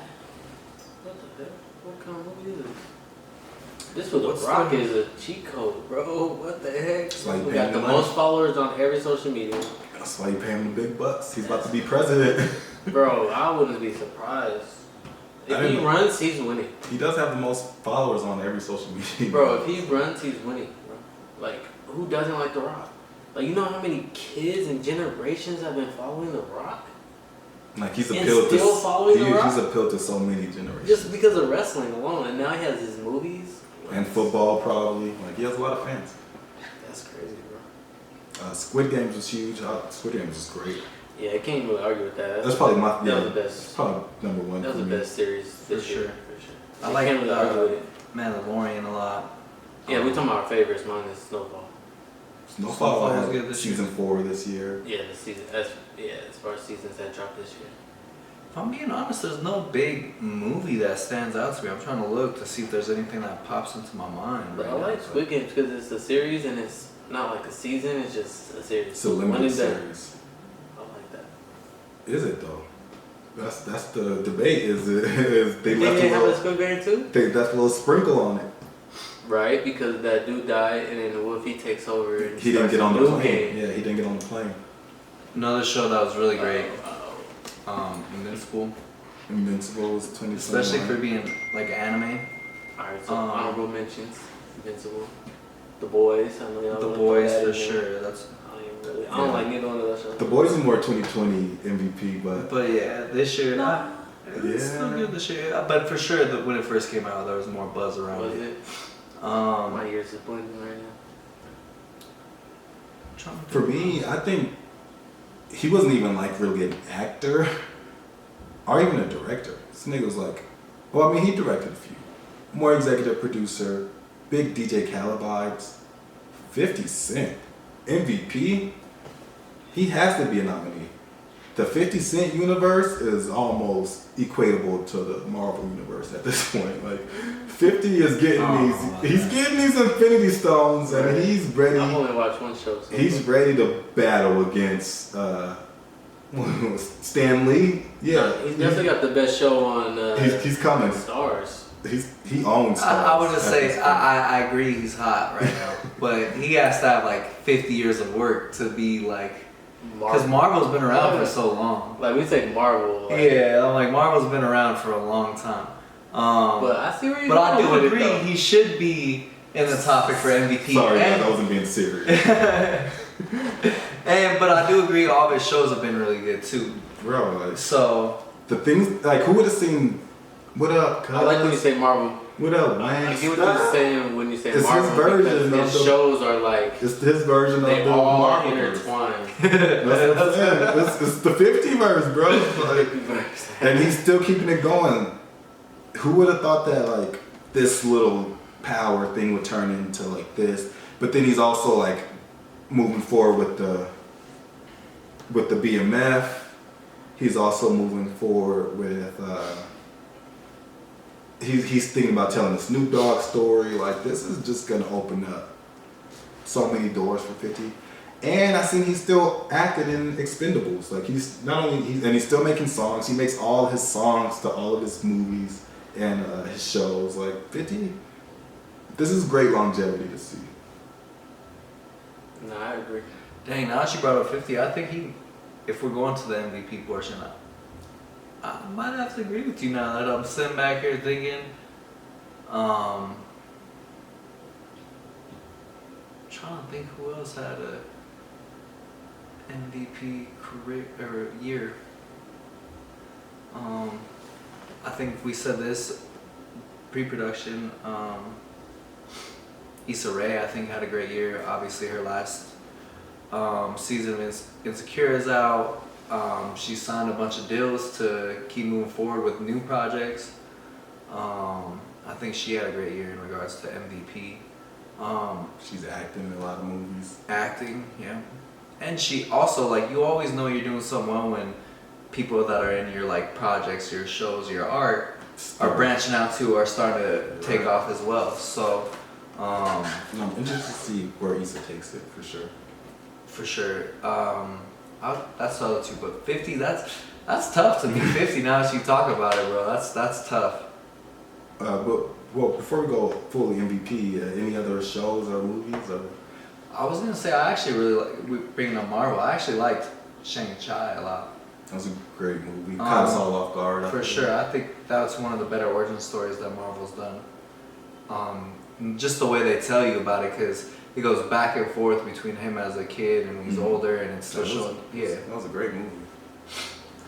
What the hell? What kind of movie is this? This for The What's Rock the- is a cheat code, bro. What the heck? It's like We got paying the money. most followers on every social media. That's why you pay him the big bucks. He's about to be president. Bro, I wouldn't be surprised. I If didn't he know. runs, he's winning. He does have the most followers on every social media. Bro, if he runs, he's winning, bro. Like, who doesn't like The Rock? Like, you know how many kids and generations have been following The Rock? Like he's And appealed still following The Rock? he's appealed to so many generations. Just because of wrestling alone. And now he has his movies. And football probably. Like he has a lot of fans. That's crazy, bro. Squid Games was huge. Squid Games was great. Yeah, I can't really argue with that. That's probably my That was the That's best. probably number one. That was for the me. best series this For year. sure. For sure. I I like can't really argue with it. Mandalorian a lot. Yeah, we talking about our favorites. Mine is Snowfall. Snowfall Snowfall was had good this season 4 this year. Yeah, the season. As far as seasons that dropped this year. If I'm being honest, there's no big movie that stands out to me. I'm trying to look to see if there's anything that pops into my mind. But right I now, like Squid Games because it's a series and it's not like a season. It's just a series. It's a When limited is that? series. I like that. Is it though? That's the debate. Is it? Is they You left think they a have a little, Squid Game too? they left a little sprinkle on it. Right, because that dude died and then Wolfie takes over and He didn't starts get on a the new plane. game. Yeah, he didn't get on the plane. Another show that was really great, Oh. Invincible, Invincible was 2021. especially for being like anime. Alright, so honorable mentions. Invincible. The Boys. I know y'all The wanna Boys throw that for in there. sure. That's I don't like neither one of those shows. The Boys is more 2020 MVP, but yeah, this year. It's still Yeah. good this year, but for sure when it first came out, there was more buzz around Was it. it? Um, My ears is blending right now. trying to for think. me, I think he wasn't even like really an actor or even a director. This nigga was like, well, I mean, he directed a few. More executive producer, big DJ Khaled vibes, 50 Cent, MVP. He has to be a nominee. The 50 Cent universe is almost equatable to the Marvel universe at this point. Like, 50 is getting he's getting these Infinity Stones, and he's ready. I've only watched one show. So He's ready to battle against Stan Lee. Yeah, He's definitely got the best show on he's coming. Stars. He owns. I would Stars just at say this point. I agree he's hot right now, but he has to have like 50 years of work to be like, because Marvel's been around for so long. Like we take Marvel. Like, Yeah, I'm like Marvel's been around for a long time. But I see where you're But I going do with it, agree though. he should be in the topic for MVP. Sorry, and, I wasn't being serious. but I do agree all of his shows have been really good too. Bro, like So the things like who would have seen what up? I like when you say Marvel. What up, I man? get what you're saying when you say It's his Marvel version because of his the- shows are like It's his version of they the all Marvel. intertwined. That's what I'm saying. It's the 50 verse, bro. Like, and he's still keeping it going. Who would have thought that like this little power thing would turn into like this? But then he's also like moving forward with the BMF. He's also moving forward with he's thinking about telling the Snoop Dogg story. Like this is just gonna open up so many doors for 50. And I seen he's still acting in Expendables. Like he's not only he's still making songs. He makes all his songs to all of his movies and his shows. Like 50, this is great longevity to see. No, I agree. Dang, now that you brought up 50, I think if we're going to the MVP portion, I might have to agree with you now that I'm sitting back here thinking, trying to think who else had a MVP career or year. I think we said this pre-production. Issa Rae, I think, had a great year. Obviously, her last season of Insecure is out. She signed a bunch of deals to keep moving forward with new projects. I think she had a great year in regards to MVP. She's acting in a lot of movies. Acting, yeah. And she also, like, you always know you're doing something well when people that are in your, like, projects, your shows, your art are branching out too, are starting to take off as well. So, I'm interested to see where Issa takes it for sure. for sure. That's the other two, but 50, that's tough to me. 50 now that you talk about it, bro. That's tough. Well, before we go fully MVP, any other shows or movies? Or? I was gonna say I actually really like bringing up Marvel. I actually liked Shang-Chi a lot. That was a great movie. Kind of all off guard. For sure, I think that's one of the better origin stories that Marvel's done. Just the way they tell you about it, because it goes back and forth between him as a kid and when he's older, and it's still showing. Yeah, that was a great movie.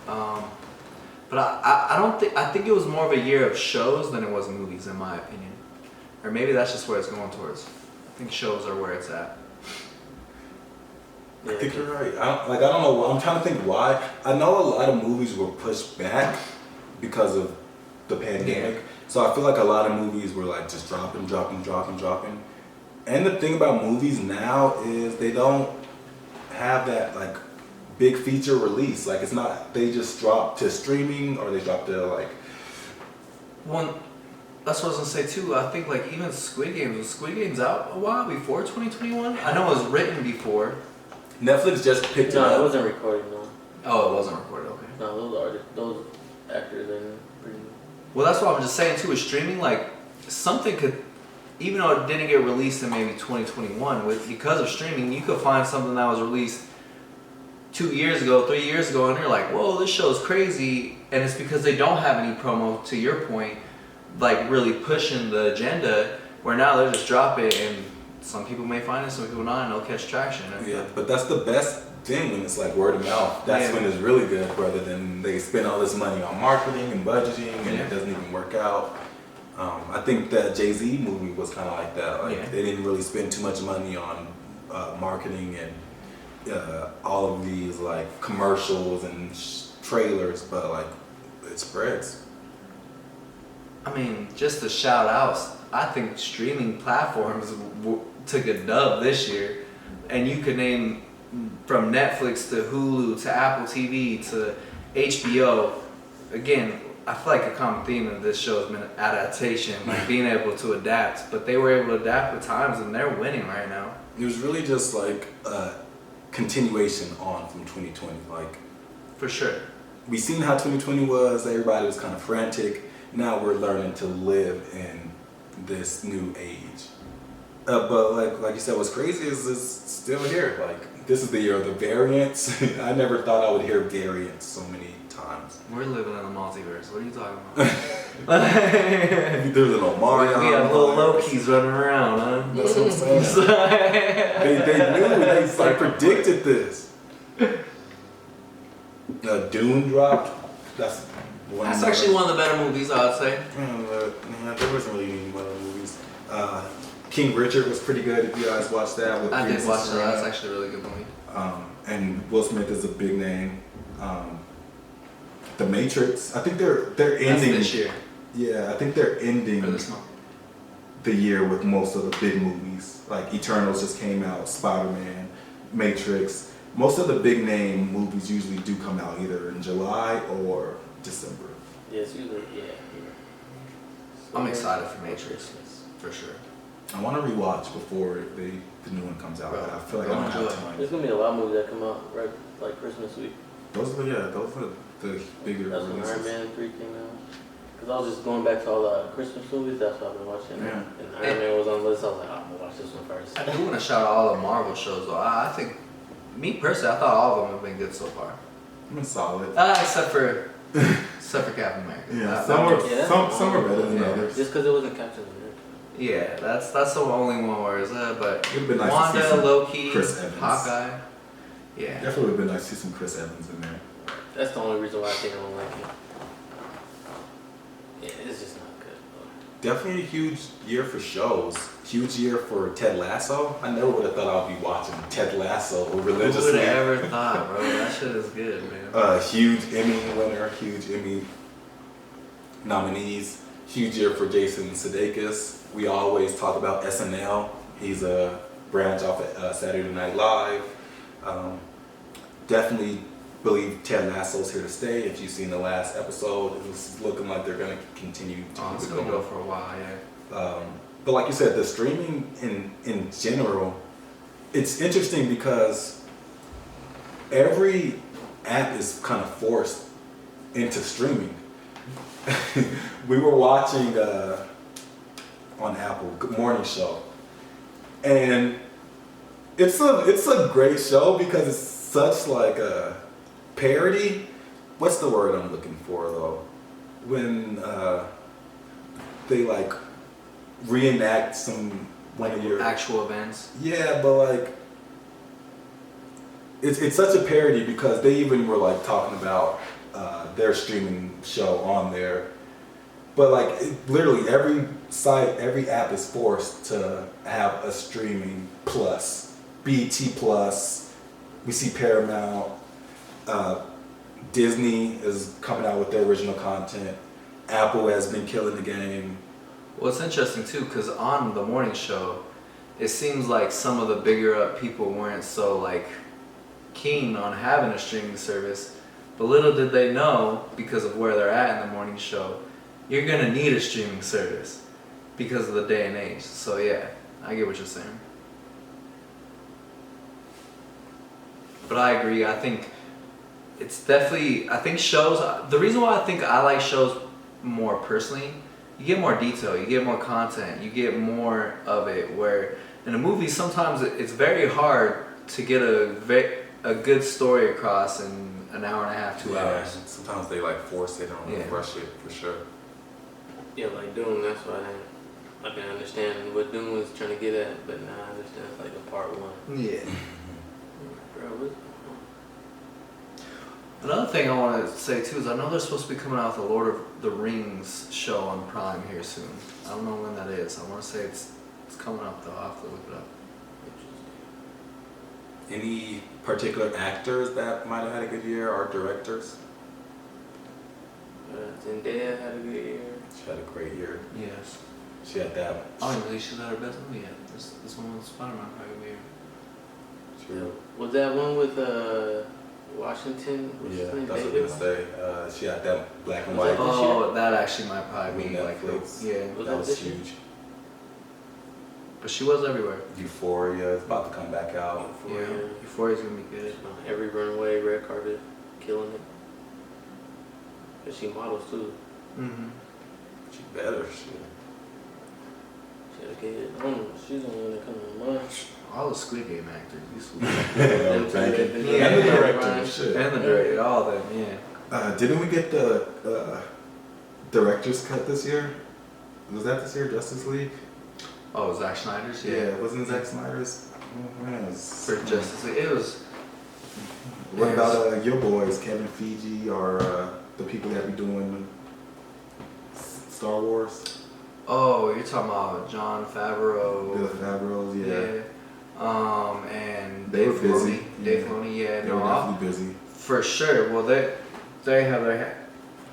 But I don't think, I think it was more of a year of shows than it was movies, in my opinion. Or maybe that's just where it's going towards. I think shows are where it's at. I think you're right. I don't know. I'm trying to think why. I know a lot of movies were pushed back because of the pandemic. Yeah. So I feel like a lot of movies were like just dropping. And the thing about movies now is they don't have that like big feature release. Like it's not, they just drop to streaming or they drop to like. One, that's what I was gonna say too. I think like even Squid Games, was Squid Games out a while before 2021? I know it was written before. Netflix just picked it No, it up. wasn't recorded, no. Oh, it wasn't recorded, okay. No, those artists, those actors and pretty. Well, that's what I'm just saying too, with streaming, like something could, even though it didn't get released in maybe 2021, because of streaming, you could find something that was released 2 years ago, 3 years ago, and you're like, whoa, this show's crazy. And it's because they don't have any promo, to your point, like really pushing the agenda, where now they're just dropping it, and some people may find it, some people not, and they'll catch traction. Yeah, but that's the best thing when it's like word of mouth. That's when it's really good, rather than they spend all this money on marketing and budgeting and it doesn't even work out. I think that Jay-Z movie was kind of like that. Like they didn't really spend too much money on marketing and all of these like commercials and trailers, but like it spreads. I mean, just the shout outs, I think streaming platforms took a dub this year, and you could name from Netflix to Hulu to Apple TV to HBO. Again, I feel like a common theme of this show has been adaptation, like being able to adapt, but they were able to adapt with times, and they're winning right now. It was really just like a continuation on from 2020. Like For sure. we seen how 2020 was, everybody was kind of frantic. Now we're learning to live in this new age. But like you said, what's crazy is it's still here. Like this is the year of the variants. I never thought I would hear variants so many times. We're living in the multiverse. What are you talking about? There's an Omarion. We have little Lokis running around, huh? That's what I'm saying. they knew. They predicted this. Dune dropped. That's That's actually one of the better movies, I would say. Yeah, there wasn't really any other movies. King Richard was pretty good if you guys watched that. With I did Princess watch that. Diana. That's actually a really good movie. And Will Smith is a big name. The Matrix. I think they're That's ending this year. Yeah, I think they're ending Or this month. the year with most of the big movies. Like Eternals just came out, Spider-Man, Matrix. Most of the big name movies usually do come out either in July or December. Yes, usually, yeah. I'm excited for Matrix, for sure. I want to rewatch before the new one comes out. Right. I feel like I Go don't have enjoy. time. There's gonna be a lot of movies that come out right like Christmas week. Those are the bigger That's when releases. Iron Man 3 came out. Cause I was just going back to all the Christmas movies. That's what I've been watching. Yeah. And Iron Man was on the list. I was like, I'm gonna watch this one first. I do want to shout out all the Marvel shows, though. I think, me personally, I thought all of them have been good so far. I mean, solid. Except for Captain America. Yeah, some are better than Yeah. others. Just because it wasn't Captain America. Yeah, that's the only one where it's but It'd been nice to see Wanda, some Loki, Chris Evans. Hawkeye. Yeah. Definitely would have been nice to see some Chris Evans in there. That's the only reason why I think I don't like it. Yeah, it's just not good. Definitely a huge year for shows. Huge year for Ted Lasso. I never would have thought I'd be watching Ted Lasso Who would religiously. have ever thought, bro? That shit is good, man. Huge Emmy winner, huge Emmy nominees. Huge year for Jason Sudeikis. We always talk about SNL. He's a branch off of Saturday Night Live. Definitely believe Ted Lasso's here to stay. If you've seen the last episode, it's looking like they're going to continue to Oh, it's keep it gonna going. go for a while, yeah. But like you said, the streaming in general, it's interesting because every app is kind of forced into streaming. We were watching on Apple Good Morning Show, and it's a great show because it's such like a parody. What's the word I'm looking for though? When they like reenact one of your Actual events. yeah, but like it's such a parody because they even were like talking about their streaming show on there. But like literally every site, every app is forced to have a streaming plus, BT plus. We see Paramount, Disney is coming out with their original content. Apple has been killing the game. Well, it's interesting too, because on the morning show, it seems like some of the bigger up people weren't so like keen on having a streaming service. But little did they know, because of where they're at in the morning show, you're gonna need a streaming service because of the day and age. So yeah, I get what you're saying. But I agree. I think it's definitely. I think shows. The reason why I think I like shows more personally, you get more detail, you get more content, you get more of it. Where in a movie, sometimes it's very hard to get a good story across in an hour and a half, 2 hours. Sometimes they like force it on, Yeah. rush it for sure. Yeah, like Doom, that's what I can understand what Doom was trying to get at, but now I understand it's like a part one. Yeah. Bro, what's Another thing I want to say too is I know they're supposed to be coming out with the Lord of the Rings show on Prime here soon. I don't know when that is. I want to say it's coming up though. I'll have to look it up. Any particular actors that might have had a good year or directors? Zendaya had a good year. She had a great year. Yes. She had that. I don't believe she's had her best movie yet. This one was Spider-Man probably weird. True. Was that one with Washington? What's Yeah, his name? that's what I David? was gonna say. She had that black and Was white. that this Oh, that actually might probably be On like Netflix. yeah. Was That that was this year? huge. But she was everywhere. Euphoria is about to come back out. Euphoria. Yeah. Euphoria's gonna be good. Every runway, red carpet, killing it. And she models too. Mm-hmm. She better. Shit. She had a kid. I don't know. She's the one that comes to mind. All the Squid Game actors. Them two, Thank that- you. Yeah. And the Ryan. director. Shit. And the director, all of them, yeah. Didn't we get the director's cut this year? Was that this year, Justice League? Oh, Zack Snyder's? Yeah, wasn't Zack Snyder's? Oh, man, it was- For Justice League. It was. What about your boys, Kevin Feige or the people that be doing Star Wars. Oh, you're talking about John Favreau. Bill Favreau, yeah. And They Dave were busy. Filoni. Dave Filoni, yeah. They were definitely busy. For sure. Well, they have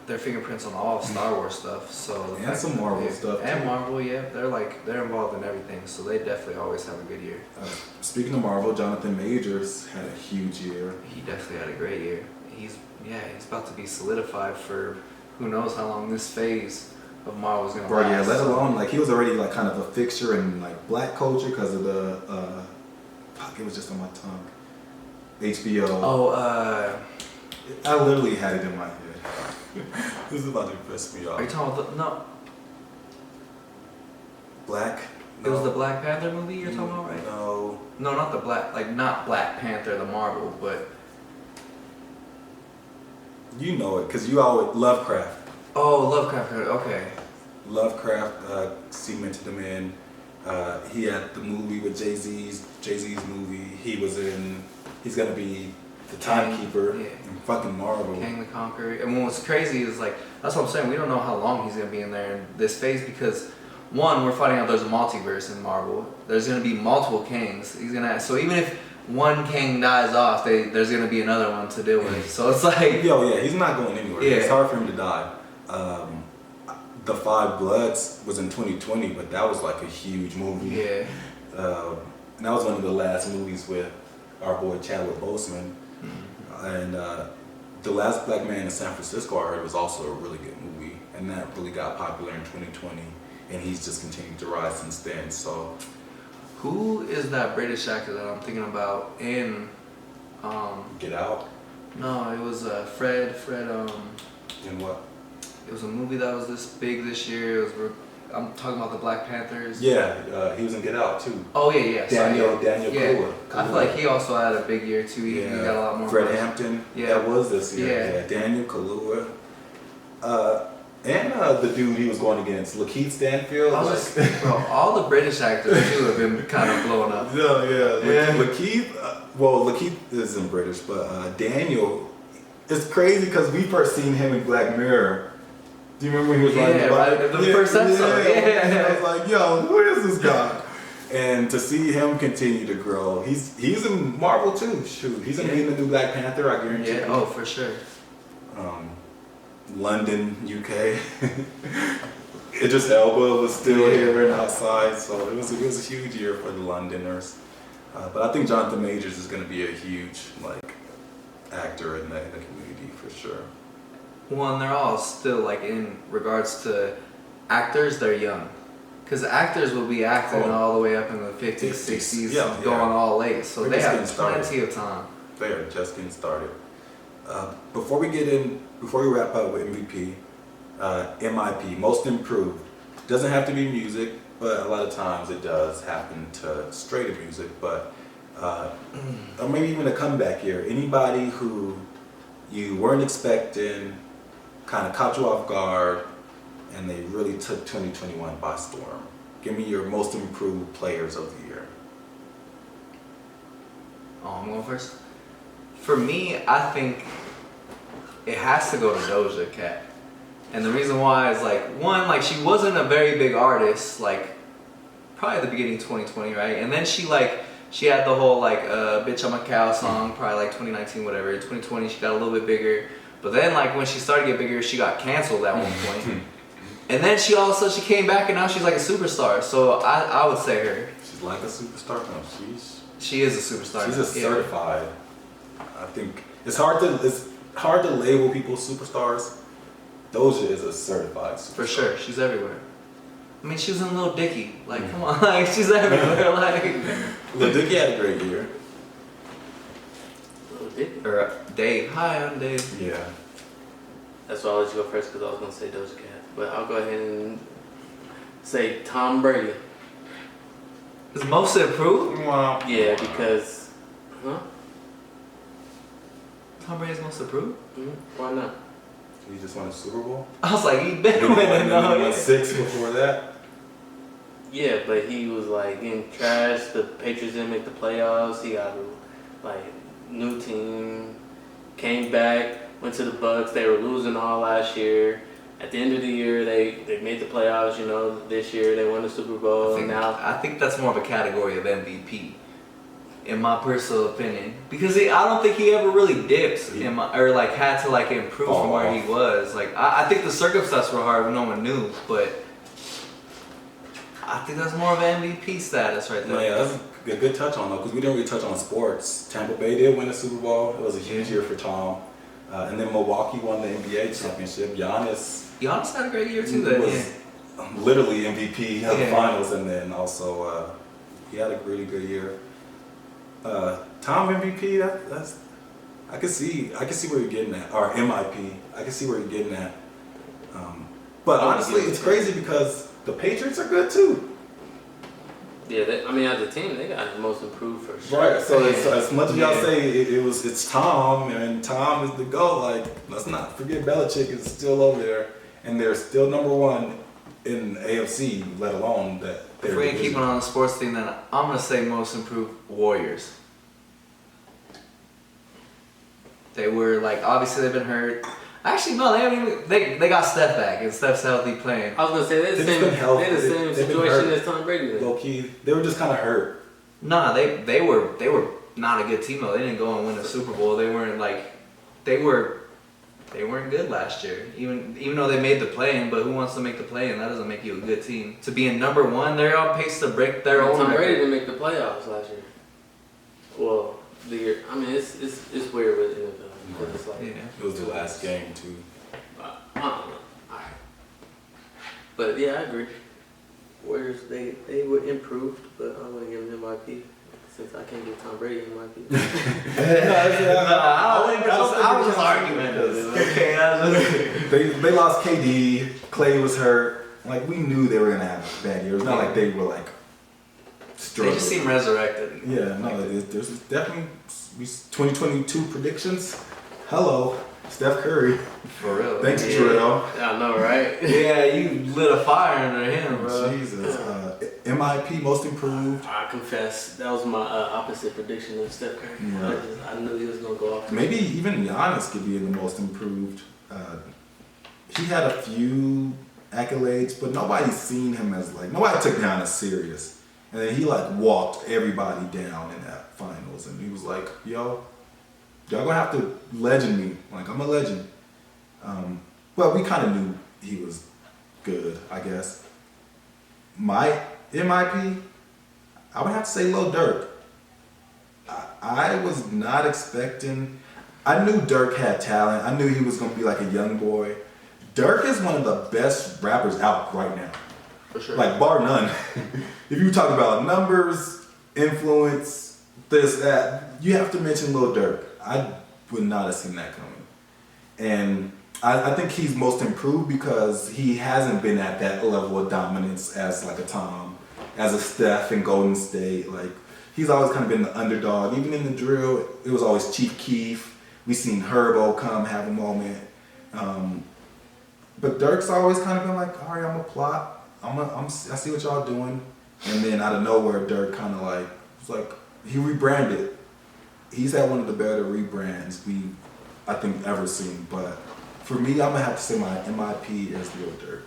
their fingerprints on all Star Wars stuff. So And some Marvel stuff, And too. Marvel, yeah. They're involved in everything. So they definitely always have a good year. Speaking of Marvel, Jonathan Majors had a huge year. He definitely had a great year. He's about to be solidified for who knows how long this phase of Marvel is gonna Bro, last. yeah, let alone like he was already like kind of a fixture in like black culture because of the fuck, it was just on my tongue. HBO. Oh, I literally had it in my head. This is about to piss me off. are you talking about no? Black? It was No. the Black Panther movie you're talking about, right? No. No, not the not Black Panther, the Marvel, but You know it because you always Lovecraft. oh, Lovecraft. Okay. Lovecraft cemented him in. He had the movie with Jay-Z's movie. He's gonna be the timekeeper Yeah. in fucking Marvel. Kang the Conqueror. And what's crazy is like that's what I'm saying. We don't know how long he's gonna be in there in this phase because one, we're finding out there's a multiverse in Marvel. There's gonna be multiple Kangs. So even if one Kang dies off, there's gonna be another one to deal with. So it's like Yo, yeah, he's not going anywhere. Yeah. It's hard for him to die. The Five Bloods was in 2020, but that was like a huge movie. yeah. And that was one of the last movies with our boy Chadwick Boseman. And The Last Black Man in San Francisco, I heard, was also a really good movie. And that really got popular in 2020. And he's just continued to rise since then. So, Who is that British actor that I'm thinking about in? Get Out. No, it was Fred. And what? It was a movie that was this big this year. I'm talking about the Black Panthers. Yeah, he was in Get Out too. Oh yeah. Daniel Yeah. Kaluuya. I feel like he also had a big year too. He got a lot more. Fred buzz. Hampton. Yeah. That was this year. Yeah. Yeah. Daniel Kaluuya. And the dude he was going against, Lakeith Stanfield. I was just, bro, all the British actors too have been kind of blowing up. Yeah. Lakeith. Lakeith isn't British, but Daniel. It's crazy because we first seen him in Black Mirror. Do you remember when he was riding the bike? Right, the first episode. Yeah. I was like, yo, who is this guy? And to see him continue to grow, he's in Marvel too. Shoot, he's gonna be in the new Black Panther. I guarantee. Yeah. you. Oh, for sure. London, UK. Idris Elba was still here and outside, so it was a huge year for the Londoners. But I think Jonathan Majors is gonna be a huge actor in the community for sure. Well, and they're all still like in regards to actors, they're young. Because actors will be acting all the way up in the 50s, 60s, going all late. So They're they just have getting started. plenty of time. They are just getting started. Before we wrap up with MVP, MIP, Most Improved. Doesn't have to be music, but a lot of times it does happen to stray to music. But or maybe even a comeback year. Anybody who you weren't expecting, kind of caught you off guard, and they really took 2021 by storm. Give me your most improved players of the year. Oh, I'm going first. For me, I think it has to go to Doja Cat. And the reason why is one, she wasn't a very big artist, probably at the beginning of 2020, right? And then she had the whole Bitch I'm a Cow song, probably 2019, whatever. In 2020 she got a little bit bigger. But then when she started to get bigger, she got canceled at one point. And then she came back and now she's like a superstar. So I would say her. She's like a superstar. No, She is a superstar. She's a certified. I think it's hard to label people superstars. Doja is a certified superstar. For sure, she's everywhere. I mean, she was in Lil Dicky. Come on, she's everywhere. Lil Dicky had a great year. Little Dicky. Or Dave. Hi, I'm Dave. Yeah. That's why I'll let you go first because I was gonna say Doja Cat, but I'll go ahead and say Tom Brady. Is most improved? Yeah, because Tom Brady's most improved? why not? He just won a Super Bowl. I was like, he better win And it. then he won 6 before that. Yeah, but he was getting trashed. The Patriots didn't make the playoffs. He got new team, came back, went to the Bucks. They were losing all last year. At the end of the year, they made the playoffs. You know, this year they won the Super Bowl. I think that's more of a category of MVP, in my personal opinion, because I don't think he ever really dipped or like had to like improve from where he was. Like I think the circumstances were hard, no one knew, but I think that's more of an MVP status right there. Yeah, that's a good touch on though, because we didn't really touch on sports. Tampa Bay did win the Super Bowl. It was a huge year for Tom. And then Milwaukee won the NBA championship. Giannis had a great year too. Then was literally MVP of the finals, and then also he had a really good year. Tom MVP, that's I can see where you're getting at, or MIP. I can see where you're getting at. But honestly, it's crazy because the Patriots are good too. Yeah, as a team, they got the most improved for sure. Right. So as much as y'all say it's Tom and Tom is the GOAT, like let's not forget Belichick is still over there, and they're still number one in AFC, let alone that. If we ain't keeping on the sports thing, then I'm gonna say most improved Warriors. They were like, obviously they've been hurt. Actually, no, they haven't even. They got Steph back, and Steph's healthy playing. I was gonna say they're the same situation as Tom Brady. Low key, they were just kind of hurt. Nah, they were not a good team though. They didn't go and win a Super Bowl. They weren't like, they weren't good last year. Even though they made the play-in, but who wants to make the play-in? That doesn't make you a good team. To be in number one, they're on pace to break their own record. Tom Brady didn't make the playoffs last year. Well, the year. I mean, it's weird with NFL. It's like, It was the last game too. I don't know. Alright. But yeah, I agree. Warriors, they were improved, but I wouldn't give them MIP since I can't give Tom Brady MIP. I was arguing. They lost KD. Clay was hurt. Like we knew they were gonna have a bad year. It's not like they were like struggling. They just seem resurrected. Yeah, no, there's definitely 2022 predictions. Hello, Steph Curry. For real. Thanks, Terrell. I know, right? Yeah, you lit a fire under him, bro. Jesus. MIP, most improved. I confess, that was my opposite prediction of Steph Curry. Right. I knew he was gonna go off. Maybe even Giannis could be in the most improved. He had a few accolades, but nobody's seen him as like, nobody took Giannis serious. And then he like walked everybody down in that finals, and he was like, "Yo, y'all gonna have to legend me. Like I'm a legend." Well, we kind of knew he was good, I guess. My MIP, I would have to say Lil Durk. I was not expecting. I knew Durk had talent. I knew he was gonna be like a young boy. Durk is one of the best rappers out right now. For sure. Like bar none. If you talk about numbers, influence, this, that, you have to mention Lil Durk. I would not have seen that coming. And I think he's most improved because he hasn't been at that level of dominance as like a Tom, as a Steph in Golden State. Like he's always kind of been the underdog. Even in the drill, it was always Chief Keef. We seen Herbo come have a moment. But Dirk's always kind of been like, all right, I'm gonna plot. I see what y'all doing. And then out of nowhere, Dirk kind of like, it's like, he rebranded. He's had one of the better rebrands I think, ever seen. But for me, I'm gonna have to say my MIP is Lil Durk.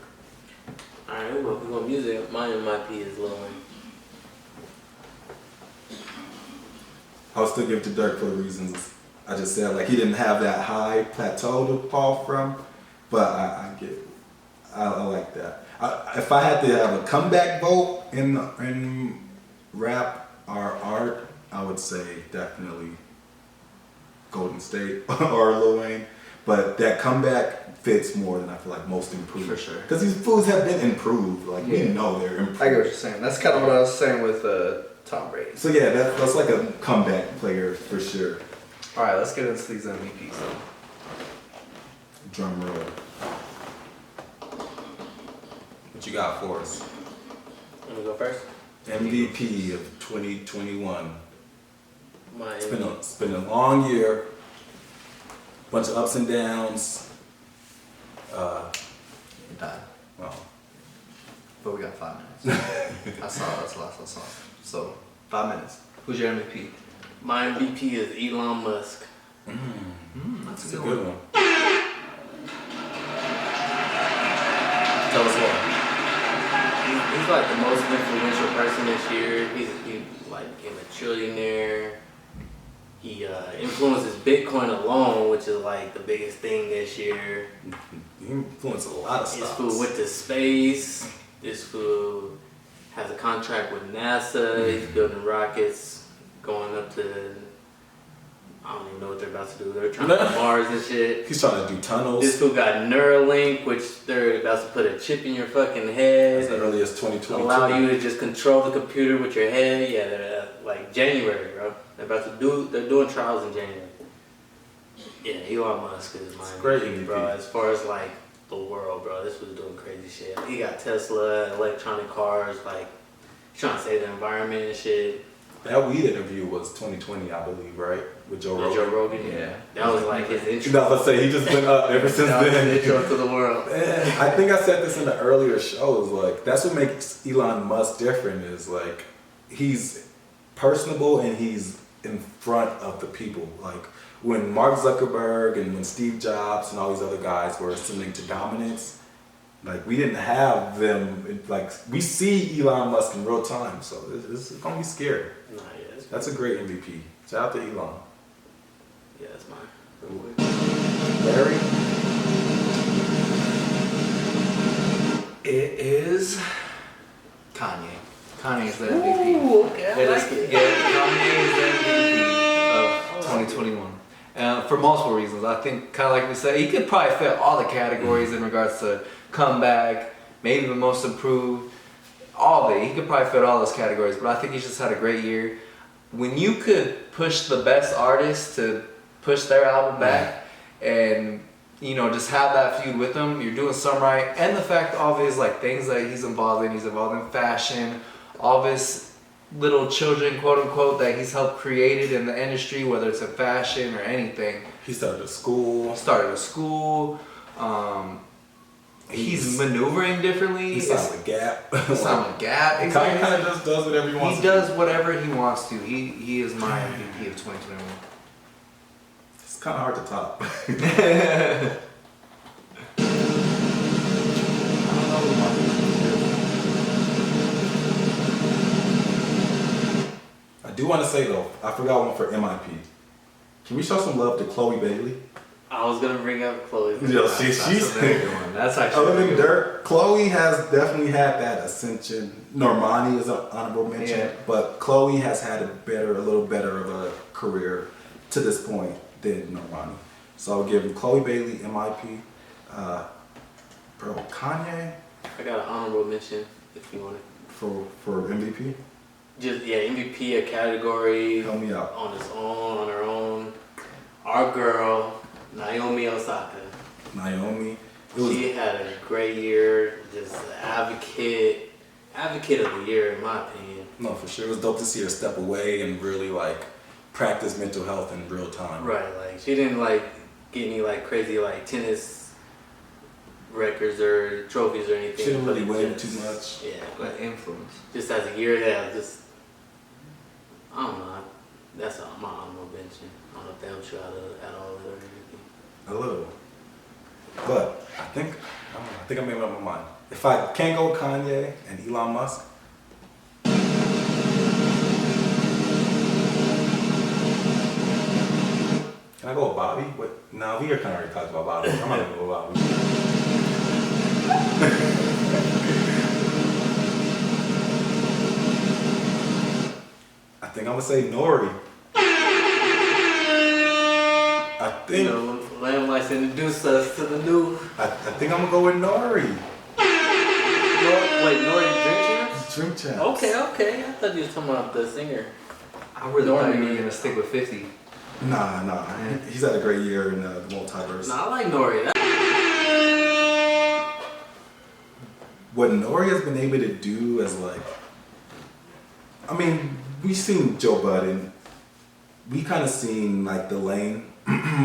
Alright, we're going music. My MIP is Lil Wayne. I'll still give it to Dirk for the reasons I just said. Like he didn't have that high plateau to fall from, but I like that. If I had to have a comeback vote in rap or art, I would say definitely Golden State or Lil Wayne. But that comeback fits more than I feel like most improved. For sure. Because these fools have been improved. Like we know they're improved. I get what you're saying. That's kind of what I was saying with Tom Brady. So yeah, that's like a comeback player for sure. All right, let's get into these MVPs. Drum roll. What you got for us? Let me go first. MVP of 2021. My It's been a long year. Bunch of ups and downs. Done. Well, But we got 5 minutes. That's the last I saw. So 5 minutes. Who's your MVP? My MVP is Elon Musk. That's it's a good one. Tell us why. He's like the most influential person this year. He like became a trillionaire. He influences Bitcoin alone, which is like the biggest thing this year. He influenced a lot of This stuff. fool went to space. This fool has a contract with NASA. He's building rockets going up to, I don't even know what they're about to do. They're trying to go to Mars and shit. He's trying to do tunnels. This fool got Neuralink, which they're about to put a chip in your fucking head. As early as 2022. Allow you to just control the computer with your head. Yeah, they're like January, bro. They're doing trials in January. Yeah, Elon Musk is my great MVP, bro. As far as like the world, bro, this was doing crazy shit. He got Tesla, electronic cars, like he's trying to save the environment and shit. That weed interview was 2020, I believe, right? With Joe Rogan. Joe Rogan, yeah. That was like his intro. No, let's say he just been up ever since That was then. his intro to the world. Man, I think I said this in the earlier shows. Like, that's what makes Elon Musk different. Is like he's personable and he's in front of the people. Like when Mark Zuckerberg and when Steve Jobs and all these other guys were ascending to dominance, like we didn't have them. Like we see Elon Musk in real time, so it's gonna be scary. Nah, yeah, That's a great MVP. Shout out to Elon. yeah, that's mine. Larry. It is Kanye. Kanye is the MVP. Ooh, okay, I It is, like it. yeah, Kanye is the MVP of 2021. For multiple reasons. I think, kind of like we said, he could probably fit all the categories in regards to comeback, maybe the most improved, all of it. He could probably fit all those categories, but I think he's just had a great year. When you could push the best artist to push their album back and, you know, just have that feud with them, you're doing something right. And the fact of his like things that he's involved in fashion, all of his little children, quote unquote, that he's helped created in the industry, whether it's in fashion or anything. He started a school. He's maneuvering differently. He signed with Gap. He signed with Gap. Kanye Exactly. kind of just does whatever he wants. He does whatever he wants to. He is my MVP of 2021. It's kind of hard to top. I do want to say though, I forgot one for MIP. Can we show some love to Chloe Bailey? I was gonna bring up Chloe. Yo, she's That's a very good one. That's actually other a very than good Dirk, Chloe has definitely had that ascension. Normani is an honorable mention, Yeah. but Chloe has had a little better of a career to this point than Normani. So I'll give Chloe Bailey MIP. Bro, Kanye I got an honorable mention if you want it. for MVP. Just MVP a category Help me out. on her own. Our girl Naomi Osaka. Naomi. It was, She had a great year. Just advocate of the year in my opinion. no, for sure. It was dope to see her step away and really like practice mental health in real time. Right, like she didn't like get any like crazy like tennis records or trophies or anything. She didn't really but win just- too much. Yeah, But but influence. just as a year, yeah, just I don't know. That's my honorable mention. I don't know if they helped you out at all or anything. A little. But I think I made up my mind. If I can't go with Kanye and Elon Musk, can I go with Bobby? Wait, no, we kind of already talked about Bobby. I'm not gonna go with Bobby. I think I'm gonna say Nori. I think. You know, Lamb likes to introduce us to the new. I think I'm gonna go with Nori. Wait, Nori Drink Champs? Drink Champs. Okay. I thought you was talking about the singer. I really thought you were Norman. gonna stick with 50. Nah. He's had a great year in the multiverse. Nah, I like Nori. What Nori has been able to do is like, I mean, we've seen Joe Budden. We kind of seen like the lane,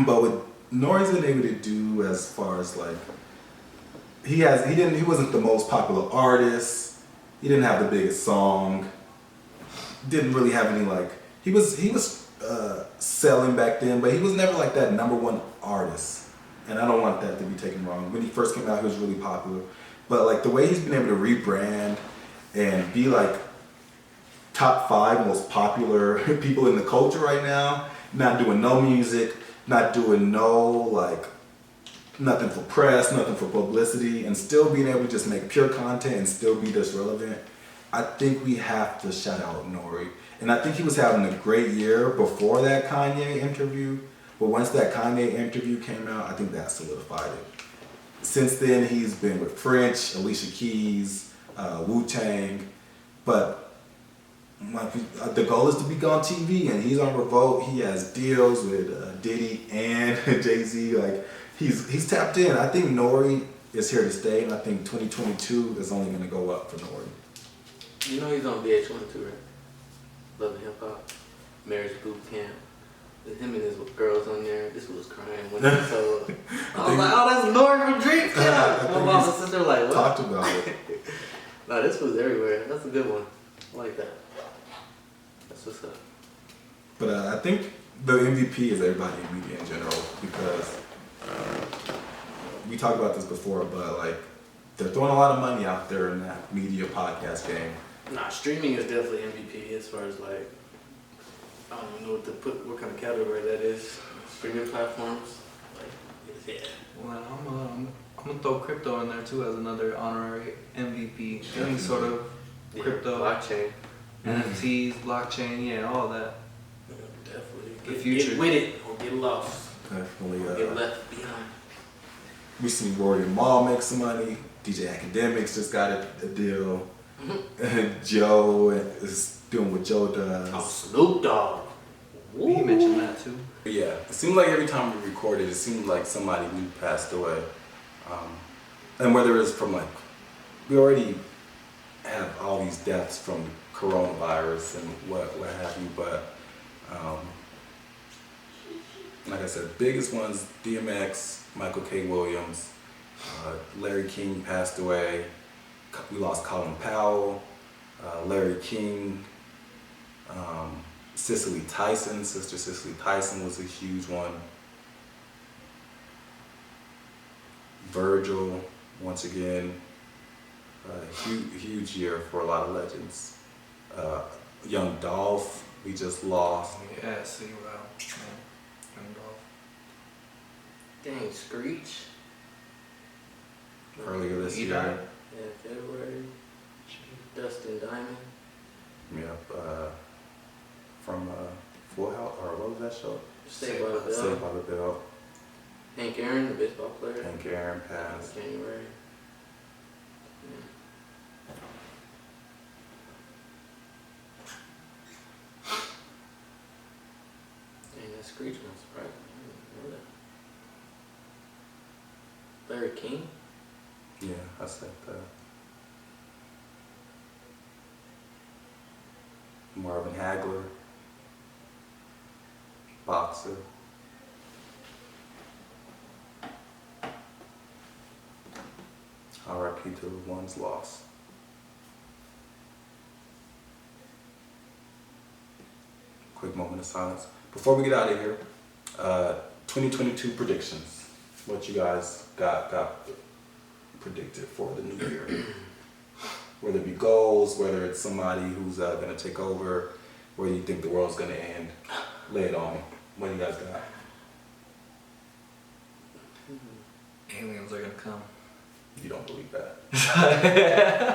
but what Nori's been able to do as far as like, he wasn't the most popular artist. He didn't have the biggest song. Didn't really have any like, he was selling back then, but he was never like that #1 artist. And I don't want that to be taken wrong. When he first came out, he was really popular. But like the way he's been able to rebrand and be like top 5 most popular people in the culture right now, not doing no music, not doing no like nothing for press, nothing for publicity, and still being able to just make pure content and still be this relevant. I think we have to shout out Nori. And I think he was having a great year before that Kanye interview. But once that Kanye interview came out, I think that solidified it. Since then, he's been with French, Alicia Keys, Wu-Tang. But the goal is to be on TV, and he's on Revolt. He has deals with Diddy and Jay-Z. Like, he's tapped in. I think Nori is here to stay, and I think 2022 is only going to go up for Nori. You know he's on VH1 too, right? Love and Hip Hop, Marriage Boot Camp. With him and his girls on there. This was crying when I saw. I was like, oh, that's Nori from Dream Camp. My mom and sister were like, what? Talked about it. No, this was everywhere. That's a good one. I like that. That's what's up. But I think the MVP is everybody in media in general, because we talked about this before, but like they're throwing a lot of money out there in that media podcast game. Nah, streaming is definitely MVP as far as like, I don't even know what kind of category that is. Streaming platforms, like, yeah. Well, I'm gonna throw crypto in there too as another honorary MVP. Any sort of crypto, Blockchain. NFTs, blockchain, yeah, all that. Yeah, definitely. The future. Get with it or get lost. Definitely. Get left behind. We seen Rory Mal make some money. DJ Academics just got a deal. Joe is doing what Joe does. Oh, Snoop Dogg. He mentioned that too. But yeah, it seemed like every time we recorded, it seemed like somebody new passed away. And whether it's from like, we already have all these deaths from coronavirus and what have you, but like I said, biggest ones, DMX, Michael K. Williams, Larry King passed away. We lost Colin Powell, Larry King, Sister Cicely Tyson was a huge one. Virgil, once again, huge year for a lot of legends. Young Dolph, we just lost. Yeah, see, wow. Young Dolph. Dang, Screech. Earlier this He year. died. Yeah, February. Dustin Diamond. Yep. From Full House, or what was that show? Saved by the Bell. Saved by the Bell. Hank Aaron, the baseball player. Hank Aaron passed. January. Dang, that Screech one surprised me. I didn't know that. Larry King? Yeah, I said that. Marvin Hagler, boxer. R.I.P. to the ones lost. Quick moment of silence. Before we get out of here, 2022 predictions. What you guys got predicted for the new year? Whether it be goals, whether it's somebody who's going to take over, whether you think the world's going to end. Lay it on me. What do you guys got? Aliens are gonna come. You don't believe that?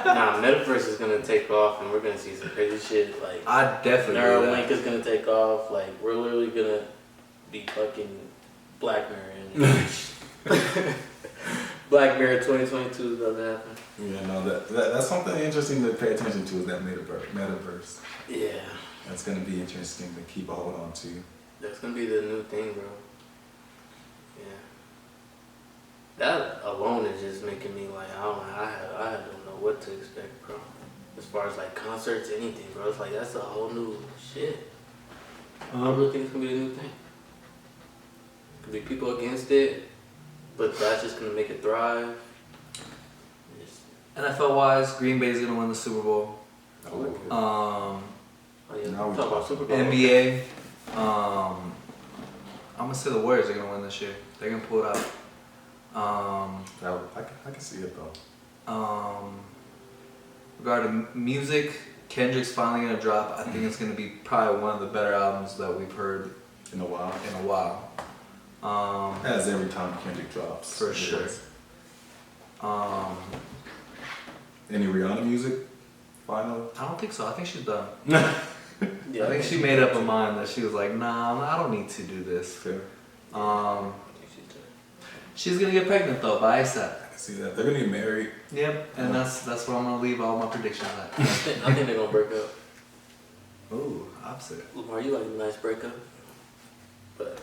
Nah, Metaverse is gonna take off and we're gonna see some crazy shit. Like, I definitely Neuralink is gonna take off. Like, we're literally gonna be fucking Black Mirror. And Black Mirror 2022 is about to happen. Yeah, no, that's something interesting to pay attention to, is that metaverse. Yeah. That's going to be interesting to keep holding on to. That's gonna be the new thing, bro. Yeah. That alone is just making me like, I don't know what to expect, bro. As far as like concerts, anything, bro. It's like, that's a whole new shit. I really think it's gonna be a new thing. Could be people against it, but that's just gonna make it thrive. NFL wise, Green Bay's gonna win the Super Bowl. Oh yeah, Now we talk about Super Bowl. NBA, I'm gonna say the Warriors are gonna win this year. They're gonna pull it out. I can see it though. Regarding music, Kendrick's finally gonna drop. I think it's gonna be probably one of the better albums that we've heard In a while. in a while. As every time Kendrick drops. For sure. Any Rihanna music? Final? I don't think so. I think she's done. Yeah, I think she made up her mind that she was like, nah, I don't need to do this. Fair. She's gonna get pregnant though by ASAP. I can see that. They're gonna get married. Yep, and that's where I'm gonna leave all my predictions at. I think they're gonna break up. Ooh, opposite. Lamar, you like a nice breakup? But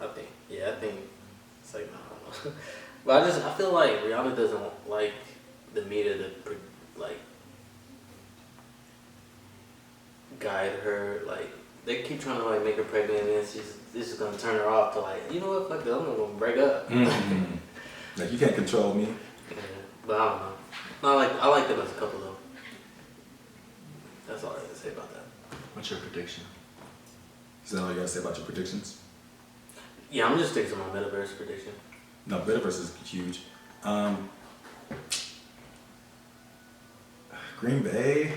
I think it's like, no, I don't know. But I feel like Rihanna doesn't like the media to guide her. Like they keep trying to like make her pregnant, and this is gonna turn her off to like, you know what, fuck that, I'm gonna break up. Mm-hmm. Like you can't control me. Yeah, but I don't know. No, I like them as a couple though. That's all I have to say about that. What's your prediction? Is that all you gotta say about your predictions? Yeah, I'm just sticking to my metaverse prediction. No, Metaverse is huge. Green Bay.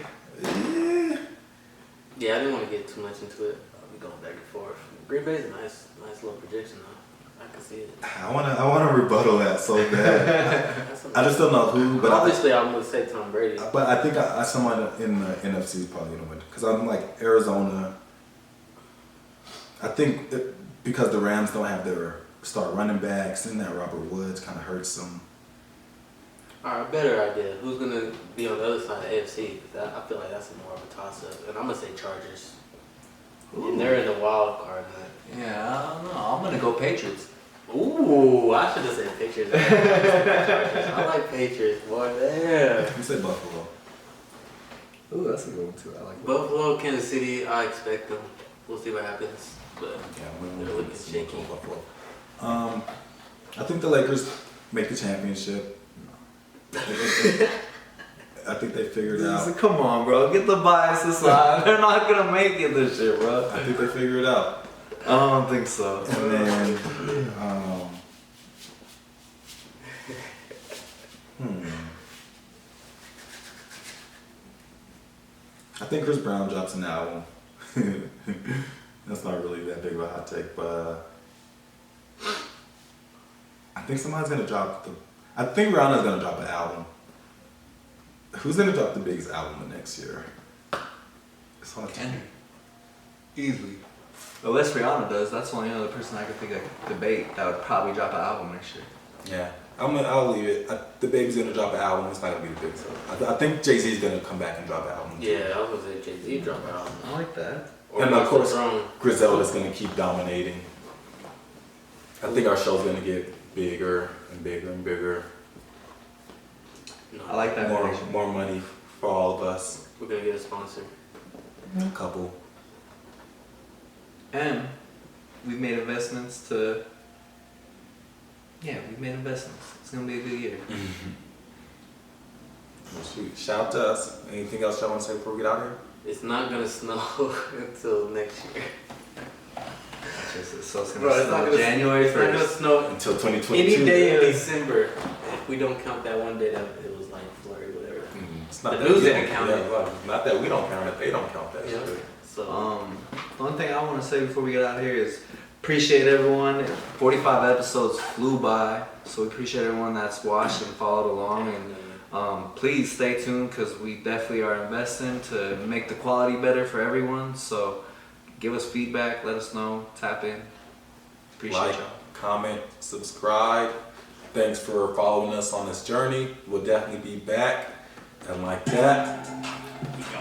Yeah, I didn't want to get too much into it. I'll be going back and forth. Green Bay's a nice little prediction though. I can see it. I wanna rebuttal that so bad. I just don't know who, but obviously I'm gonna say Tom Brady. But I think someone in the NFC is probably gonna win because I'm like Arizona. I think that because the Rams don't have their star running backs, and that Robert Woods kind of hurts them. Alright, better idea. Who's gonna be on the other side of AFC? I feel like that's more of a toss-up, and I'm gonna say Chargers. And they're in the wild card hunt. Yeah, I don't know. I'm gonna go Patriots. Ooh, I should have said Patriots. I like Patriots, boy. Yeah. You said Buffalo. Ooh, that's a good one too. I like that. Buffalo, Kansas City. I expect them. We'll see what happens. But Yeah, they're looking shaky. Buffalo. I think the Lakers make the championship. I think they figured out. Come on, bro. Get the bias aside. They're not gonna make it this year, bro. I think they figured it out. I don't think so. And then, I think Chris Brown drops an album. That's not really that big of a hot take, but I think somebody's gonna drop I think Rihanna's gonna drop an album. Who's gonna drop the biggest album next year? It's hard to Kendrick. Easily. Unless Rihanna does, that's the only other person I could think of debate that would probably drop an album next year. Yeah, I'll leave it. The Baby's gonna drop an album. It's not gonna be the biggest. I think Jay-Z's gonna come back and drop an album. yeah, I was gonna say Jay-Z drop an album. I like that. Or And of course, Throne. Griselda's gonna keep dominating. I think our show's gonna get bigger and bigger and bigger. No, I like that More prediction. more money for all of us. we're gonna get a sponsor. A couple. And we've made investments to. Yeah, we've made investments. It's gonna be a good year. Well, shoot. Shout out to us. Anything else y'all want to say before we get out of here? It's not gonna snow until next year. So it's gonna Bro, it's not snow gonna January It's not gonna 1st. snow Until 2022. any day in December. If we don't count that one day that it was like flurry, whatever. It's not The that news we didn't don't- count yeah, it. well, not that we don't count it. They don't count that. Yeah. shit. So One thing I want to say before we get out of here is appreciate everyone. 45 episodes flew by, so we appreciate everyone that's watched and followed along. And please stay tuned because we definitely are investing to make the quality better for everyone. So give us feedback, let us know, tap in. Appreciate Like, y'all. comment, subscribe. Thanks for following us on this journey. We'll definitely be back. And like that, we go.